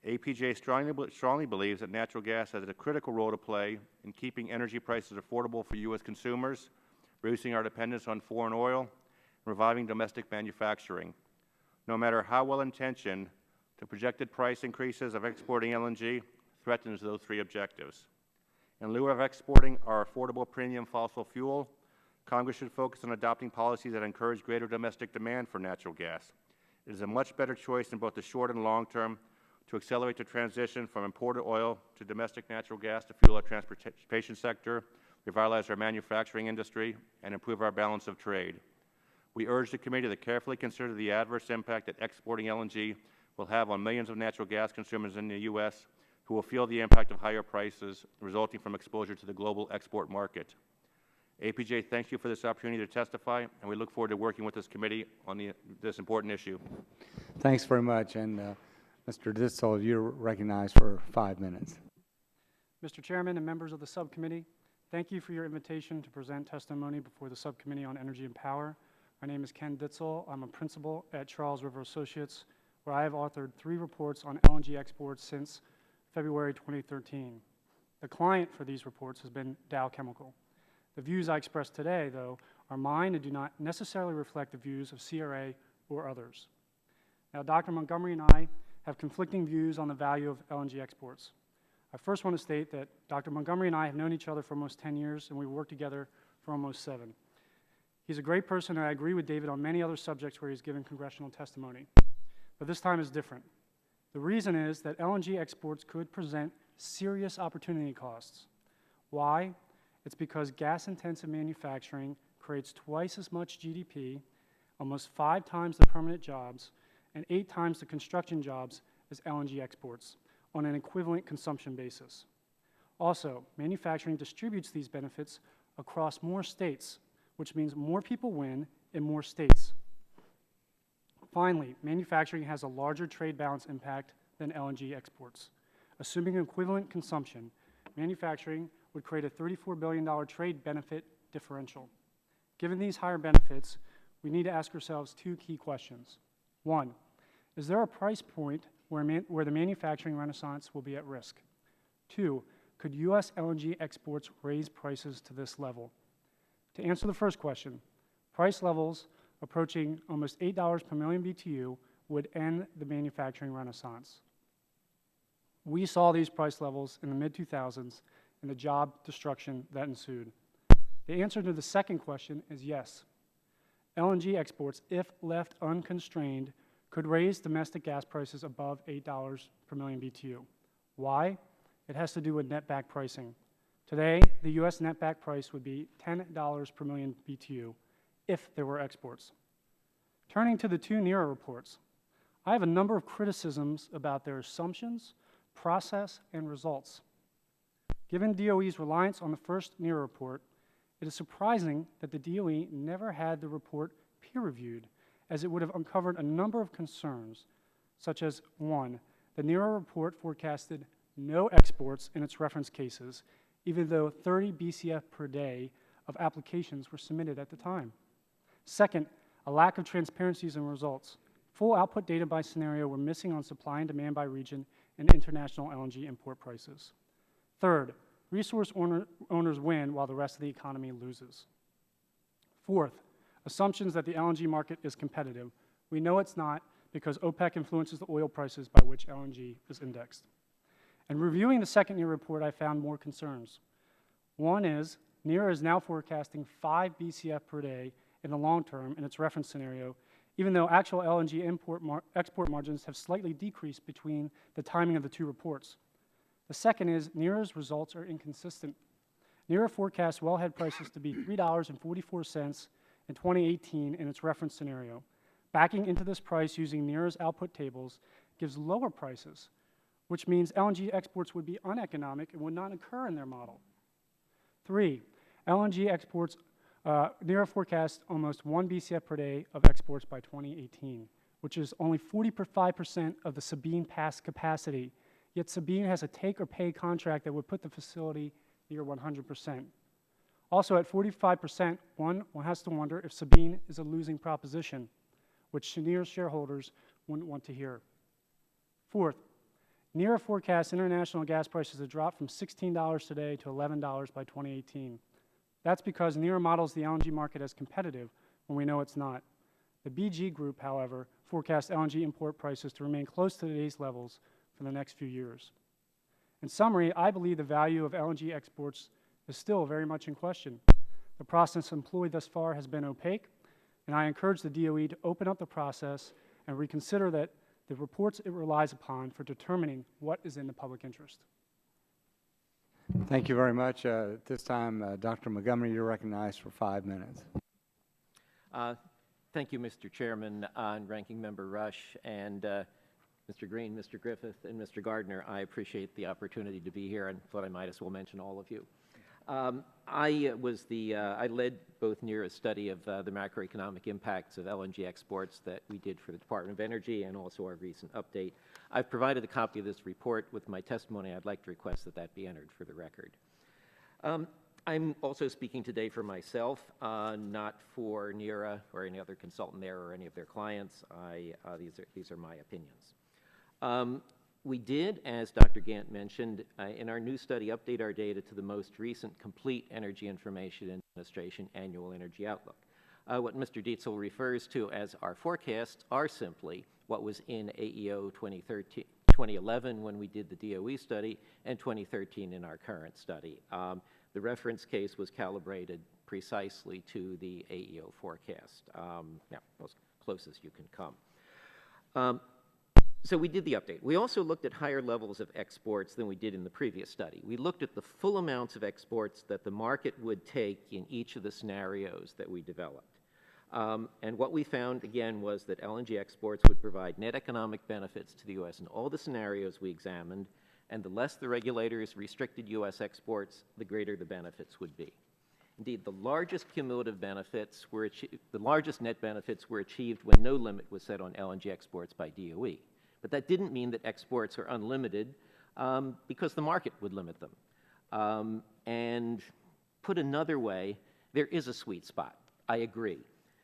APJ strongly believes that natural gas has a critical role to play in keeping energy prices affordable for U.S. consumers, reducing our dependence on foreign oil, and reviving domestic manufacturing. No matter how well-intentioned, the projected price increases of exporting LNG threatens those 3 objectives. In lieu of exporting our affordable premium fossil fuel, Congress should focus on adopting policies that encourage greater domestic demand for natural gas. It is a much better choice in both the short and long term to accelerate the transition from imported oil to domestic natural gas to fuel our transportation sector, revitalize our manufacturing industry, and improve our balance of trade. We urge the committee to carefully consider the adverse impact that exporting LNG will have on millions of natural gas consumers in the U.S. who will feel the impact of higher prices resulting from exposure to the global export market. APJ thanks you for this opportunity to testify, and we look forward to working with this committee on this important issue. Thanks very much. And Mr. Ditzel, you're recognized for 5 minutes. Mr. Chairman and members of the subcommittee, thank you for your invitation to present testimony before the Subcommittee on Energy and Power. My name is Ken Ditzel. I'm a principal at Charles River Associates, where I have authored 3 reports on LNG exports since February 2013. The client for these reports has been Dow Chemical. The views I express today, though, are mine and do not necessarily reflect the views of CRA or others. Now, Dr. Montgomery and I have conflicting views on the value of LNG exports. I first want to state that Dr. Montgomery and I have known each other for almost 10 years, and we've worked together for almost 7. He's a great person, and I agree with David on many other subjects where he's given congressional testimony. But this time is different. The reason is that LNG exports could present serious opportunity costs. Why? It's because gas-intensive manufacturing creates twice as much GDP, almost 5 times the permanent jobs, and 8 times the construction jobs as LNG exports on an equivalent consumption basis. Also, manufacturing distributes these benefits across more states, which means more people win in more states. Finally, manufacturing has a larger trade balance impact than LNG exports. Assuming equivalent consumption, manufacturing would create a $34 billion trade benefit differential. Given these higher benefits, we need to ask ourselves two key questions. One, is there a price point where the manufacturing renaissance will be at risk? Two, could U.S. LNG exports raise prices to this level? To answer the first question, price levels approaching almost $8 per million BTU would end the manufacturing renaissance. We saw these price levels in the mid-2000s and the job destruction that ensued. The answer to the second question is yes. LNG exports, if left unconstrained, could raise domestic gas prices above $8 per million BTU. Why? It has to do with netback pricing. Today, the U.S. netback price would be $10 per million BTU if there were exports. Turning to the two NERA reports, I have a number of criticisms about their assumptions, process, and results. Given DOE's reliance on the first NERA report, it is surprising that the DOE never had the report peer-reviewed, as it would have uncovered a number of concerns, such as, one, the NERA report forecasted no exports in its reference cases, even though 30 BCF per day of applications were submitted at the time. Second, a lack of transparencies in results. Full output data by scenario were missing on supply and demand by region and international LNG import prices. Third, resource owners win while the rest of the economy loses. Fourth, assumptions that the LNG market is competitive. We know it's not because OPEC influences the oil prices by which LNG is indexed. And reviewing the second NERA report, I found more concerns. One is, NERA is now forecasting 5 BCF per day in the long term in its reference scenario, even though actual LNG export margins have slightly decreased between the timing of the two reports. The second is, NERA's results are inconsistent. NERA forecasts wellhead prices to be $3.44 in 2018 in its reference scenario. Backing into this price using NERA's output tables gives lower prices, which means LNG exports would be uneconomic and would not occur in their model. Three, LNG exports, NERA forecasts almost 1 BCF per day of exports by 2018, which is only 45% of the Sabine Pass capacity, yet Sabine has a take-or-pay contract that would put the facility near 100%. Also, at 45%, one has to wonder if Sabine is a losing proposition, which NERA shareholders wouldn't want to hear. Fourth, NERA forecasts international gas prices to drop from $16 today to $11 by 2018. That's because NERA models the LNG market as competitive when we know it's not. The BG Group, however, forecasts LNG import prices to remain close to today's levels for the next few years. In summary, I believe the value of LNG exports is still very much in question. The process employed thus far has been opaque, and I encourage the DOE to open up the process and reconsider the reports it relies upon for determining what is in the public interest. Thank you very much. At this time, Dr. Montgomery, you're recognized for 5 minutes. Thank you, Mr. Chairman and Ranking Member Rush, and Mr. Green, Mr. Griffith, and Mr. Gardner. I appreciate the opportunity to be here and thought I might as well mention all of you. I led both NERA's study of the macroeconomic impacts of LNG exports that we did for the Department of Energy and also our recent update. I've provided a copy of this report with my testimony. I'd like to request that that be entered for the record. I'm also speaking today for myself, not for NERA or any other consultant there or any of their clients. These are my opinions. We did, as Dr. Gant mentioned, in our new study, update our data to the most recent complete Energy Information Administration Annual Energy Outlook. What Mr. Dietzel refers to as our forecasts are simply what was in AEO 2011 when we did the DOE study and 2013 in our current study. The reference case was calibrated precisely to the AEO forecast, as close as you can come. So we did the update. We also looked at higher levels of exports than we did in the previous study. We looked at the full amounts of exports that the market would take in each of the scenarios that we developed. And what we found, again, was that LNG exports would provide net economic benefits to the U.S. in all the scenarios we examined, and the less the regulators restricted U.S. exports, the greater the benefits would be. Indeed, the largest cumulative benefits were the largest net benefits were achieved when no limit was set on LNG exports by DOE. But that didn't mean that exports are unlimited because the market would limit them. And put another way, there is a sweet spot. I agree.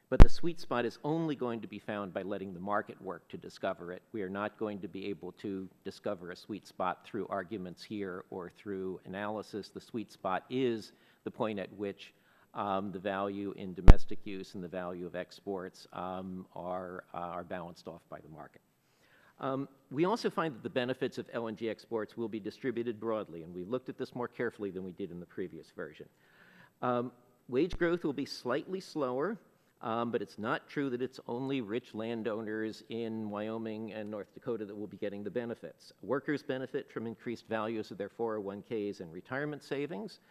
But the sweet spot is only going to be found by letting the market work to discover it. We are not going to be able to discover a sweet spot through arguments here or through analysis. The sweet spot is the point at which the value in domestic use and the value of exports are balanced off by the market. We also find that the benefits of LNG exports will be distributed broadly, and we looked at this more carefully than we did in the previous version. Wage growth will be slightly slower, but it's not true that it's only rich landowners in Wyoming and North Dakota that will be getting the benefits. Workers benefit from increased values of their 401ks and retirement savings.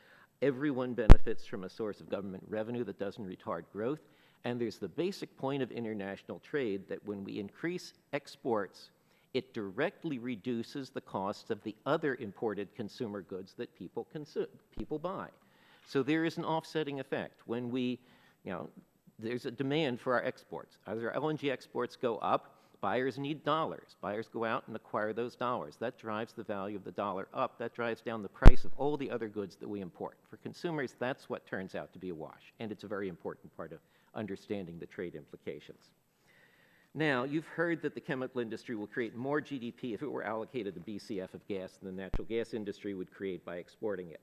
Everyone benefits from a source of government revenue that doesn't retard growth. And there's the basic point of international trade that when we increase exports, it directly reduces the cost of the other imported consumer goods that people buy. So there is an offsetting effect. When we, there's a demand for our exports. As our LNG exports go up, buyers need dollars. Buyers go out and acquire those dollars. That drives the value of the dollar up. That drives down the price of all the other goods that we import. For consumers, that's what turns out to be a wash, and it's a very important part of understanding the trade implications. Now, you've heard that the chemical industry will create more GDP if it were allocated a BCF of gas than the natural gas industry would create by exporting it.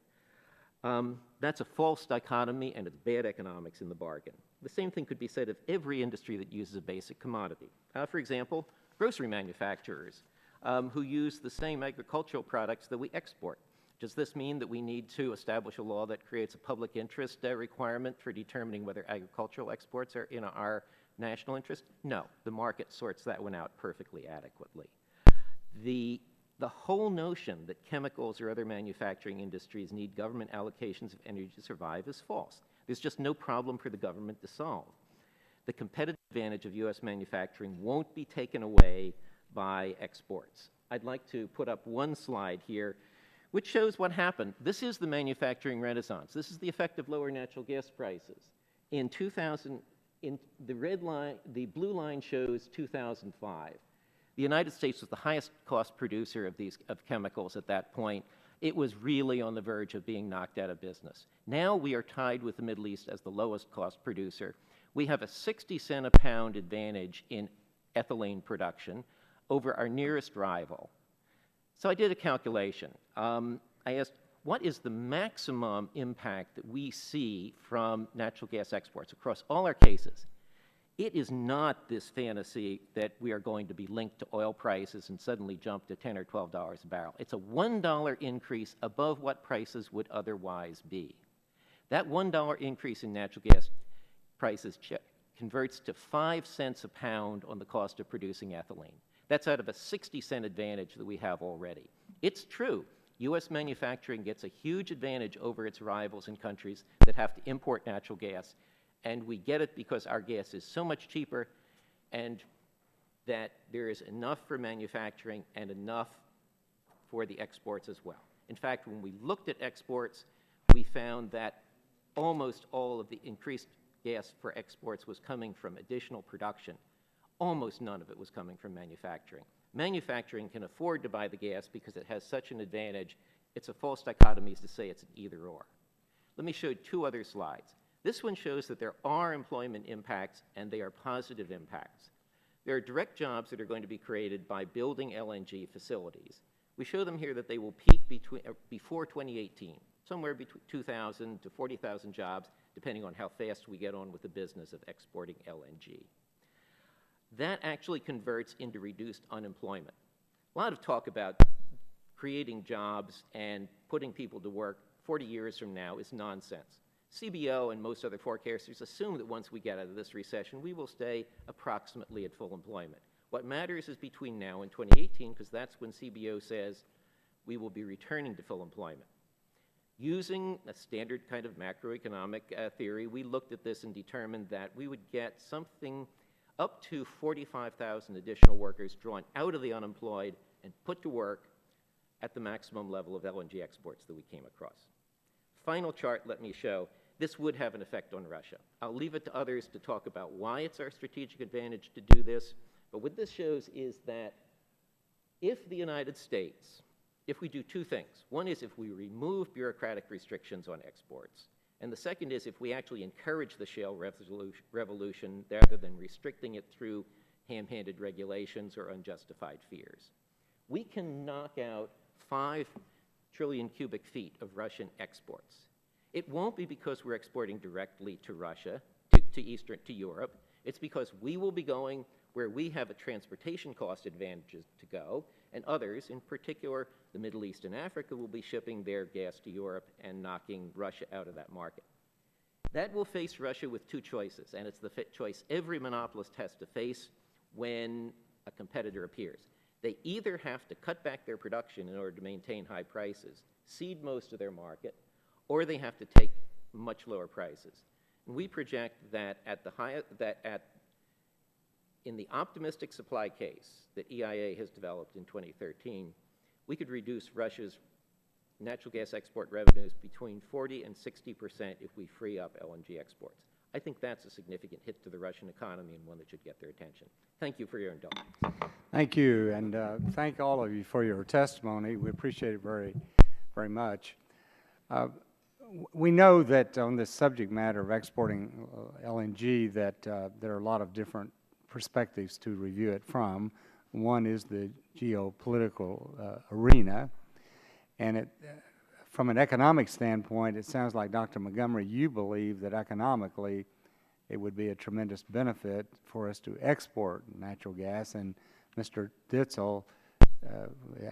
That's a false dichotomy, and it's bad economics in the bargain. The same thing could be said of every industry that uses a basic commodity. For example, grocery manufacturers who use the same agricultural products that we export. Does this mean that we need to establish a law that creates a public interest requirement for determining whether agricultural exports are in our national interest? No, the market sorts that one out perfectly adequately. The whole notion that chemicals or other manufacturing industries need government allocations of energy to survive is false. There's just no problem for the government to solve. The competitive advantage of U.S. manufacturing won't be taken away by exports. I'd like to put up one slide here which shows what happened. This is the manufacturing renaissance. This is the effect of lower natural gas prices. In 2000, in the red line, the blue line shows 2005. The United States was the highest cost producer of chemicals at that point. It was really on the verge of being knocked out of business. Now we are tied with the Middle East as the lowest cost producer. We have a 60-cent a pound advantage in ethylene production over our nearest rival. So I did a calculation. I asked, what is the maximum impact that we see from natural gas exports across all our cases? It is not this fantasy that we are going to be linked to oil prices and suddenly jump to $10 or $12 a barrel. It's a $1 increase above what prices would otherwise be. That $1 increase in natural gas prices converts to 5 cents a pound on the cost of producing ethylene. That's out of a 60-cent advantage that we have already. It's true. U.S. manufacturing gets a huge advantage over its rivals in countries that have to import natural gas, and we get it because our gas is so much cheaper and that there is enough for manufacturing and enough for the exports as well. In fact, when we looked at exports, we found that almost all of the increased gas for exports was coming from additional production. Almost none of it was coming from manufacturing. Manufacturing can afford to buy the gas because it has such an advantage. It's a false dichotomy to say it's an either or. Let me show you two other slides. This one shows that there are employment impacts, and they are positive impacts. There are direct jobs that are going to be created by building LNG facilities. We show them here that they will peak before 2018, somewhere between 2,000 to 40,000 jobs, depending on how fast we get on with the business of exporting LNG. That actually converts into reduced unemployment. A lot of talk about creating jobs and putting people to work 40 years from now is nonsense. CBO and most other forecasters assume that once we get out of this recession, we will stay approximately at full employment. What matters is between now and 2018, because that's when CBO says we will be returning to full employment. Using a standard kind of macroeconomic theory, we looked at this and determined that we would get something up to 45,000 additional workers drawn out of the unemployed and put to work at the maximum level of LNG exports that we came across. Final chart let me show. this would have an effect on Russia. I'll leave it to others to talk about why it's our strategic advantage to do this, but what this shows is that if the United States, if we do two things, one is if we remove bureaucratic restrictions on exports, and the second is if we actually encourage the shale revolution rather than restricting it through ham-handed regulations or unjustified fears. We can knock out 5 trillion cubic feet of Russian exports. It won't be because we're exporting directly to Russia, to Europe. It's because we will be going where we have a transportation cost advantage to go, and others, in particular the Middle East and Africa, will be shipping their gas to Europe and knocking Russia out of that market. That will face Russia with two choices, and it's the choice every monopolist has to face when a competitor appears. They either have to cut back their production in order to maintain high prices, cede most of their market, or they have to take much lower prices. And we project that in the optimistic supply case that EIA has developed in 2013, we could reduce Russia's natural gas export revenues between 40% and 60% if we free up LNG exports. I think that's a significant hit to the Russian economy and one that should get their attention. Thank you for your indulgence. Thank you, and thank all of you for your testimony. We appreciate it very, very much. We know that on this subject matter of exporting LNG that there are a lot of different perspectives to review it from. One is the geopolitical arena, and from an economic standpoint, it sounds like, Dr. Montgomery, you believe that economically it would be a tremendous benefit for us to export natural gas, and Mr. Ditzel,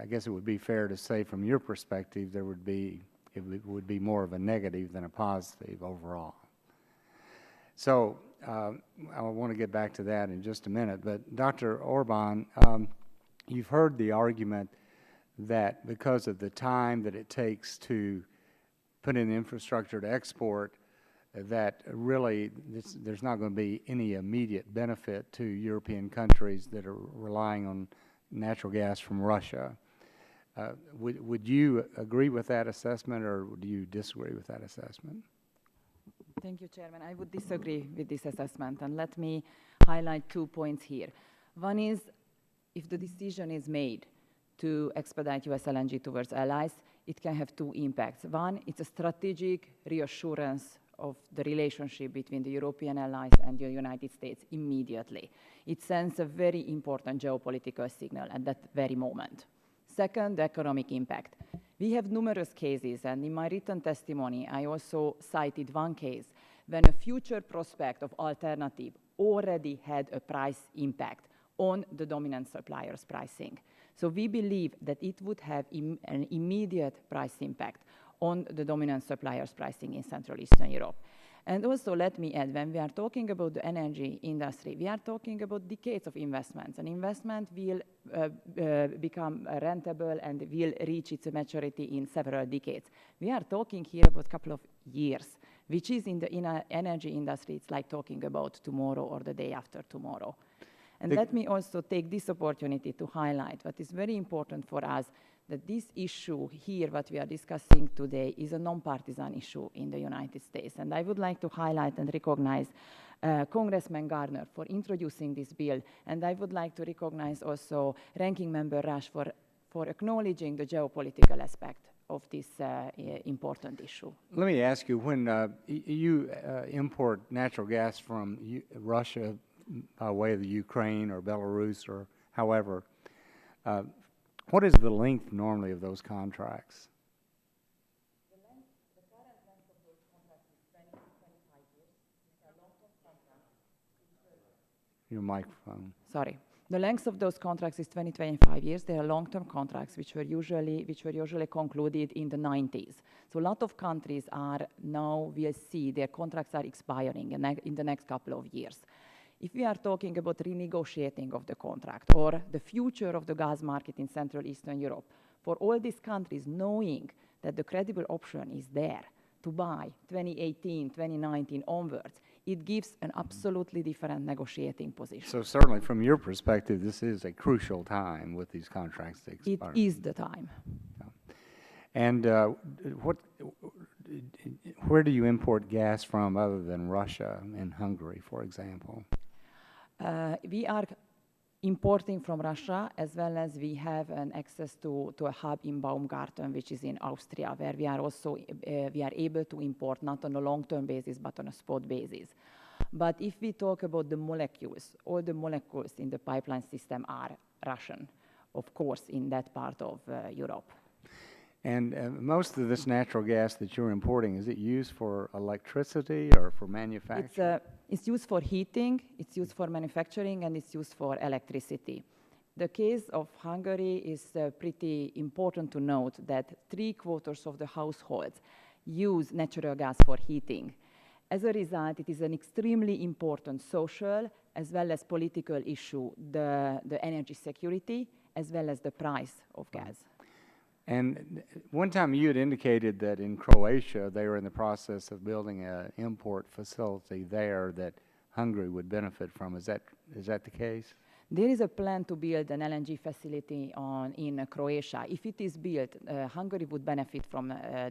I guess it would be fair to say from your perspective it would be more of a negative than a positive overall. So I want to get back to that in just a minute, but Dr. Orban, you've heard the argument that because of the time that it takes to put in infrastructure to export, that really there's not going to be any immediate benefit to European countries that are relying on natural gas from Russia. Would you agree with that assessment, or do you disagree with that assessment? Thank you, Chairman. I would disagree with this assessment, and let me highlight 2 points here. One is, if the decision is made to expedite US LNG towards allies, it can have 2 impacts. One, it's a strategic reassurance of the relationship between the European allies and the United States immediately. It sends a very important geopolitical signal at that very moment. Second, the economic impact. We have numerous cases, and in my written testimony, I also cited one case when a future prospect of alternative already had a price impact on the dominant supplier's pricing. So we believe that it would have an immediate price impact on the dominant supplier's pricing in Central Eastern Europe. And also, let me add, when we are talking about the energy industry, we are talking about decades of investments. An investment will become rentable and will reach its maturity in several decades. We are talking here about a couple of years, which is in the energy industry, it's like talking about tomorrow or the day after tomorrow. And let me also take this opportunity to highlight what is very important for us, that this issue here, what we are discussing today, is a non-partisan issue in the United States. And I would like to highlight and recognize Congressman Gardner for introducing this bill. And I would like to recognize also Ranking Member Rush for acknowledging the geopolitical aspect of this important issue. Let me ask you, when you import natural gas from Russia by way of the Ukraine or Belarus or however, what is the length normally of those contracts? The current length of those contracts is 20 to 25 years. These are long-term contracts. Your microphone. Sorry. The length of those contracts is 20-25 years. They are long-term contracts which were usually concluded in the 90s. So a lot of countries are now, we'll see their contracts are expiring in the next couple of years. If we are talking about renegotiating of the contract or the future of the gas market in Central Eastern Europe, for all these countries knowing that the credible option is there to buy 2018, 2019 onwards, it gives an absolutely different negotiating position. So certainly from your perspective, this is a crucial time with these contracts to expire. It is the time. And where do you import gas from other than Russia and Hungary, for example? We are importing from Russia, as well as we have an access to a hub in Baumgarten, which is in Austria, where we are also we are able to import not on a long-term basis, but on a spot basis. But if we talk about the molecules, all the molecules in the pipeline system are Russian, of course, in that part of Europe. And most of this natural gas that you're importing, is it used for electricity or for manufacturing? It's used for heating, it's used for manufacturing, and it's used for electricity. The case of Hungary is pretty important to note that 3/4 of the households use natural gas for heating. As a result, it is an extremely important social as well as political issue, the energy security as well as the price of gas. And one time you had indicated that in Croatia they were in the process of building an import facility there that Hungary would benefit from. Is that the case? There is a plan to build an LNG facility in Croatia. If it is built, Hungary would benefit from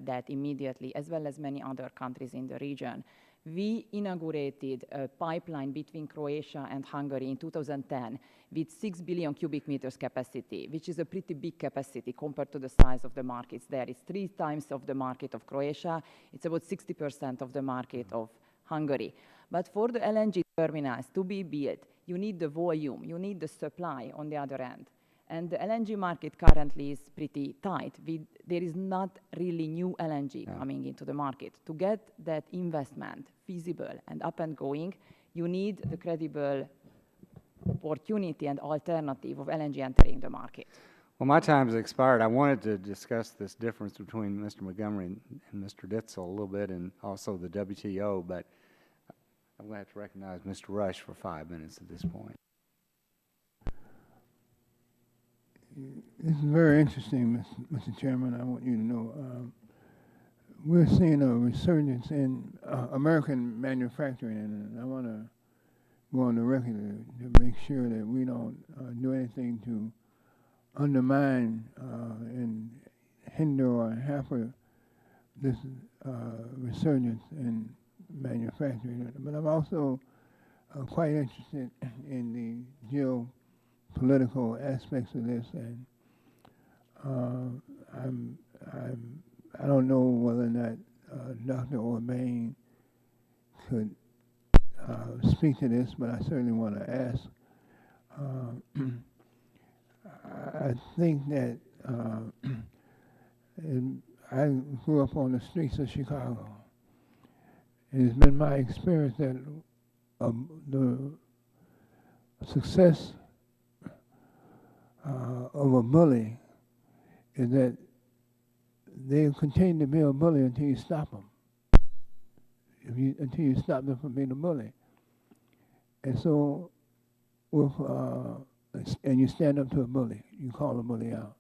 that immediately, as well as many other countries in the region. We inaugurated a pipeline between Croatia and Hungary in 2010 with 6 billion cubic meters capacity, which is a pretty big capacity compared to the size of the markets there. It's 3 times of the market of Croatia. It's about 60% of the market of Hungary. But for the LNG terminals to be built, you need the volume, you need the supply on the other end. And the LNG market currently is pretty tight. There is not really new LNG coming into the market. To get that investment feasible and up and going, you need the credible opportunity and alternative of LNG entering the market. Well, my time has expired. I wanted to discuss this difference between Mr. Montgomery and Mr. Ditzel a little bit, and also the WTO, but I'm going to have to recognize Mr. Rush for 5 minutes at this point. This is very interesting, Mr. Chairman. I want you to know we're seeing a resurgence in American manufacturing, and I want to go on the record to make sure that we don't do anything to undermine and hinder or hamper this resurgence in manufacturing. But I'm also quite interested in the geopolitical aspects of this, and I don't know whether or not Dr. Orbain could speak to this, but I certainly want to ask. I think that I grew up on the streets of Chicago. It has been my experience that the success of a bully is that they continue to be a bully until you stop them. Until you stop them from being a bully. And so, and you stand up to a bully. You call a bully out.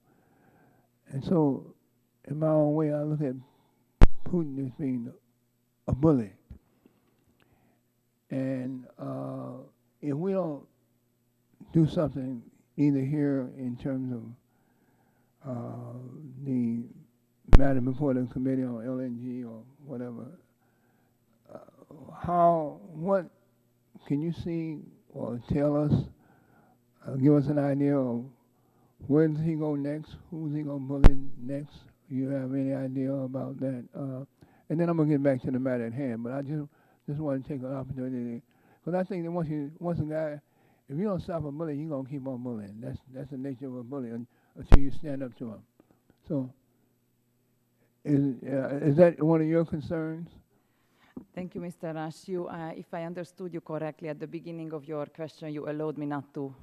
And so, in my own way, I look at Putin as being a bully. And if we don't do something either here in terms of the matter before the committee on LNG or whatever, what can you see or tell us, give us an idea of where does he go next? Who's he going to bully next? Do you have any idea about that? And then I'm going to get back to the matter at hand, but I just want to take an opportunity, because I think that once a guy, if you don't stop a bully, you're going to keep on bullying. That's the nature of a bully until you stand up to him. So is that one of your concerns? Thank you, Mr. Rush. If I understood you correctly, at the beginning of your question, you allowed me not to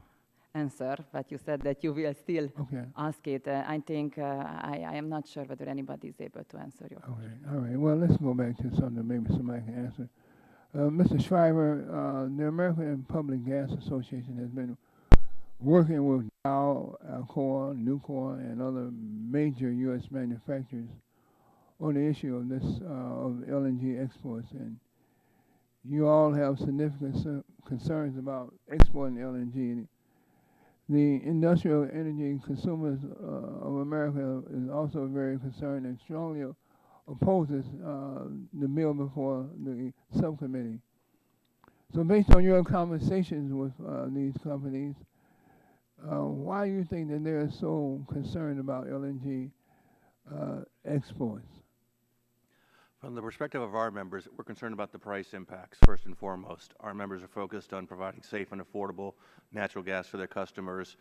answer, but you said that you will still ask it. I think I am not sure whether anybody is able to answer your question. All right. Well, let's go back to something maybe somebody can answer. Mr. Shriver, the American Public Gas Association has been working with Dow, Alcoa, Nucor, and other major U.S. manufacturers on the issue of this of LNG exports, and you all have significant concerns about exporting LNG. The industrial energy consumers of America is also very concerned and strongly opposes the bill before the subcommittee. So based on your conversations with these companies, why do you think that they're so concerned about LNG exports? From the perspective of our members, we're concerned about the price impacts, first and foremost. Our members are focused on providing safe and affordable natural gas for their customers.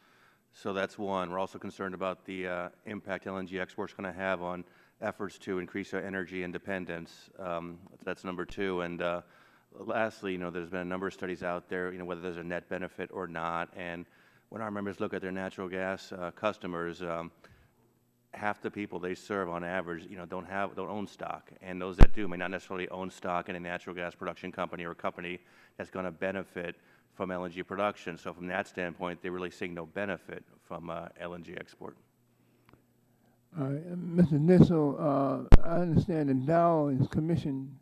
So that's one. We're also concerned about the impact LNG exports are going to have on efforts to increase our energy independence. That's number two. And lastly, there's been a number of studies out there, whether there's a net benefit or not. And when our members look at their natural gas customers, half the people they serve on average, don't own stock, and those that do may not necessarily own stock in a natural gas production company or a company that's going to benefit from LNG production. So from that standpoint, they're really seeing no benefit from LNG export. Mr. Dissel, I understand that Dow has commissioned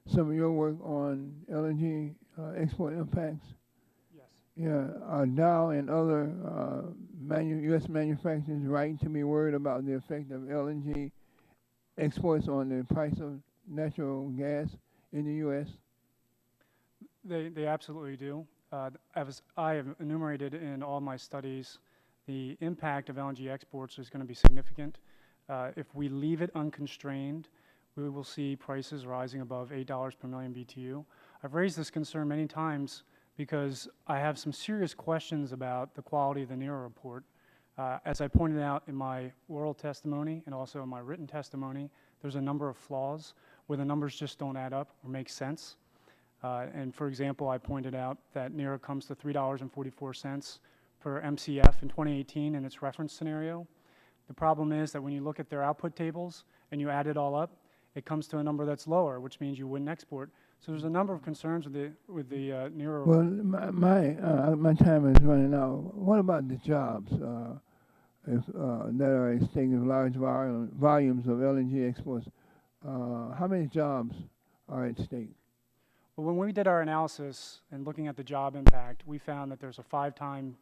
some of your work on LNG export impacts. Yes. Yeah, are Dow and other U.S. manufacturers right to be worried about the effect of LNG exports on the price of natural gas in the U.S.? They absolutely do. As I have enumerated in all my studies, the impact of LNG exports is going to be significant. If we leave it unconstrained, we will see prices rising above $8 per million BTU. I've raised this concern many times because I have some serious questions about the quality of the NERA report. As I pointed out in my oral testimony and also in my written testimony, there's a number of flaws where the numbers just don't add up or make sense. And for example, I pointed out that NERA comes to $3.44 per MCF in 2018 in its reference scenario. The problem is that when you look at their output tables and you add it all up, it comes to a number that's lower, which means you wouldn't export. So there's a number of concerns with the NERA. Well, my time is running out. What about the jobs that are at stake of large volumes of LNG exports? How many jobs are at stake? Well, when we did our analysis and looking at the job impact, we found that there's a five-time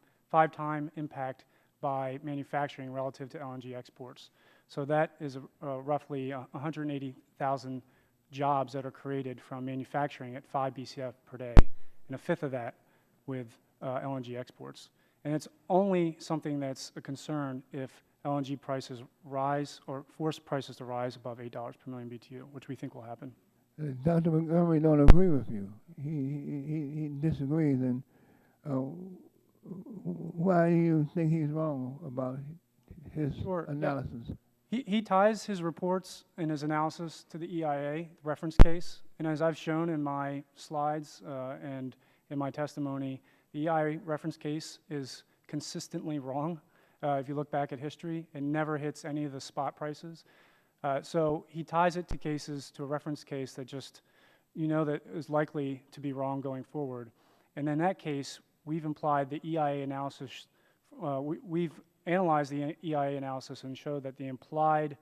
impact by manufacturing relative to LNG exports. So that is roughly 180,000 jobs that are created from manufacturing at 5 BCF per day, and a fifth of that with LNG exports. And it's only something that's a concern if LNG prices rise or force prices to rise above $8 per million BTU, which we think will happen. Dr. Montgomery don't agree with you. He disagrees, and why do you think he's wrong about his analysis? Yeah. He ties his reports and his analysis to the EIA reference case, and as I've shown in my slides and in my testimony, the EIA reference case is consistently wrong. If you look back at history, it never hits any of the spot prices. So he ties it to a reference case that just, that is likely to be wrong going forward. And in that case, we've implied the EIA analysis, we've analyzed the EIA analysis and showed that the implied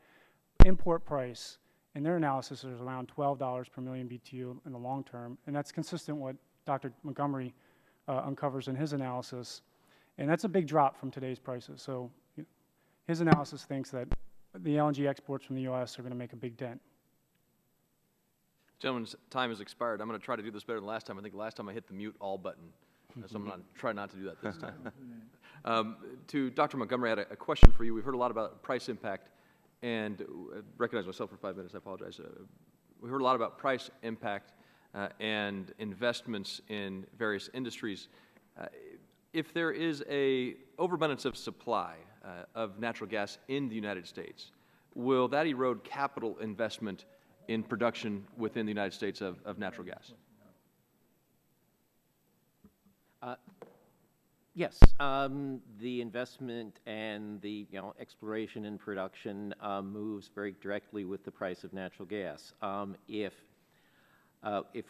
import price in their analysis is around $12 per million BTU in the long term, and that's consistent with what Dr. Montgomery uncovers in his analysis, and that's a big drop from today's prices. So his analysis thinks that the LNG exports from the U.S. are going to make a big dent. Gentlemen's time has expired. I'm going to try to do this better than last time. I think last time I hit the mute all button, so I'm going to try not to do that this time. To Dr. Montgomery, I had a question for you. We've heard a lot about price impact, and recognize myself for 5 minutes. I apologize. We heard a lot about price impact and investments in various industries. If there is a overabundance of supply of natural gas in the United States, will that erode capital investment in production within the United States of natural gas? Yes, the investment and the exploration and production moves very directly with the price of natural gas. If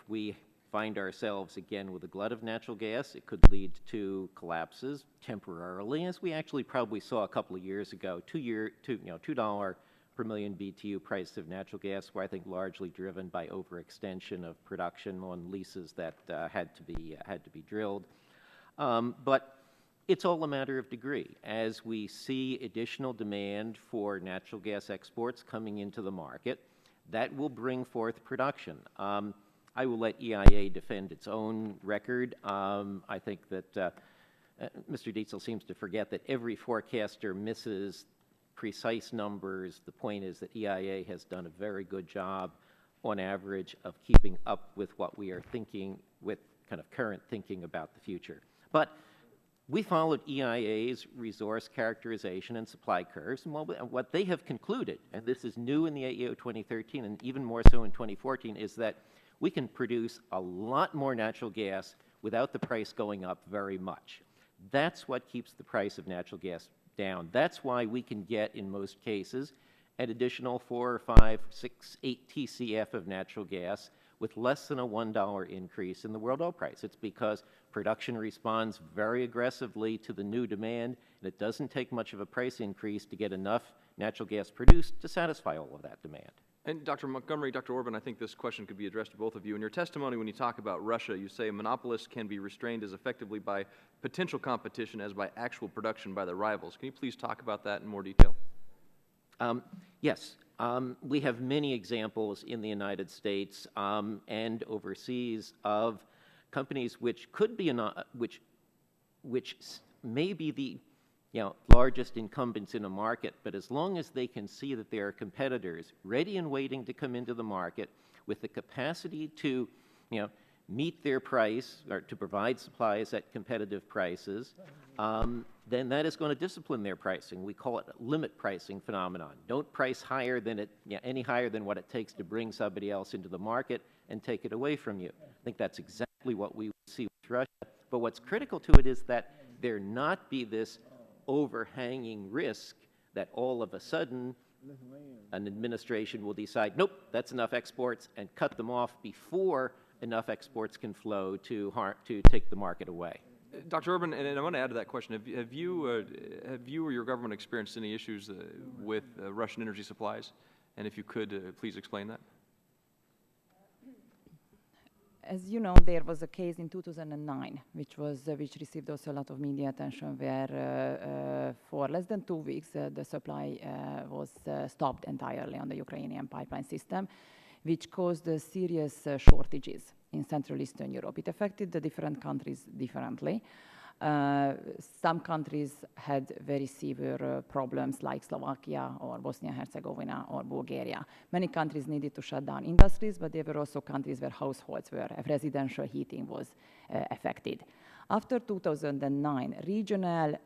we find ourselves again with a glut of natural gas, it could lead to collapses temporarily, as we actually probably saw a couple of years ago. $2 per million BTU price of natural gas were, I think, largely driven by overextension of production on leases that had to be drilled. But it's all a matter of degree. As we see additional demand for natural gas exports coming into the market, That will bring forth production. I will let EIA defend its own record. I think that Mr. Dietzel seems to forget that every forecaster misses precise numbers. The point is that EIA has done a very good job on average of keeping up with what we are thinking, with kind of current thinking about the future. But we followed EIA's resource characterization and supply curves, and what they have concluded, and this is new in the AEO 2013 and even more so in 2014, is that we can produce a lot more natural gas without the price going up very much. That's what keeps the price of natural gas down. That's why we can get, in most cases, an additional 4, 5, 6, 8 TCF of natural gas with less than a $1 increase in the world oil price. It's because production responds very aggressively to the new demand, and it doesn't take much of a price increase to get enough natural gas produced to satisfy all of that demand. And Dr. Montgomery, Dr. Orban, I think this question could be addressed to both of you. In your testimony, when you talk about Russia, you say monopolists can be restrained as effectively by potential competition as by actual production by their rivals. Can you please talk about that in more detail? Yes. We have many examples in the United States and overseas of companies which could be, which may be the largest incumbents in a market, but as long as they can see that there are competitors ready and waiting to come into the market with the capacity to, meet their price or to provide supplies at competitive prices, then that is going to discipline their pricing. We call it a limit pricing phenomenon. Don't price higher than any higher than what it takes to bring somebody else into the market and take it away from you. I think that's exactly what we see with Russia. But what's critical to it is that there not be this overhanging risk that all of a sudden an administration will decide, nope, that's enough exports, and cut them off before enough exports can flow to take the market away. Dr. Urban, and I want to add to that question, have you or your government experienced any issues with Russian energy supplies? And if you could, please explain that. As you know, there was a case in 2009, which received also a lot of media attention, where for less than 2 weeks, the supply was stopped entirely on the Ukrainian pipeline system, which caused serious shortages in Central Eastern Europe. It affected the different countries differently. Some countries had very severe problems like Slovakia or Bosnia-Herzegovina or Bulgaria. Many countries needed to shut down industries, but there were also countries where households, where residential heating was affected. After 2009, regional,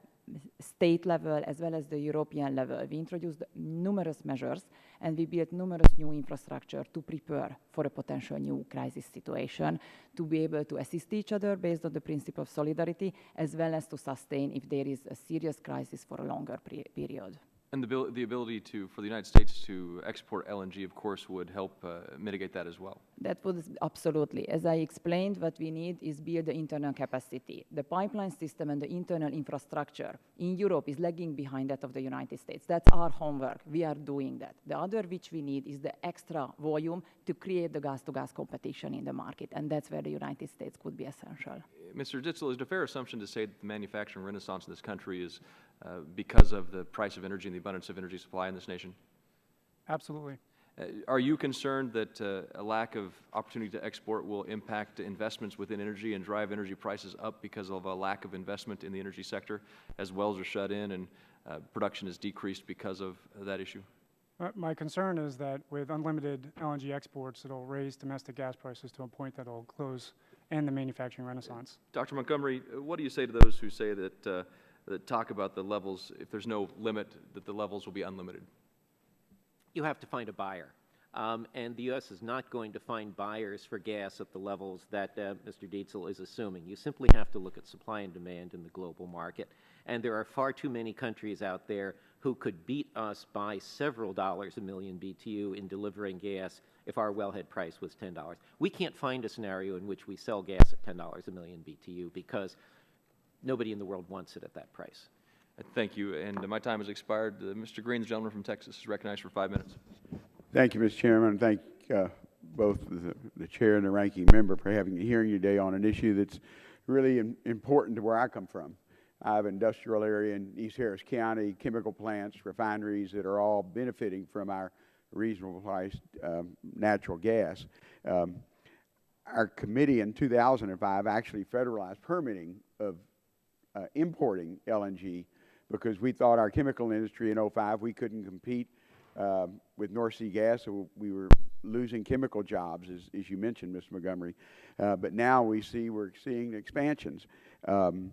state level, as well as the European level, we introduced numerous measures and we built numerous new infrastructure to prepare for a potential new crisis situation, to be able to assist each other based on the principle of solidarity, as well as to sustain if there is a serious crisis for a longer period. And the ability for the United States to export LNG, of course, would help mitigate that as well. That would absolutely. As I explained, what we need is build the internal capacity. The pipeline system and the internal infrastructure in Europe is lagging behind that of the United States. That's our homework. We are doing that. The other which we need is the extra volume to create the gas-to-gas competition in the market, and that's where the United States could be essential. Mr. Dietzel, is it a fair assumption to say that the manufacturing renaissance in this country is because of the price of energy and the abundance of energy supply in this nation? Absolutely. Are you concerned that a lack of opportunity to export will impact investments within energy and drive energy prices up because of a lack of investment in the energy sector, as wells are shut in and production is decreased because of that issue? My concern is that with unlimited LNG exports, it'll raise domestic gas prices to a point that will close and the manufacturing renaissance. Dr. Montgomery, what do you say to those who say that talk about the levels, if there's no limit, that the levels will be unlimited? You have to find a buyer. And the U.S. is not going to find buyers for gas at the levels that Mr. Dietzel is assuming. You simply have to look at supply and demand in the global market. And there are far too many countries out there who could beat us by several dollars a million BTU in delivering gas if our wellhead price was $10. We can't find a scenario in which we sell gas at $10 a million BTU because nobody in the world wants it at that price. Thank you. And my time has expired. Mr. Green, the gentleman from Texas, is recognized for 5 minutes. Thank you, Mr. Chairman. Thank both the chair and the ranking member for having a hearing today on an issue that's really important to where I come from. I have an industrial area in East Harris County, chemical plants, refineries that are all benefiting from our reasonable priced natural gas. Our committee in 2005 actually federalized permitting of importing LNG because we thought our chemical industry in '05, we couldn't compete with North Sea gas, so we were losing chemical jobs, as you mentioned, Mr. Montgomery. But now we're seeing expansions. Of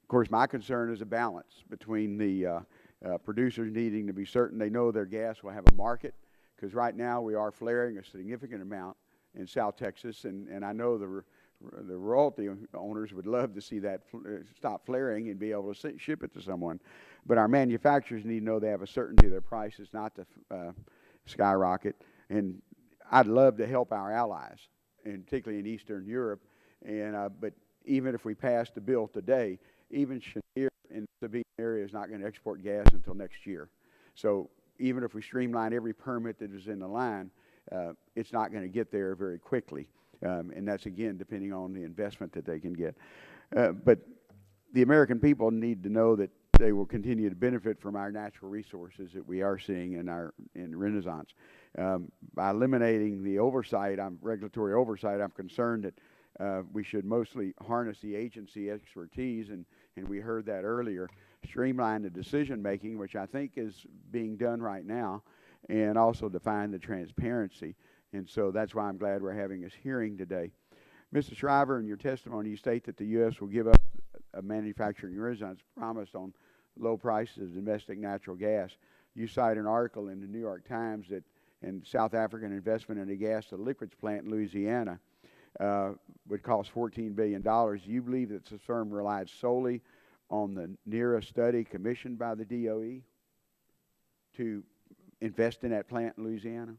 course, my concern is a balance between the producers needing to be certain they know their gas will have a market, because right now we are flaring a significant amount in South Texas, and I know the royalty owners would love to see that stop flaring and be able to ship it to someone. But our manufacturers need to know they have a certainty of their prices not to skyrocket. And I'd love to help our allies, and particularly in Eastern Europe. But even if we passed the bill today, even Cheniere in the Sabine area is not going to export gas until next year. So even if we streamline every permit that is in the line, it's not going to get there very quickly. And that's, again, depending on the investment that they can get. But the American people need to know that they will continue to benefit from our natural resources that we are seeing in Renaissance. By eliminating the regulatory oversight, I'm concerned that we should mostly harness the agency expertise, and we heard that earlier, streamline the decision-making, which I think is being done right now, and also define the transparency. And so that's why I'm glad we're having this hearing today. Mr. Shriver, in your testimony, you state that the U.S. will give up a manufacturing renaissance promised on low prices of domestic natural gas. You cite an article in the New York Times that in South African investment in a gas-to-liquids plant in Louisiana would cost $14 billion. Do you believe that this firm relied solely on the NERA study commissioned by the DOE to invest in that plant in Louisiana?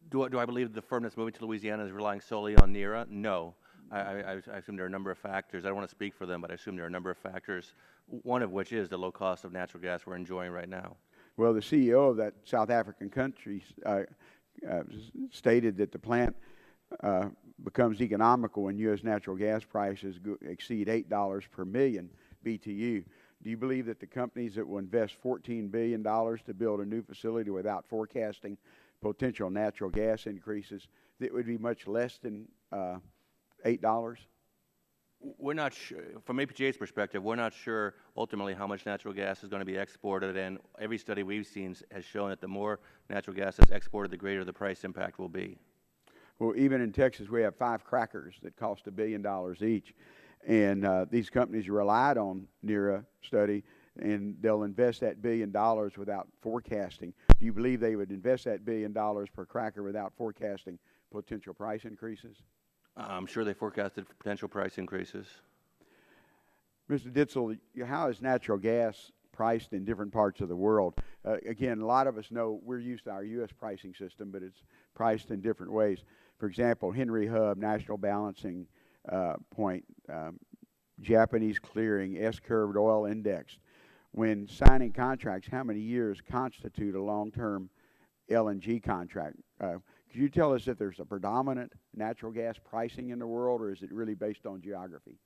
Do I believe the firm that's moving to Louisiana is relying solely on NERA? No. I assume there are a number of factors. I don't want to speak for them, but I assume there are a number of factors, one of which is the low cost of natural gas we're enjoying right now. Well, the CEO of that South African country stated that the plant becomes economical when U.S. natural gas prices exceed $8 per million BTU. Do you believe that the companies that will invest $14 billion to build a new facility without forecasting potential natural gas increases, that would be much less than $8? We're not sure. From APGA's perspective, we're not sure ultimately how much natural gas is going to be exported, and every study we've seen has shown that the more natural gas is exported, the greater the price impact will be. Well, even in Texas, we have 5 crackers that cost $1 billion each, and these companies relied on NERA study, and they'll invest that $1 billion without forecasting. Do you believe they would invest that $1 billion per cracker without forecasting potential price increases? I'm sure they forecasted potential price increases. Mr. Ditzel, how is natural gas priced in different parts of the world? Again, a lot of us know we're used to our U.S. pricing system, but it's priced in different ways. For example, Henry Hub, National Balancing Point, Japanese Clearing, S-curved oil indexed. When signing contracts, how many years constitute a long-term LNG contract? Could you tell us if there's a predominant natural gas pricing in the world, or is it really based on geography?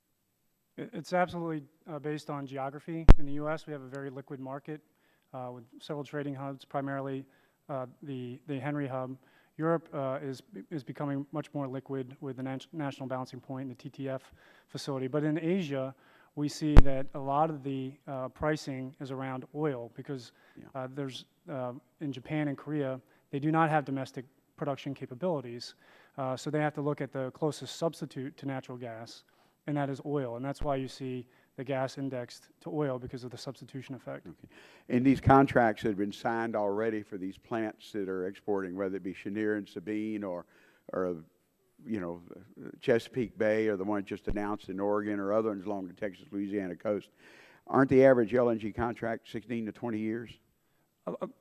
It's absolutely based on geography. In the U.S., we have a very liquid market with several trading hubs, primarily the Henry Hub. Europe is becoming much more liquid with the National Balancing Point and the TTF facility. But in Asia, we see that a lot of the pricing is around oil because there's in Japan and Korea, they do not have domestic production capabilities. So they have to look at the closest substitute to natural gas, and that is oil. And that's why you see the gas indexed to oil, because of the substitution effect. Okay. And these contracts that have been signed already for these plants that are exporting, whether it be Cheniere and Sabine or you know, Chesapeake Bay or the one just announced in Oregon or other ones along the Texas-Louisiana coast, aren't the average LNG contract 16 to 20 years?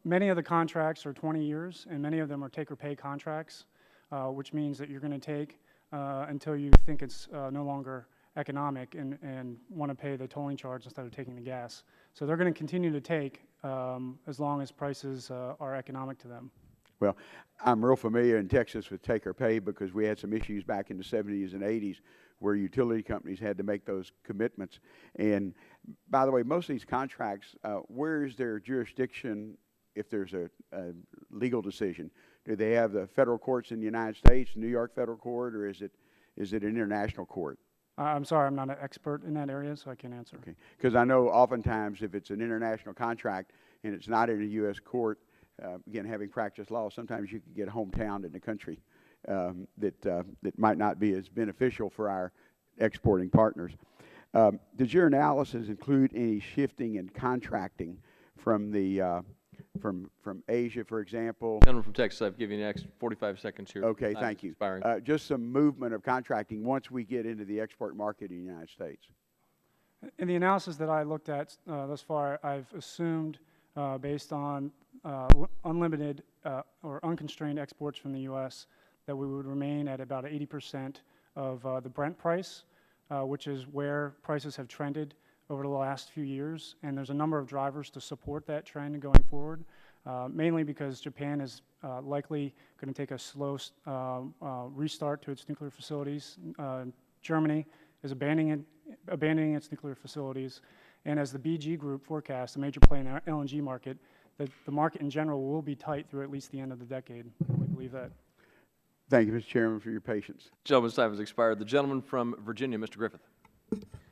Many of the contracts are 20 years, and many of them are take-or-pay contracts, which means that you're going to take until you think it's no longer economic and want to pay the tolling charge instead of taking the gas. So they're going to continue to take as long as prices are economic to them. Well, I'm real familiar in Texas with take-or-pay because we had some issues back in the 70s and 80s where utility companies had to make those commitments. And by the way, most of these contracts, where is their jurisdiction if there's a legal decision? Do they have the federal courts in the United States, New York federal court, or is it an international court? I'm sorry, I'm not an expert in that area, so I can't answer. Okay, because I know oftentimes if it's an international contract and it's not in a U.S. court, again, having practiced law, sometimes you can get a hometown in the country that might not be as beneficial for our exporting partners. Does your analysis include any shifting in contracting from the from Asia, for example? Gentleman from Texas, I've given you the next 45 seconds here. Okay, thank you. Just some movement of contracting once we get into the export market in the United States. In the analysis that I looked at thus far, I've assumed, based on unlimited or unconstrained exports from the U.S., that we would remain at about 80% of the Brent price, which is where prices have trended over the last few years. And there's a number of drivers to support that trend going forward, mainly because Japan is likely going to take a slow restart to its nuclear facilities. Germany is abandoning its nuclear facilities. And as the BG Group forecasts, a major player in the LNG market, the market in general will be tight through at least the end of the decade. We believe that. Thank you, Mr. Chairman, for your patience. Gentleman's time has expired. The gentleman from Virginia, Mr. Griffith,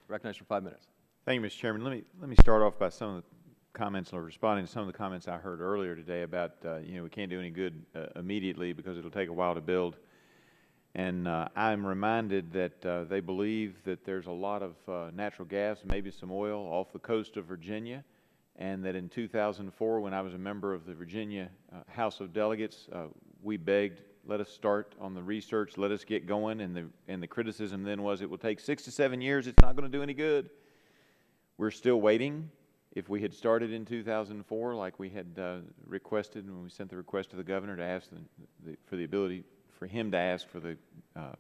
recognized for 5 minutes. Thank you, Mr. Chairman. Let me start off by some of the comments, or responding to some of the comments I heard earlier today about, we can't do any good immediately because it'll take a while to build. And I'm reminded that they believe that there's a lot of natural gas, maybe some oil, off the coast of Virginia, and that in 2004, when I was a member of the Virginia House of Delegates, we begged, let us start on the research, let us get going, and the criticism then was it will take 6 to 7 years, it's not going to do any good. We're still waiting. If we had started in 2004, like we had requested when we sent the request to the governor to ask for the ability for him to ask for the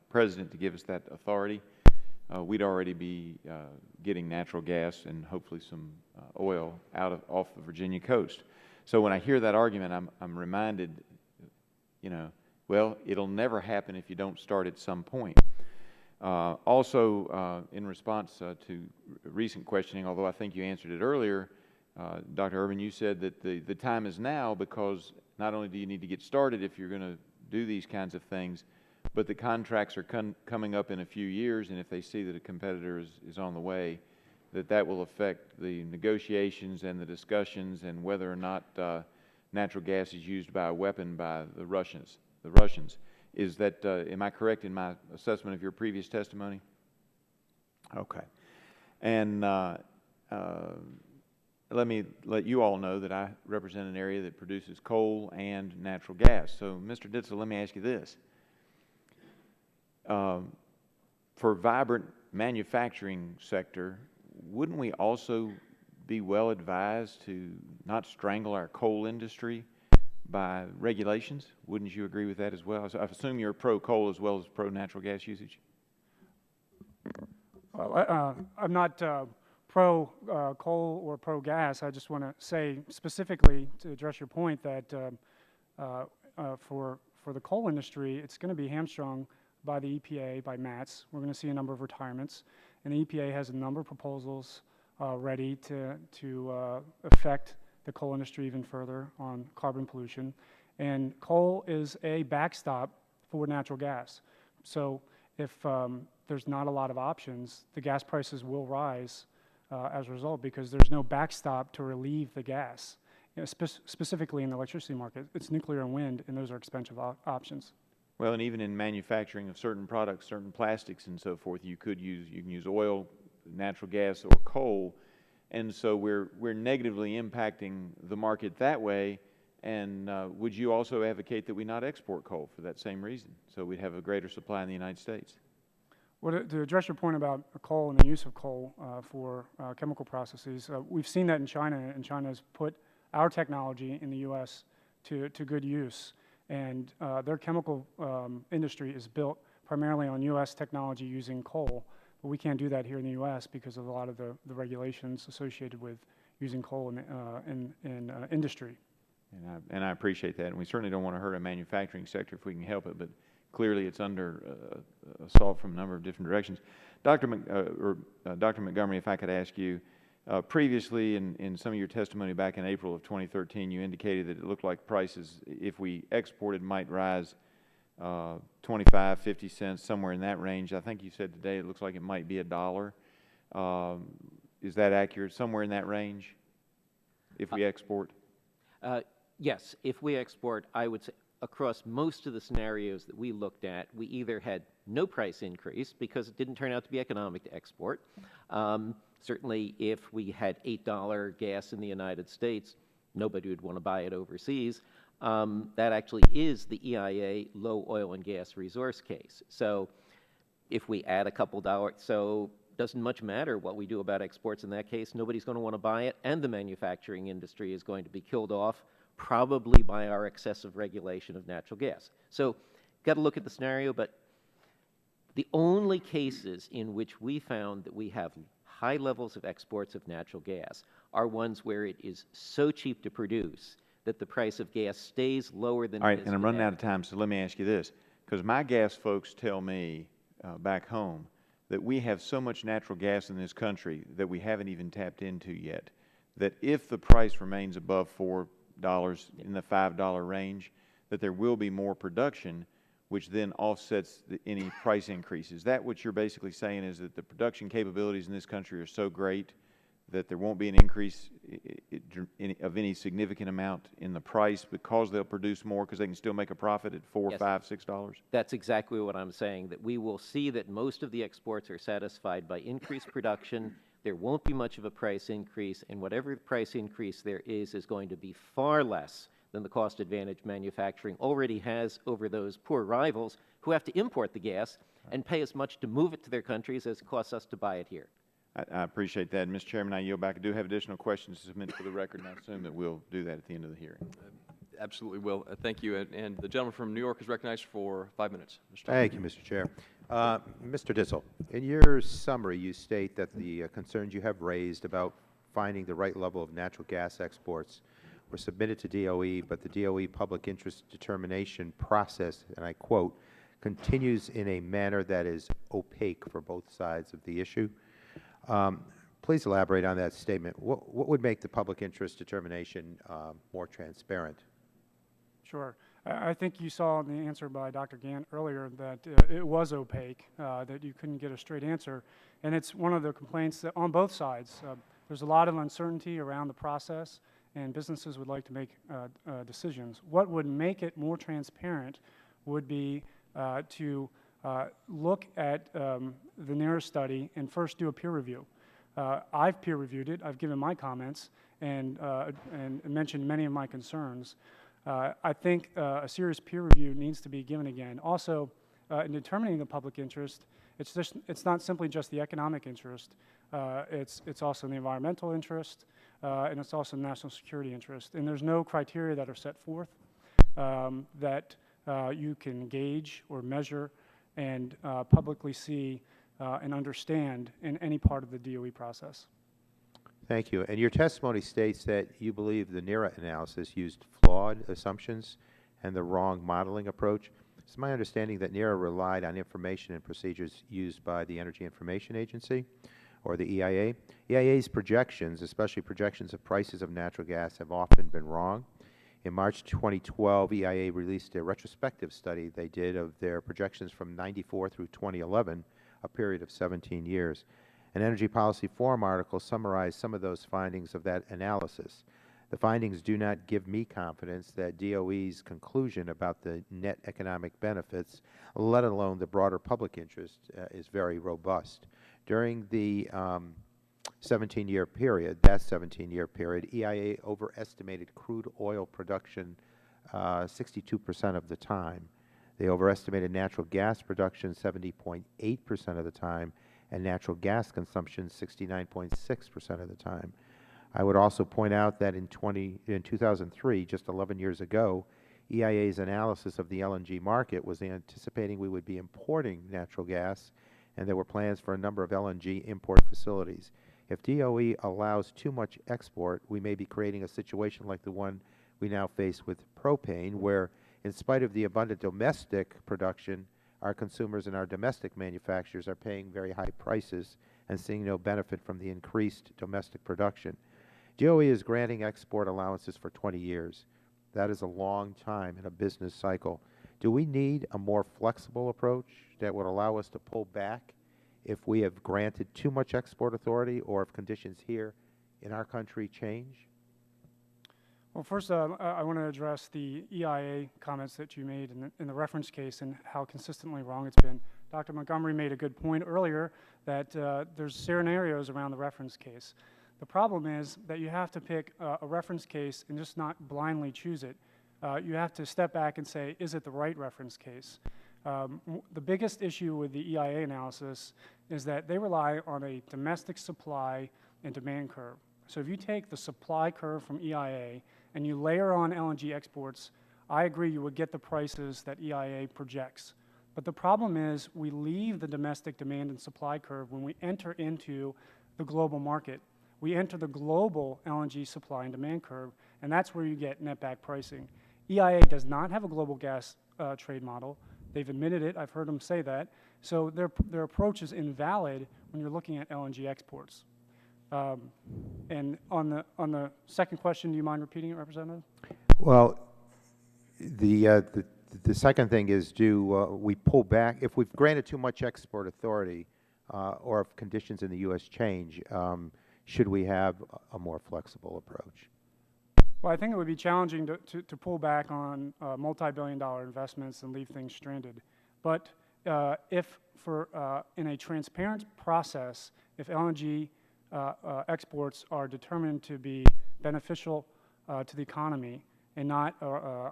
president to give us that authority, we'd already be getting natural gas and hopefully some oil off the Virginia coast. So when I hear that argument, I'm reminded, well, it'll never happen if you don't start at some point. Also, in response to recent questioning, although I think you answered it earlier, Dr. Urban, you said that the time is now because not only do you need to get started if you're going to do these kinds of things, but the contracts are coming up in a few years, and if they see that a competitor is on the way, that will affect the negotiations and the discussions and whether or not natural gas is used by a weapon by the Russians. Is that, am I correct in my assessment of your previous testimony? Okay. And let me let you all know that I represent an area that produces coal and natural gas. So, Mr. Ditzel, let me ask you this. For vibrant manufacturing sector, wouldn't we also be well advised to not strangle our coal industry by regulations? Wouldn't you agree with that as well? I assume you're pro-coal as well as pro-natural gas usage? Well, I'm not pro-coal or pro-gas. I just want to say specifically to address your point that for the coal industry, it's going to be hamstrung by the EPA, by MATS. We're going to see a number of retirements, and the EPA has a number of proposals ready to affect the coal industry even further on carbon pollution. And coal is a backstop for natural gas. So if there's not a lot of options, the gas prices will rise as a result because there's no backstop to relieve the gas. Specifically in the electricity market, it's nuclear and wind, and those are expensive options. Well, and even in manufacturing of certain products, certain plastics and so forth, you can use oil, natural gas, or coal, and so we're negatively impacting the market that way. And would you also advocate that we not export coal for that same reason, so we'd have a greater supply in the United States? Well, to address your point about coal and the use of coal for chemical processes, we've seen that in China, and China has put our technology in the U.S. to good use. And their chemical industry is built primarily on U.S. technology using coal. But we can't do that here in the U.S. because of a lot of the regulations associated with using coal in industry. And I appreciate that. And we certainly don't want to hurt our manufacturing sector if we can help it. But clearly it's under assault from a number of different directions. Dr. Montgomery, if I could ask you, Previously, in some of your testimony back in April of 2013, you indicated that it looked like prices, if we exported, might rise 25, 50 cents, somewhere in that range. I think you said today it looks like it might be $1. Is that accurate? Somewhere in that range, if we export? Yes, if we export, I would say across most of the scenarios that we looked at, we either had no price increase because it didn't turn out to be economic to export. Certainly, if we had $8 gas in the United States, nobody would want to buy it overseas. That actually is the EIA low oil and gas resource case. So if we add a couple dollars, so doesn't much matter what we do about exports in that case. Nobody's going to want to buy it, and the manufacturing industry is going to be killed off, probably by our excessive regulation of natural gas. So got to look at the scenario, but the only cases in which we found that we have high levels of exports of natural gas are ones where it is so cheap to produce that the price of gas stays lower than All right, it is and I'm running without. out of time, so let me ask you this, because my gas folks tell me back home that we have so much natural gas in this country that we haven't even tapped into yet, that if the price remains above $4 in the $5 range, that there will be more production, which then offsets any price increases. Is that what you're basically saying, is that the production capabilities in this country are so great that there won't be an increase of any significant amount in the price because they'll produce more because they can still make a profit at $4, Yes. $5, $6? That's exactly what I'm saying, that we will see that most of the exports are satisfied by increased production. There won't be much of a price increase, and whatever price increase there is going to be far less than the cost advantage manufacturing already has over those poor rivals who have to import the gas and pay as much to move it to their countries as it costs us to buy it here. I appreciate that. Mr. Chairman, I yield back. I do have additional questions to submit for the record, and I assume that we'll do that at the end of the hearing. Absolutely will. Thank you. And the gentleman from New York is recognized for 5 minutes. Thank you, Mr. Chair. Mr. Dissel, in your summary, you state that the concerns you have raised about finding the right level of natural gas exports were submitted to DOE, but the DOE public interest determination process, and I quote, continues in a manner that is opaque for both sides of the issue. Please elaborate on that statement. What would make the public interest determination more transparent? Sure. I think you saw in the answer by Dr. Gant earlier that it was opaque, that you couldn't get a straight answer. And it's one of the complaints that on both sides. There's a lot of uncertainty around the process, and businesses would like to make decisions. What would make it more transparent would be to look at the NERA study and first do a peer review. I've peer reviewed it. I've given my comments and mentioned many of my concerns. I think a serious peer review needs to be given again. Also, in determining the public interest, it's not simply just the economic interest. It's also the environmental interest, and it's also the national security interest. And there's no criteria that are set forth that you can gauge or measure and publicly see and understand in any part of the DOE process. Thank you. And your testimony states that you believe the NERA analysis used flawed assumptions and the wrong modeling approach. It's my understanding that NERA relied on information and procedures used by the Energy Information Agency, or the EIA. EIA's projections, especially projections of prices of natural gas, have often been wrong. In March 2012, EIA released a retrospective study they did of their projections from 94 through 2011, a period of 17 years. An Energy Policy Forum article summarized some of those findings of that analysis. The findings do not give me confidence that DOE's conclusion about the net economic benefits, let alone the broader public interest, is very robust. During the 17-year period, EIA overestimated crude oil production 62% of the time. They overestimated natural gas production 70.8% of the time, and natural gas consumption 69.6% of the time. I would also point out that in 2003, just 11 years ago, EIA's analysis of the LNG market was anticipating we would be importing natural gas, and there were plans for a number of LNG import facilities. If DOE allows too much export, we may be creating a situation like the one we now face with propane, where in spite of the abundant domestic production, our consumers and our domestic manufacturers are paying very high prices and seeing no benefit from the increased domestic production. DOE is granting export allowances for 20 years. That is a long time in a business cycle. Do we need a more flexible approach that would allow us to pull back if we have granted too much export authority or if conditions here in our country change? Well, first, I want to address the EIA comments that you made in the reference case and how consistently wrong it's been. Dr. Montgomery made a good point earlier that there's scenarios around the reference case. The problem is that you have to pick a reference case and just not blindly choose it. You have to step back and say, is it the right reference case? The biggest issue with the EIA analysis is that they rely on a domestic supply and demand curve. So if you take the supply curve from EIA and you layer on LNG exports, I agree you would get the prices that EIA projects. But the problem is we leave the domestic demand and supply curve when we enter into the global market. We enter the global LNG supply and demand curve, and that's where you get netback pricing. EIA does not have a global gas trade model. They've admitted it. I've heard them say that. So their approach is invalid when you're looking at LNG exports. And on the second question, do you mind repeating it, Representative? Well, the second thing is, do we pull back if we've granted too much export authority, or if conditions in the U.S. change? Should we have a more flexible approach? Well, I think it would be challenging to pull back on multi-billion-dollar investments and leave things stranded. But if in a transparent process, if LNG exports are determined to be beneficial to the economy and not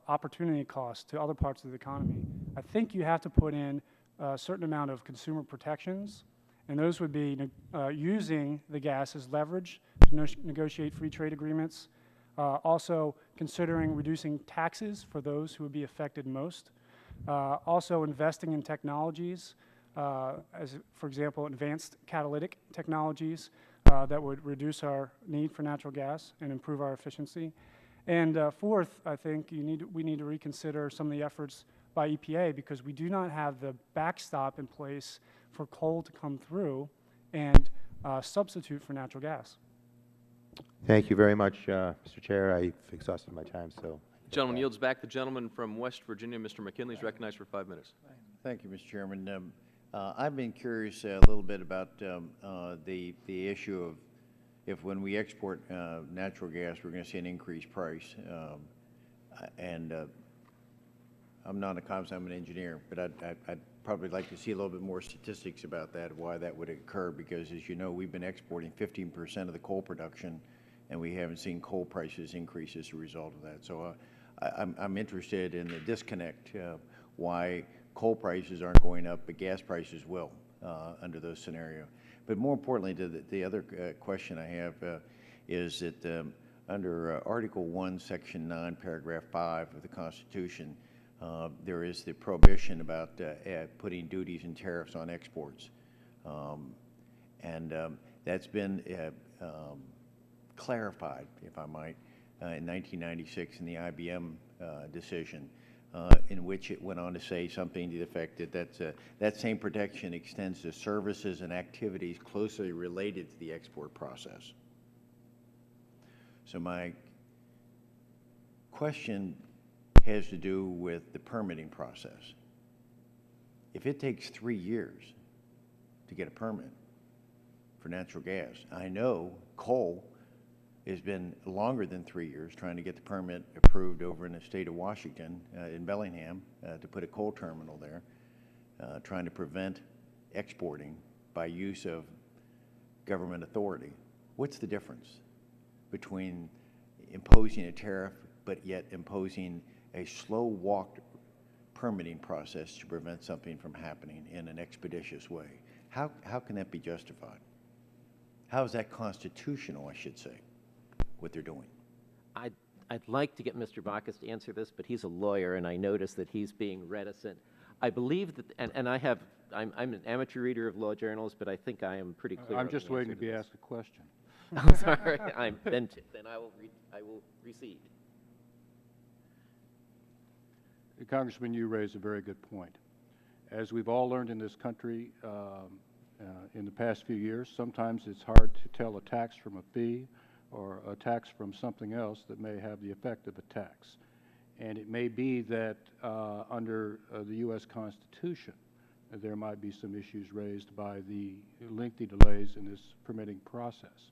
opportunity cost to other parts of the economy, I think you have to put in a certain amount of consumer protections, and those would be using the gas as leverage to negotiate free trade agreements, also considering reducing taxes for those who would be affected most, also investing in technologies, as for example, advanced catalytic technologies that would reduce our need for natural gas and improve our efficiency. And fourth, I think we need to reconsider some of the efforts by EPA, because we do not have the backstop in place for coal to come through and substitute for natural gas. Thank you very much, Mr. Chair. I've exhausted my time, so. Gentleman yields back. The gentleman from West Virginia, Mr. McKinley, is recognized for 5 minutes. Thank you, Mr. Chairman. I've been curious a little bit about the issue of if when we export natural gas, we're going to see an increased price. I'm not an economist, I'm an engineer, but I'd probably like to see a little bit more statistics about that, why that would occur, because as you know, we've been exporting 15% of the coal production, and we haven't seen coal prices increase as a result of that. So I'm interested in the disconnect, why coal prices aren't going up, but gas prices will under those scenarios. But more importantly, the other question I have is that under Article 1, Section 9, Paragraph 5 of the Constitution, there is the prohibition about putting duties and tariffs on exports. That's been clarified, if I might, in 1996 in the IBM decision, in which it went on to say something to the effect that that same protection extends to services and activities closely related to the export process. So my question has to do with the permitting process. If it takes 3 years to get a permit for natural gas, I know coal has been longer than 3 years trying to get the permit approved over in the state of Washington, in Bellingham, to put a coal terminal there, trying to prevent exporting by use of government authority. What's the difference between imposing a tariff but yet imposing a slow-walked permitting process to prevent something from happening in an expeditious way? How can that be justified? How is that constitutional, I should say, what they're doing? I'd like to get Mr. Bacchus to answer this, but he's a lawyer, and I notice that he's being reticent. I believe that, and I'm an amateur reader of law journals, but I think I am pretty clear. I'm just waiting to be asked a question. I'm sorry. Then I will recede. Congressman, you raise a very good point. As we've all learned in this country, in the past few years. Sometimes it's hard to tell a tax from a fee or a tax from something else that may have the effect of a tax. And it may be that under the U.S. Constitution, there might be some issues raised by the lengthy delays in this permitting process.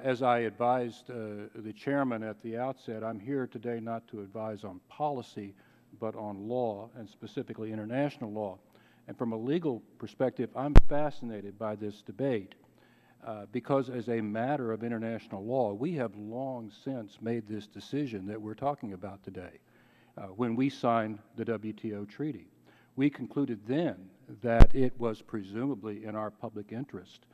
As I advised the chairman at the outset, I'm here today not to advise on policy, but on law, and specifically international law. And from a legal perspective, I'm fascinated by this debate because as a matter of international law, we have long since made this decision that we're talking about today. When we signed the WTO treaty, we concluded then that it was presumably in our public interest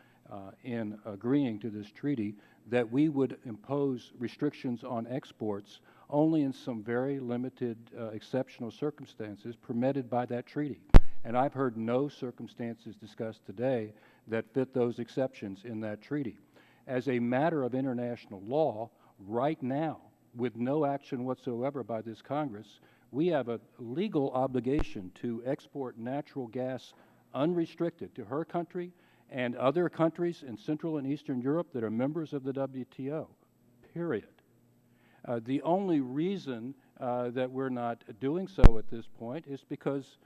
in agreeing to this treaty that we would impose restrictions on exports only in some very limited exceptional circumstances permitted by that treaty. And I've heard no circumstances discussed today that fit those exceptions in that treaty. As a matter of international law, right now, with no action whatsoever by this Congress, we have a legal obligation to export natural gas unrestricted to her country and other countries in Central and Eastern Europe that are members of the WTO, period. The only reason that we're not doing so at this point is because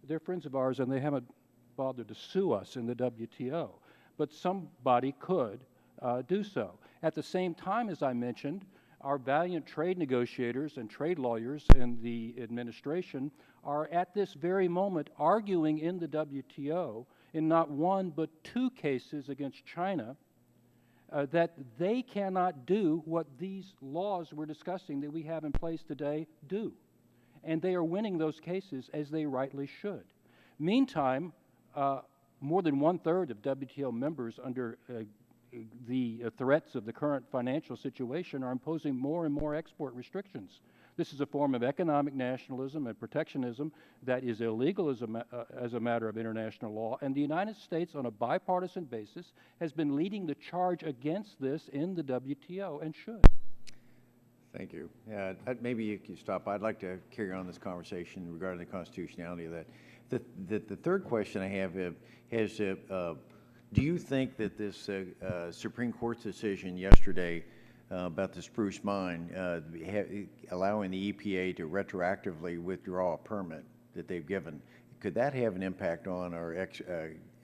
they're friends of ours and they haven't bothered to sue us in the WTO. But somebody could do so. At the same time, as I mentioned, our valiant trade negotiators and trade lawyers in the administration are at this very moment arguing in the WTO in not one but two cases against China that they cannot do what these laws we're discussing that we have in place today do. And they are winning those cases as they rightly should. Meantime, more than one-third of WTO members under the threats of the current financial situation are imposing more and more export restrictions. This is a form of economic nationalism and protectionism that is illegal as a matter of international law, and the United States, on a bipartisan basis, has been leading the charge against this in the WTO and should. Thank you. Maybe you can stop. I'd like to carry on this conversation regarding the constitutionality of that. The third question I have is, do you think that this Supreme Court's decision yesterday about the Spruce Mine allowing the EPA to retroactively withdraw a permit that they've given, could that have an impact on our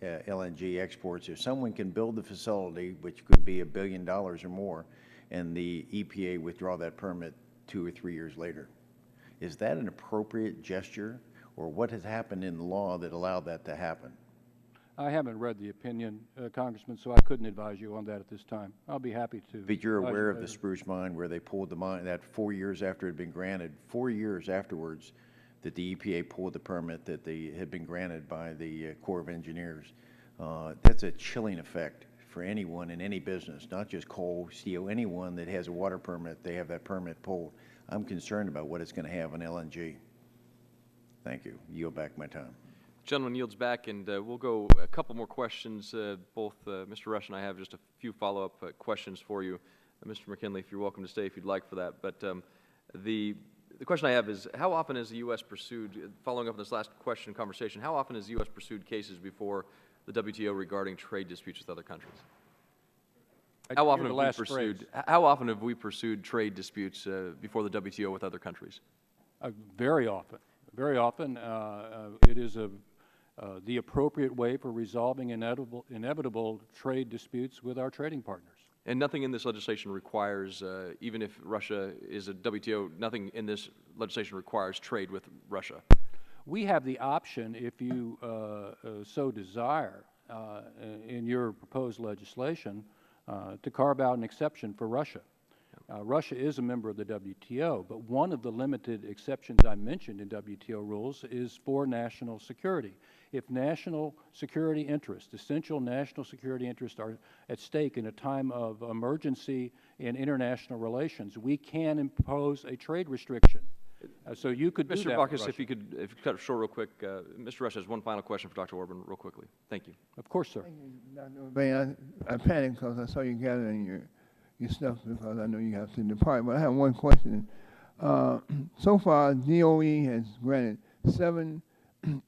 LNG exports? If someone can build the facility, which could be $1 billion or more, and the EPA withdraw that permit 2 or 3 years later, is that an appropriate gesture, or what has happened in the law that allowed that to happen? I haven't read the opinion, Congressman, so I couldn't advise you on that at this time. I'll be happy to. But you're aware of the Spruce Mine where they pulled the mine, that 4 years after it had been granted, 4 years afterwards, that the EPA pulled the permit that had been granted by the Corps of Engineers. That's a chilling effect for anyone in any business, not just coal, steel, anyone that has a water permit, they have that permit pulled. I'm concerned about what it's going to have on LNG. Thank you. Yield back my time. Gentleman yields back, and we'll go a couple more questions. Both Mr. Rush and I have just a few follow-up questions for you. Mr. McKinley, if you're welcome to stay if you'd like for that. But the question I have is, how often has the U.S. pursued, following up on this last question conversation, how often has the U.S. pursued cases before the WTO regarding trade disputes with other countries? How often have we pursued trade disputes before the WTO with other countries? Very often. Very often. It is the appropriate way for resolving inevitable trade disputes with our trading partners. And nothing in this legislation requires, even if Russia is a WTO, nothing in this legislation requires trade with Russia. We have the option, if you so desire, in your proposed legislation, to carve out an exception for Russia. Russia is a member of the WTO, but one of the limited exceptions I mentioned in WTO rules is for national security. If national security interests, essential national security interests, are at stake in a time of emergency in international relations, we can impose a trade restriction. So you could do that. Mr. Baucus, if you could cut it short real quick, Mr. Rush has one final question for Dr. Orban real quickly. Thank you. Of course, sir. Thank you, Dr. Orban. I panicked because I saw you gathering your stuff because I know you have to depart. But I have one question. So far, DOE has granted 7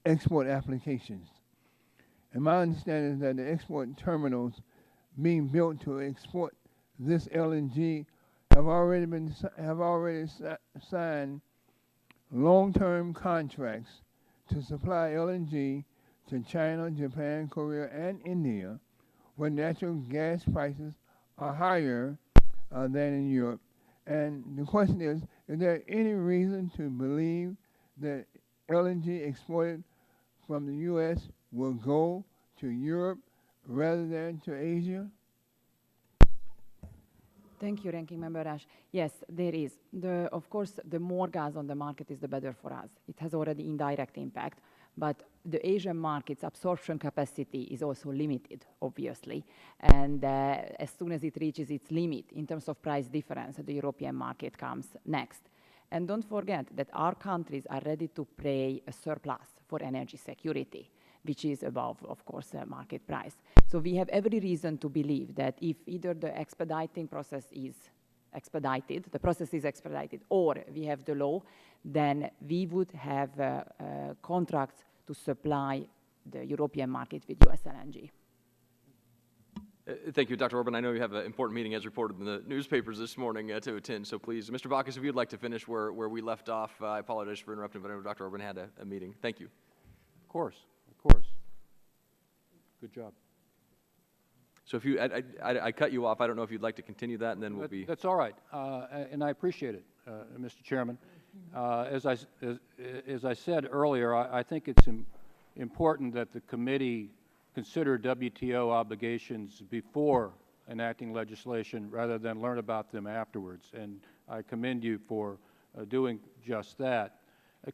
export applications. And my understanding is that the export terminals being built to export this LNG have already signed long-term contracts to supply LNG to China, Japan, Korea, and India, where natural gas prices are higher than in Europe. And the question is there any reason to believe that LNG exported from the U.S. will go to Europe rather than to Asia? Thank you, Ranking Member Rush. Yes, there is. Of course, the more gas on the market is the better for us. It has already indirect impact, but the Asian market's absorption capacity is also limited, obviously. And as soon as it reaches its limit in terms of price difference, the European market comes next. And don't forget that our countries are ready to pay a surplus for energy security, which is above, of course, market price. So we have every reason to believe that if either the expediting process is expedited, the process is expedited, or we have the law, then we would have contracts to supply the European market with US LNG. Thank you, Dr. Orban. I know you have an important meeting as reported in the newspapers this morning to attend, so please, Mr. Bacchus, if you'd like to finish where we left off, I apologize for interrupting, but I know Dr. Orban had a meeting. Thank you. Of course, of course. Good job. So if you, I cut you off. I don't know if you'd like to continue that, and then we'll be. That's all right, and I appreciate it, Mr. Chairman. As I said earlier, I think it's important that the committee consider WTO obligations before enacting legislation rather than learn about them afterwards, and I commend you for doing just that.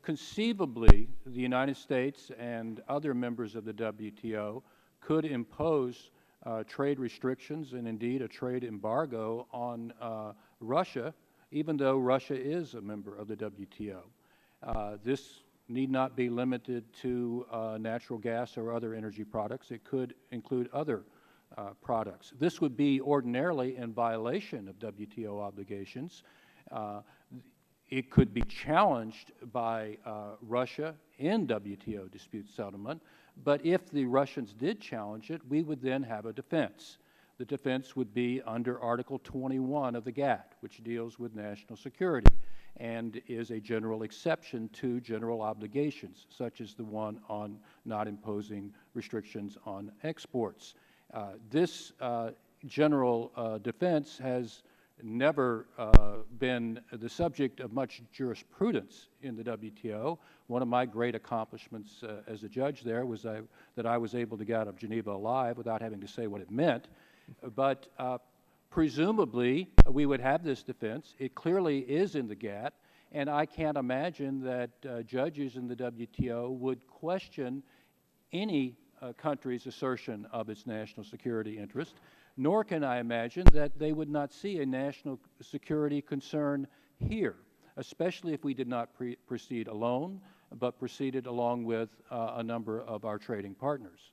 Conceivably, the United States and other members of the WTO could impose trade restrictions and indeed a trade embargo on Russia, even though Russia is a member of the WTO. This need not be limited to natural gas or other energy products. It could include other products. This would be ordinarily in violation of WTO obligations. It could be challenged by Russia in WTO dispute settlement, but if the Russians did challenge it, we would then have a defense. The defense would be under Article 21 of the GATT, which deals with national security and is a general exception to general obligations, such as the one on not imposing restrictions on exports. This general defense has never been the subject of much jurisprudence in the WTO. One of my great accomplishments as a judge there was that I was able to get out of Geneva alive without having to say what it meant. But presumably, we would have this defense. It clearly is in the GATT, and I can't imagine that judges in the WTO would question any country's assertion of its national security interest, nor can I imagine that they would not see a national security concern here, especially if we did not proceed alone, but proceeded along with a number of our trading partners.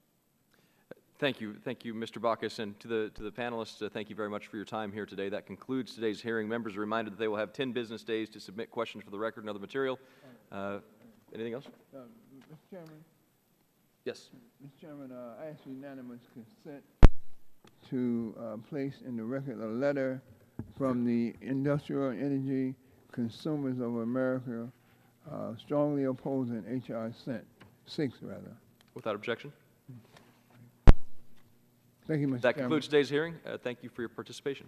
Thank you, Mr. Bacchus, and to the panelists. Thank you very much for your time here today. That concludes today's hearing. Members are reminded that they will have 10 business days to submit questions for the record and other material. Anything else? Mr. Chairman. Yes. Mr. Chairman, I ask unanimous consent to place in the record a letter from the Industrial Energy Consumers of America strongly opposing H.R. 6, rather. Without objection. Thank you, Mr. Chairman. That concludes today's hearing. Thank you for your participation.